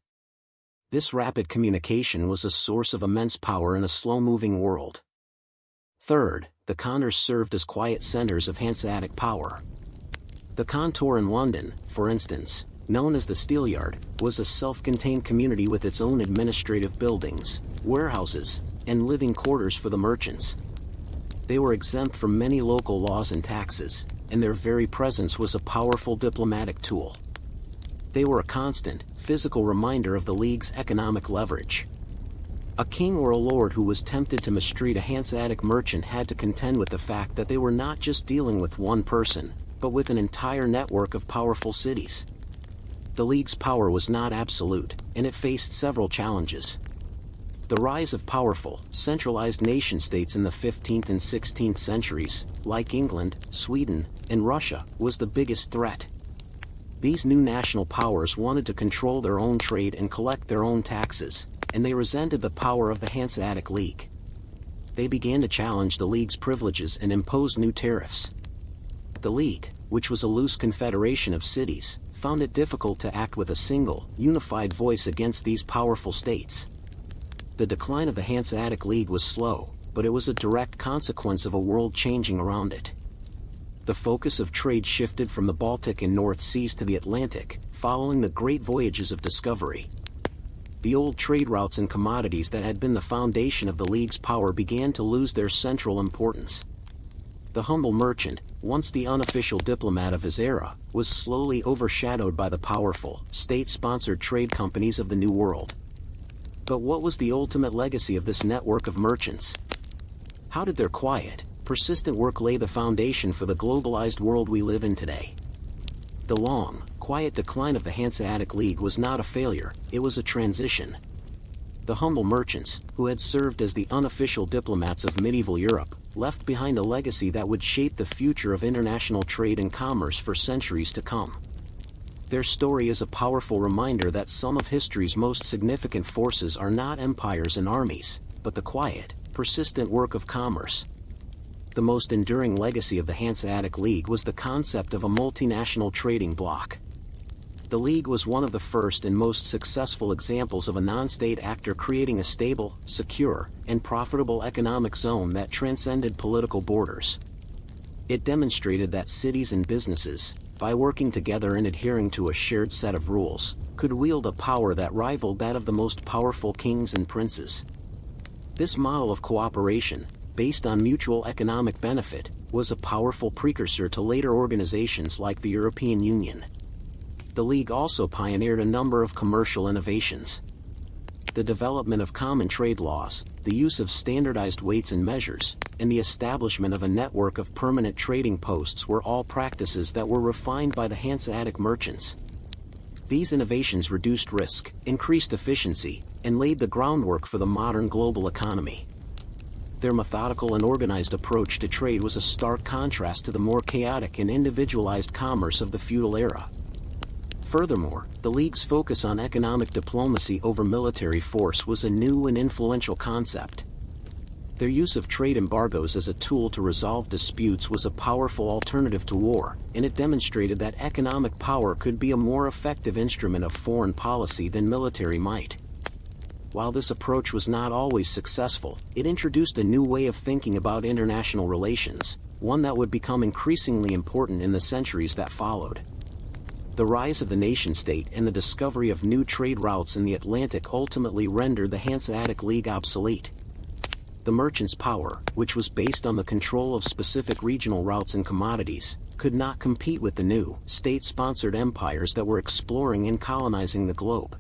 This rapid communication was a source of immense power in a slow-moving world. Third, the Conors served as quiet centers of Hanseatic power. The Contour in London, for instance, known as the Steelyard, was a self-contained community with its own administrative buildings, warehouses, and living quarters for the merchants. They were exempt from many local laws and taxes, and their very presence was a powerful diplomatic tool. They were a constant, physical reminder of the League's economic leverage. A king or a lord who was tempted to mistreat a Hanseatic merchant had to contend with the fact that they were not just dealing with one person, but with an entire network of powerful cities. The League's power was not absolute, and it faced several challenges. The rise of powerful, centralized nation-states in the 15th and 16th centuries, like England, Sweden, and Russia, was the biggest threat. These new national powers wanted to control their own trade and collect their own taxes, and they resented the power of the Hanseatic League. They began to challenge the League's privileges and impose new tariffs. The League, which was a loose confederation of cities, found it difficult to act with a single, unified voice against these powerful states. The decline of the Hanseatic League was slow, but it was a direct consequence of a world changing around it. The focus of trade shifted from the Baltic and North Seas to the Atlantic, following the great voyages of discovery. The old trade routes and commodities that had been the foundation of the League's power began to lose their central importance. The humble merchant, once the unofficial diplomat of his era, was slowly overshadowed by the powerful, state-sponsored trade companies of the New World. But what was the ultimate legacy of this network of merchants? How did their quiet, persistent work lay the foundation for the globalized world we live in today? The long, quiet decline of the Hanseatic League was not a failure, it was a transition. The humble merchants, who had served as the unofficial diplomats of medieval Europe, left behind a legacy that would shape the future of international trade and commerce for centuries to come. Their story is a powerful reminder that some of history's most significant forces are not empires and armies, but the quiet, persistent work of commerce. The most enduring legacy of the Hanseatic League was the concept of a multinational trading bloc. The League was one of the first and most successful examples of a non-state actor creating a stable, secure, and profitable economic zone that transcended political borders. It demonstrated that cities and businesses, by working together and adhering to a shared set of rules, could wield a power that rivaled that of the most powerful kings and princes. This model of cooperation, based on mutual economic benefit, was a powerful precursor to later organizations like the European Union. The League also pioneered a number of commercial innovations. The development of common trade laws, the use of standardized weights and measures, and the establishment of a network of permanent trading posts were all practices that were refined by the Hanseatic merchants. These innovations reduced risk, increased efficiency, and laid the groundwork for the modern global economy. Their methodical and organized approach to trade was a stark contrast to the more chaotic and individualized commerce of the feudal era. Furthermore, the League's focus on economic diplomacy over military force was a new and influential concept. Their use of trade embargoes as a tool to resolve disputes was a powerful alternative to war, and it demonstrated that economic power could be a more effective instrument of foreign policy than military might. While this approach was not always successful, it introduced a new way of thinking about international relations, one that would become increasingly important in the centuries that followed. The rise of the nation-state and the discovery of new trade routes in the Atlantic ultimately rendered the Hanseatic League obsolete. The merchants' power, which was based on the control of specific regional routes and commodities, could not compete with the new, state-sponsored empires that were exploring and colonizing the globe.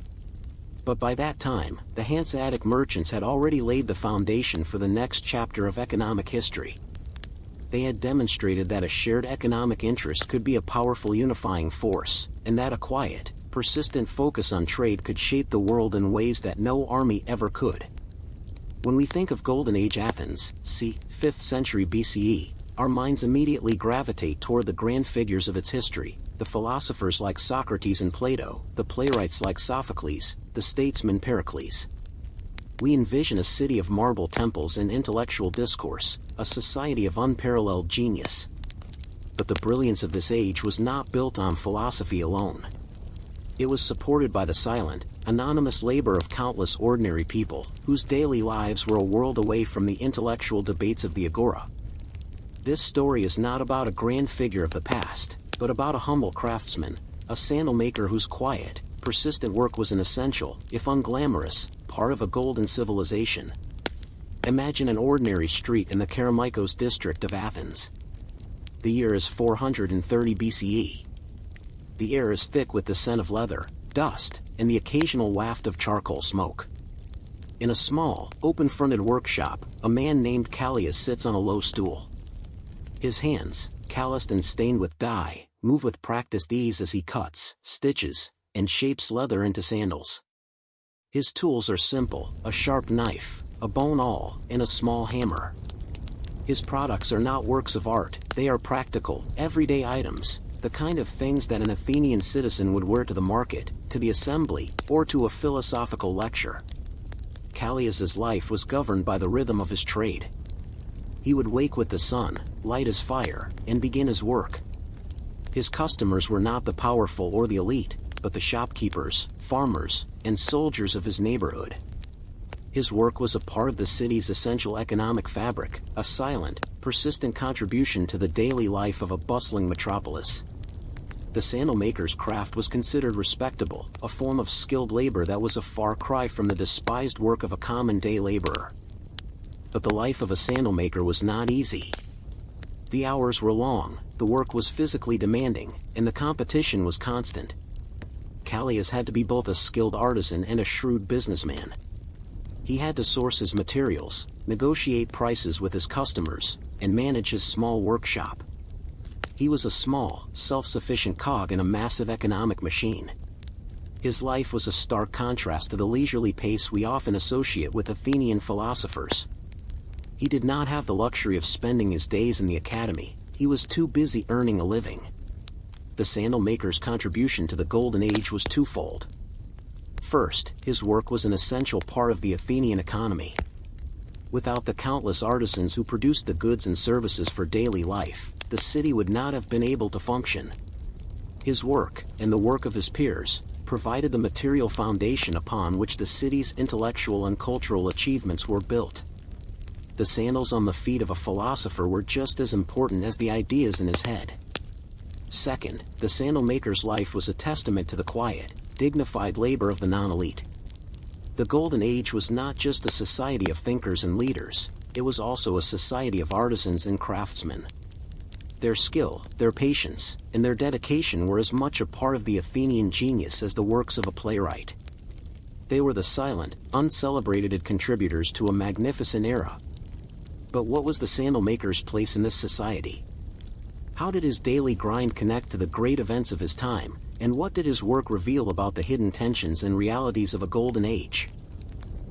But by that time, the Hanseatic merchants had already laid the foundation for the next chapter of economic history. They had demonstrated that a shared economic interest could be a powerful unifying force, and that a quiet, persistent focus on trade could shape the world in ways that no army ever could. When we think of Golden Age Athens, c. 5th century BCE, our minds immediately gravitate toward the grand figures of its history, the philosophers like Socrates and Plato, the playwrights like Sophocles, the statesman Pericles. We envision a city of marble temples and intellectual discourse, a society of unparalleled genius. But the brilliance of this age was not built on philosophy alone. It was supported by the silent, anonymous labor of countless ordinary people, whose daily lives were a world away from the intellectual debates of the agora. This story is not about a grand figure of the past, but about a humble craftsman, a sandal maker whose quiet, persistent work was an essential, if unglamorous, part of a golden civilization. Imagine an ordinary street in the Kerameikos district of Athens. The year is 430 BCE. The air is thick with the scent of leather, dust, and the occasional waft of charcoal smoke. In a small, open-fronted workshop, a man named Callias sits on a low stool. His hands, calloused and stained with dye, move with practiced ease as he cuts, stitches, and shapes leather into sandals. His tools are simple: a sharp knife, a bone awl, and a small hammer. His products are not works of art, they are practical, everyday items, the kind of things that an Athenian citizen would wear to the market, to the assembly, or to a philosophical lecture. Callias's life was governed by the rhythm of his trade. He would wake with the sun, light his fire, and begin his work. His customers were not the powerful or the elite, but the shopkeepers, farmers, and soldiers of his neighborhood. His work was a part of the city's essential economic fabric, a silent, persistent contribution to the daily life of a bustling metropolis. The sandal maker's craft was considered respectable, a form of skilled labor that was a far cry from the despised work of a common-day laborer. But the life of a sandal maker was not easy. The hours were long, the work was physically demanding, and the competition was constant. Callias had to be both a skilled artisan and a shrewd businessman. He had to source his materials, negotiate prices with his customers, and manage his small workshop. He was a small, self-sufficient cog in a massive economic machine. His life was a stark contrast to the leisurely pace we often associate with Athenian philosophers. He did not have the luxury of spending his days in the academy, he was too busy earning a living. The sandal maker's contribution to the Golden Age was twofold. First, his work was an essential part of the Athenian economy. Without the countless artisans who produced the goods and services for daily life, the city would not have been able to function. His work, and the work of his peers, provided the material foundation upon which the city's intellectual and cultural achievements were built. The sandals on the feet of a philosopher were just as important as the ideas in his head. Second, the sandal maker's life was a testament to the quiet, dignified labor of the non-elite. The Golden Age was not just a society of thinkers and leaders, it was also a society of artisans and craftsmen. Their skill, their patience, and their dedication were as much a part of the Athenian genius as the works of a playwright. They were the silent, uncelebrated contributors to a magnificent era. But what was the sandal maker's place in this society? How did his daily grind connect to the great events of his time, and what did his work reveal about the hidden tensions and realities of a golden age?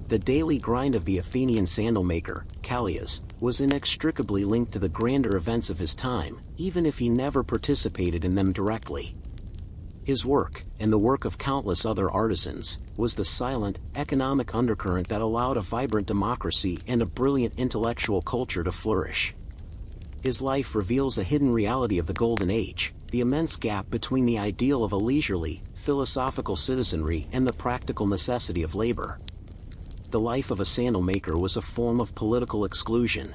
The daily grind of the Athenian sandal maker, Callias, was inextricably linked to the grander events of his time, even if he never participated in them directly. His work, and the work of countless other artisans, was the silent, economic undercurrent that allowed a vibrant democracy and a brilliant intellectual culture to flourish. His life reveals a hidden reality of the Golden Age, the immense gap between the ideal of a leisurely, philosophical citizenry and the practical necessity of labor. The life of a sandal maker was a form of political exclusion.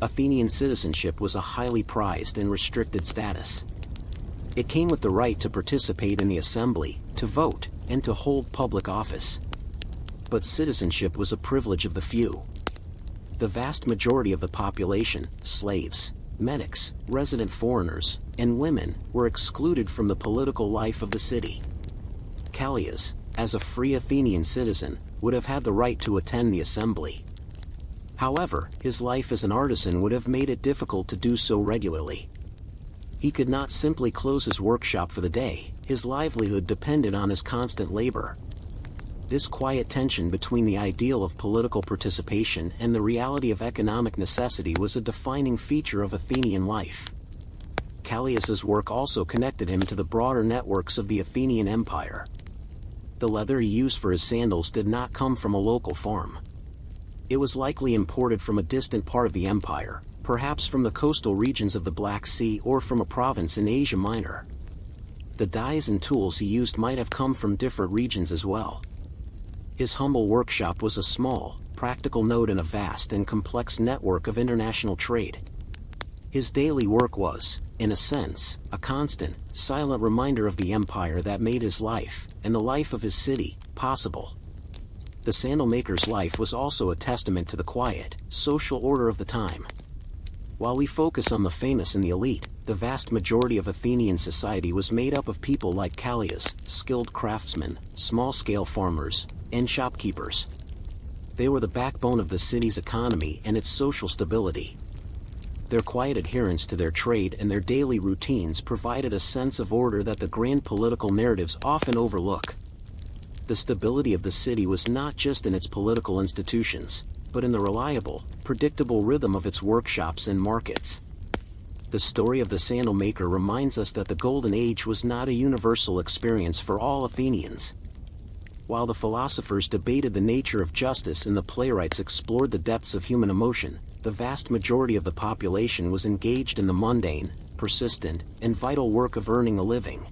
Athenian citizenship was a highly prized and restricted status. It came with the right to participate in the assembly, to vote, and to hold public office. But citizenship was a privilege of the few. The vast majority of the population, slaves, metics, resident foreigners, and women, were excluded from the political life of the city. Callias, as a free Athenian citizen, would have had the right to attend the assembly. However, his life as an artisan would have made it difficult to do so regularly. He could not simply close his workshop for the day, his livelihood depended on his constant labor. This quiet tension between the ideal of political participation and the reality of economic necessity was a defining feature of Athenian life. Callias's work also connected him to the broader networks of the Athenian Empire. The leather he used for his sandals did not come from a local farm. It was likely imported from a distant part of the empire, perhaps from the coastal regions of the Black Sea or from a province in Asia Minor. The dyes and tools he used might have come from different regions as well. His humble workshop was a small, practical node in a vast and complex network of international trade. His daily work was, in a sense, a constant, silent reminder of the empire that made his life, and the life of his city, possible. The sandal maker's life was also a testament to the quiet, social order of the time. While we focus on the famous and the elite, the vast majority of Athenian society was made up of people like Callias, skilled craftsmen, small-scale farmers, and shopkeepers. They were the backbone of the city's economy and its social stability. Their quiet adherence to their trade and their daily routines provided a sense of order that the grand political narratives often overlook. The stability of the city was not just in its political institutions, but in the reliable, predictable rhythm of its workshops and markets. The story of the sandal maker reminds us that the Golden Age was not a universal experience for all Athenians. While the philosophers debated the nature of justice and the playwrights explored the depths of human emotion, the vast majority of the population was engaged in the mundane, persistent, and vital work of earning a living.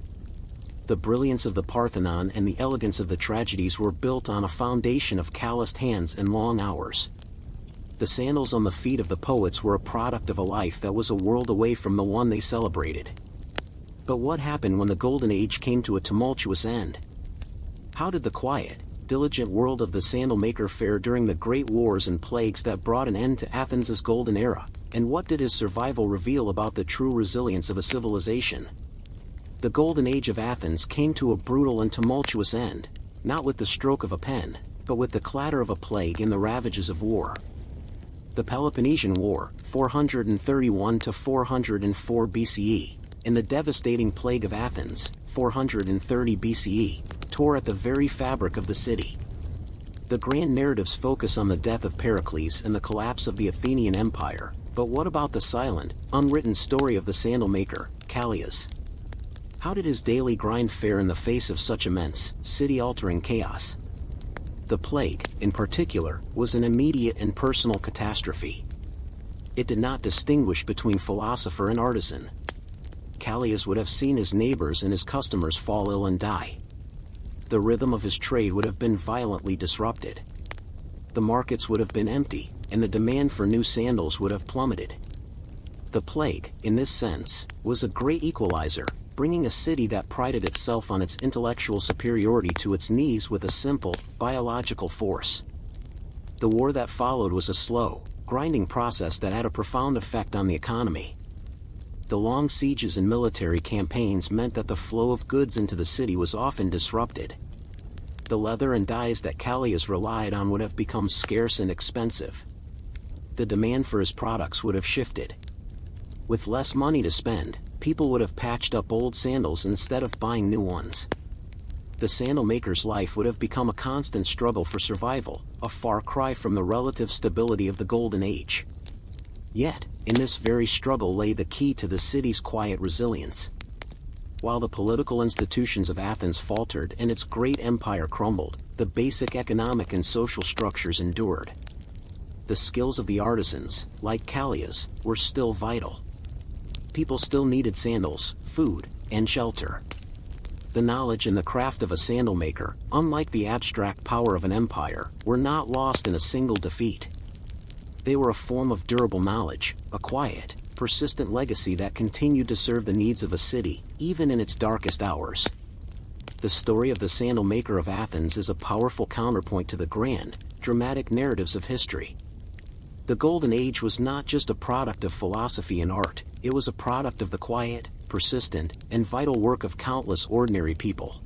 The brilliance of the Parthenon and the elegance of the tragedies were built on a foundation of calloused hands and long hours. The sandals on the feet of the poets were a product of a life that was a world away from the one they celebrated. But what happened when the Golden Age came to a tumultuous end? How did the quiet, diligent world of the sandal maker fare during the great wars and plagues that brought an end to Athens' golden era, and what did his survival reveal about the true resilience of a civilization? The Golden Age of Athens came to a brutal and tumultuous end, not with the stroke of a pen, but with the clatter of a plague and the ravages of war. The Peloponnesian War, 431 to 404 BCE, and the devastating plague of Athens, 430 BCE, tore at the very fabric of the city. The grand narratives focus on the death of Pericles and the collapse of the Athenian Empire, but what about the silent, unwritten story of the sandal maker, Callias? How did his daily grind fare in the face of such immense, city-altering chaos? The plague, in particular, was an immediate and personal catastrophe. It did not distinguish between philosopher and artisan. Callias would have seen his neighbors and his customers fall ill and die. The rhythm of his trade would have been violently disrupted. The markets would have been empty, and the demand for new sandals would have plummeted. The plague, in this sense, was a great equalizer, bringing a city that prided itself on its intellectual superiority to its knees with a simple, biological force. The war that followed was a slow, grinding process that had a profound effect on the economy. The long sieges and military campaigns meant that the flow of goods into the city was often disrupted. The leather and dyes that Callias relied on would have become scarce and expensive. The demand for his products would have shifted. With less money to spend, people would have patched up old sandals instead of buying new ones. The sandal maker's life would have become a constant struggle for survival, a far cry from the relative stability of the Golden Age. Yet, in this very struggle lay the key to the city's quiet resilience. While the political institutions of Athens faltered and its great empire crumbled, the basic economic and social structures endured. The skills of the artisans, like Callias, were still vital. People still needed sandals, food, and shelter. The knowledge and the craft of a sandal maker, unlike the abstract power of an empire, were not lost in a single defeat. They were a form of durable knowledge, a quiet, persistent legacy that continued to serve the needs of a city, even in its darkest hours. The story of the sandal maker of Athens is a powerful counterpoint to the grand, dramatic narratives of history. The Golden Age was not just a product of philosophy and art, it was a product of the quiet, persistent, and vital work of countless ordinary people.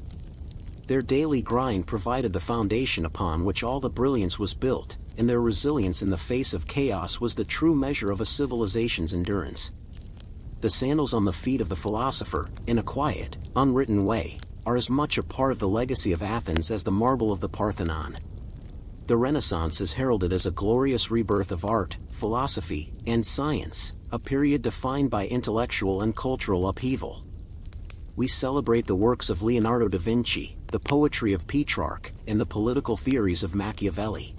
Their daily grind provided the foundation upon which all the brilliance was built, and their resilience in the face of chaos was the true measure of a civilization's endurance. The sandals on the feet of the philosopher, in a quiet, unwritten way, are as much a part of the legacy of Athens as the marble of the Parthenon. The Renaissance is heralded as a glorious rebirth of art, philosophy, and science, a period defined by intellectual and cultural upheaval. We celebrate the works of Leonardo da Vinci, the poetry of Petrarch, and the political theories of Machiavelli.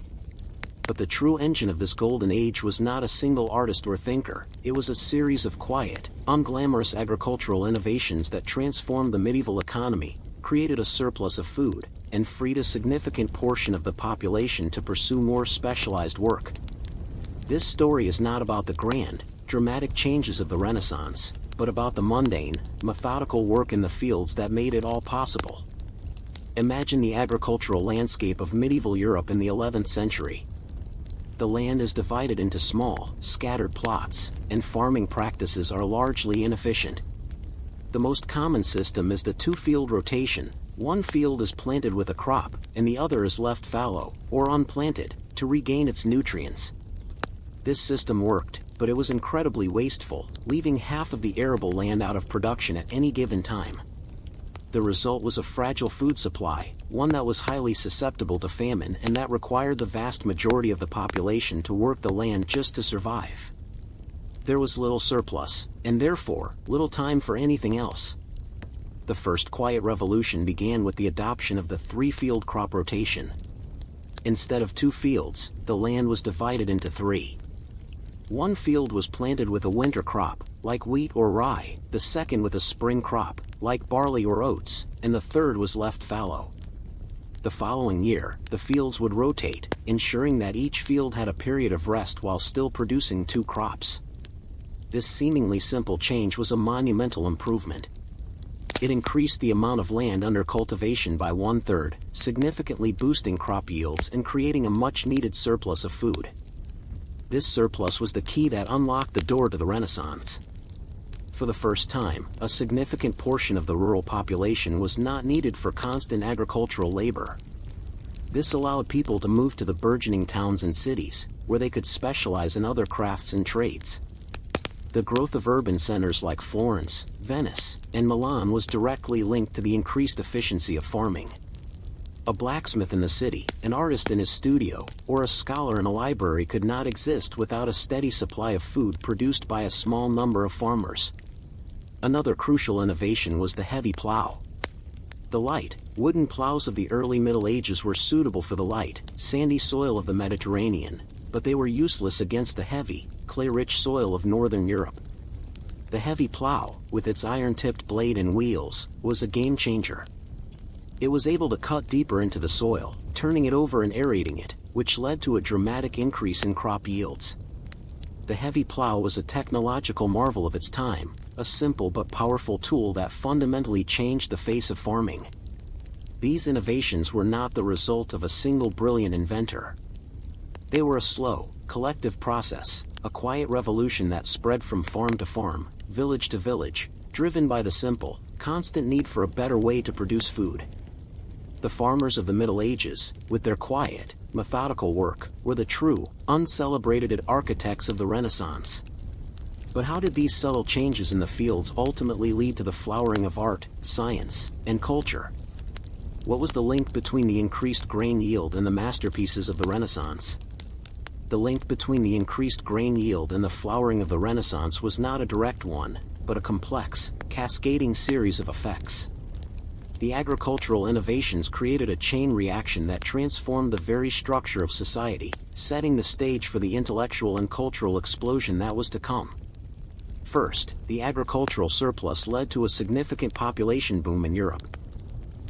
But the true engine of this golden age was not a single artist or thinker, it was a series of quiet, unglamorous agricultural innovations that transformed the medieval economy, created a surplus of food, and freed a significant portion of the population to pursue more specialized work. This story is not about the grand, dramatic changes of the Renaissance, but about the mundane, methodical work in the fields that made it all possible. Imagine the agricultural landscape of medieval Europe in the 11th century. The land is divided into small, scattered plots, and farming practices are largely inefficient. The most common system is the two-field rotation. One field is planted with a crop, and the other is left fallow, or unplanted, to regain its nutrients. This system worked, but it was incredibly wasteful, leaving half of the arable land out of production at any given time. The result was a fragile food supply, one that was highly susceptible to famine and that required the vast majority of the population to work the land just to survive. There was little surplus, and therefore, little time for anything else. The first quiet revolution began with the adoption of the three-field crop rotation. Instead of two fields, the land was divided into three. One field was planted with a winter crop, like wheat or rye, the second with a spring crop, like barley or oats, and the third was left fallow. The following year, the fields would rotate, ensuring that each field had a period of rest while still producing two crops. This seemingly simple change was a monumental improvement. It increased the amount of land under cultivation by 1/3, significantly boosting crop yields and creating a much-needed surplus of food. This surplus was the key that unlocked the door to the Renaissance. For the first time, a significant portion of the rural population was not needed for constant agricultural labor. This allowed people to move to the burgeoning towns and cities, where they could specialize in other crafts and trades. The growth of urban centers like Florence, Venice, and Milan was directly linked to the increased efficiency of farming. A blacksmith in the city, an artist in his studio, or a scholar in a library could not exist without a steady supply of food produced by a small number of farmers. Another crucial innovation was the heavy plow. The light, wooden plows of the early Middle Ages were suitable for the light, sandy soil of the Mediterranean, but they were useless against the heavy, clay-rich soil of northern Europe. The heavy plow, with its iron-tipped blade and wheels, was a game-changer. It was able to cut deeper into the soil, turning it over and aerating it, which led to a dramatic increase in crop yields. The heavy plow was a technological marvel of its time, a simple but powerful tool that fundamentally changed the face of farming. These innovations were not the result of a single brilliant inventor. They were a slow, collective process, a quiet revolution that spread from farm to farm, village to village, driven by the simple, constant need for a better way to produce food. The farmers of the Middle Ages, with their quiet, methodical work, were the true, uncelebrated architects of the Renaissance. But how did these subtle changes in the fields ultimately lead to the flowering of art, science, and culture? What was the link between the increased grain yield and the masterpieces of the Renaissance? The link between the increased grain yield and the flowering of the Renaissance was not a direct one, but a complex, cascading series of effects. The agricultural innovations created a chain reaction that transformed the very structure of society, setting the stage for the intellectual and cultural explosion that was to come. First, the agricultural surplus led to a significant population boom in Europe.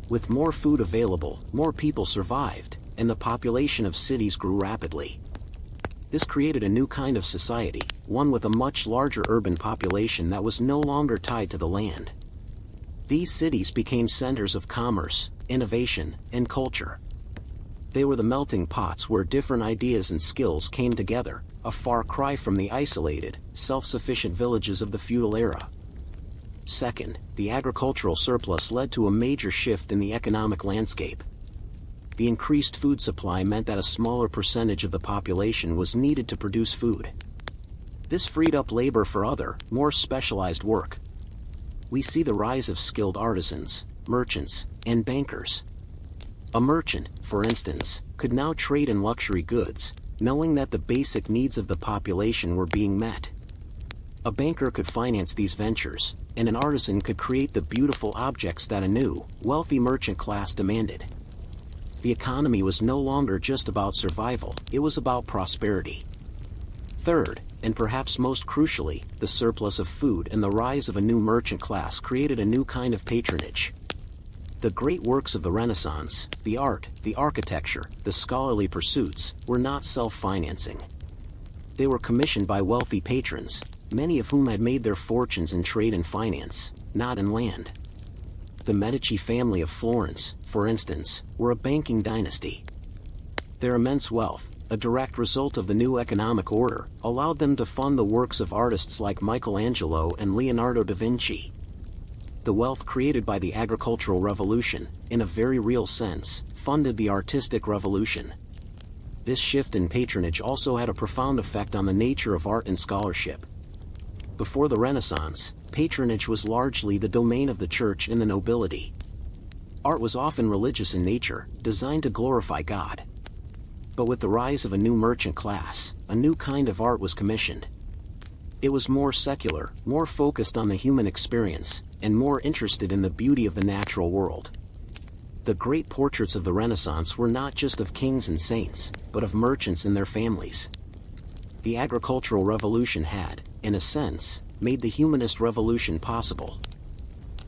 With more food available, more people survived, and the population of cities grew rapidly. This created a new kind of society, one with a much larger urban population that was no longer tied to the land. These cities became centers of commerce, innovation, and culture. They were the melting pots where different ideas and skills came together, a far cry from the isolated, self-sufficient villages of the feudal era. Second, the agricultural surplus led to a major shift in the economic landscape. The increased food supply meant that a smaller percentage of the population was needed to produce food. This freed up labor for other, more specialized work. We see the rise of skilled artisans, merchants, and bankers. A merchant, for instance, could now trade in luxury goods, knowing that the basic needs of the population were being met. A banker could finance these ventures, and an artisan could create the beautiful objects that a new, wealthy merchant class demanded. The economy was no longer just about survival, it was about prosperity. Third, and perhaps most crucially, the surplus of food and the rise of a new merchant class created a new kind of patronage. The great works of the Renaissance, the art, the architecture, the scholarly pursuits, were not self-financing. They were commissioned by wealthy patrons, many of whom had made their fortunes in trade and finance, not in land. The Medici family of Florence, for instance, were a banking dynasty. Their immense wealth, a direct result of the new economic order, allowed them to fund the works of artists like Michelangelo and Leonardo da Vinci. The wealth created by the agricultural revolution, in a very real sense, funded the artistic revolution. This shift in patronage also had a profound effect on the nature of art and scholarship. Before the Renaissance, patronage was largely the domain of the church and the nobility. Art was often religious in nature, designed to glorify God. But with the rise of a new merchant class, a new kind of art was commissioned. It was more secular, more focused on the human experience, and more interested in the beauty of the natural world. The great portraits of the Renaissance were not just of kings and saints, but of merchants and their families. The agricultural revolution had, in a sense, made the humanist revolution possible.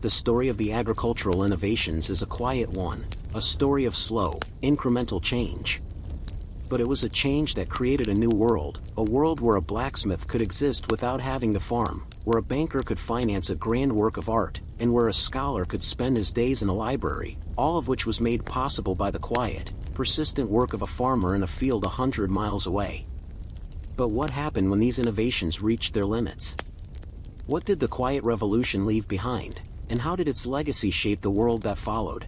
The story of the agricultural innovations is a quiet one, a story of slow, incremental change. But it was a change that created a new world, a world where a blacksmith could exist without having to farm, where a banker could finance a grand work of art, and where a scholar could spend his days in a library, all of which was made possible by the quiet, persistent work of a farmer in a field 100 miles away. But what happened when these innovations reached their limits? What did the Quiet Revolution leave behind, and how did its legacy shape the world that followed?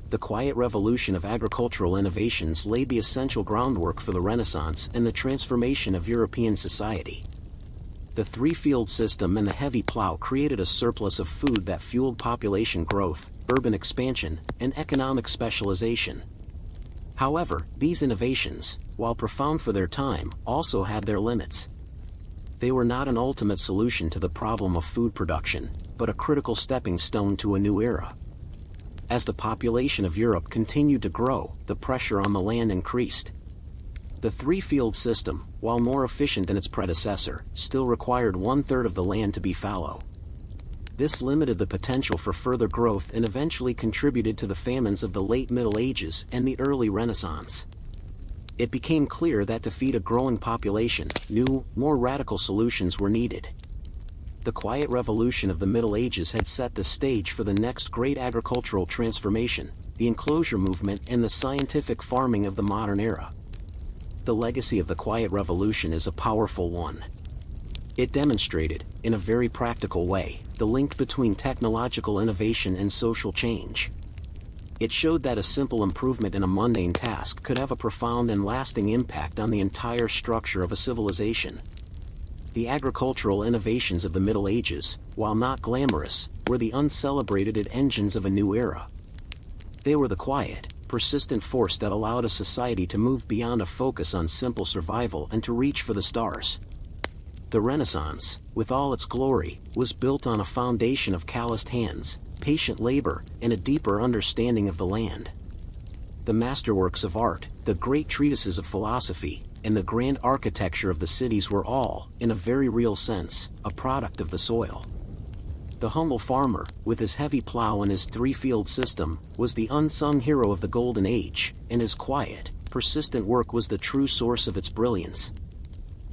The Quiet Revolution of agricultural innovations laid the essential groundwork for the Renaissance and the transformation of European society. The three-field system and the heavy plow created a surplus of food that fueled population growth, urban expansion, and economic specialization. However, these innovations, while profound for their time, also had their limits. They were not an ultimate solution to the problem of food production, but a critical stepping stone to a new era. As the population of Europe continued to grow, the pressure on the land increased. The three-field system, while more efficient than its predecessor, still required 1/3 of the land to be fallow. This limited the potential for further growth and eventually contributed to the famines of the late Middle Ages and the early Renaissance. It became clear that to feed a growing population, new, more radical solutions were needed. The quiet revolution of the Middle Ages had set the stage for the next great agricultural transformation, the enclosure movement and the scientific farming of the modern era. The legacy of the Quiet Revolution is a powerful one. It demonstrated, in a very practical way, the link between technological innovation and social change. It showed that a simple improvement in a mundane task could have a profound and lasting impact on the entire structure of a civilization. The agricultural innovations of the Middle Ages, while not glamorous, were the uncelebrated engines of a new era. They were the quiet, persistent force that allowed a society to move beyond a focus on simple survival and to reach for the stars. The Renaissance, with all its glory, was built on a foundation of calloused hands, patient labor, and a deeper understanding of the land. The masterworks of art, the great treatises of philosophy, and the grand architecture of the cities were all, in a very real sense, a product of the soil. The humble farmer, with his heavy plow and his three-field system, was the unsung hero of the Golden Age, and his quiet, persistent work was the true source of its brilliance.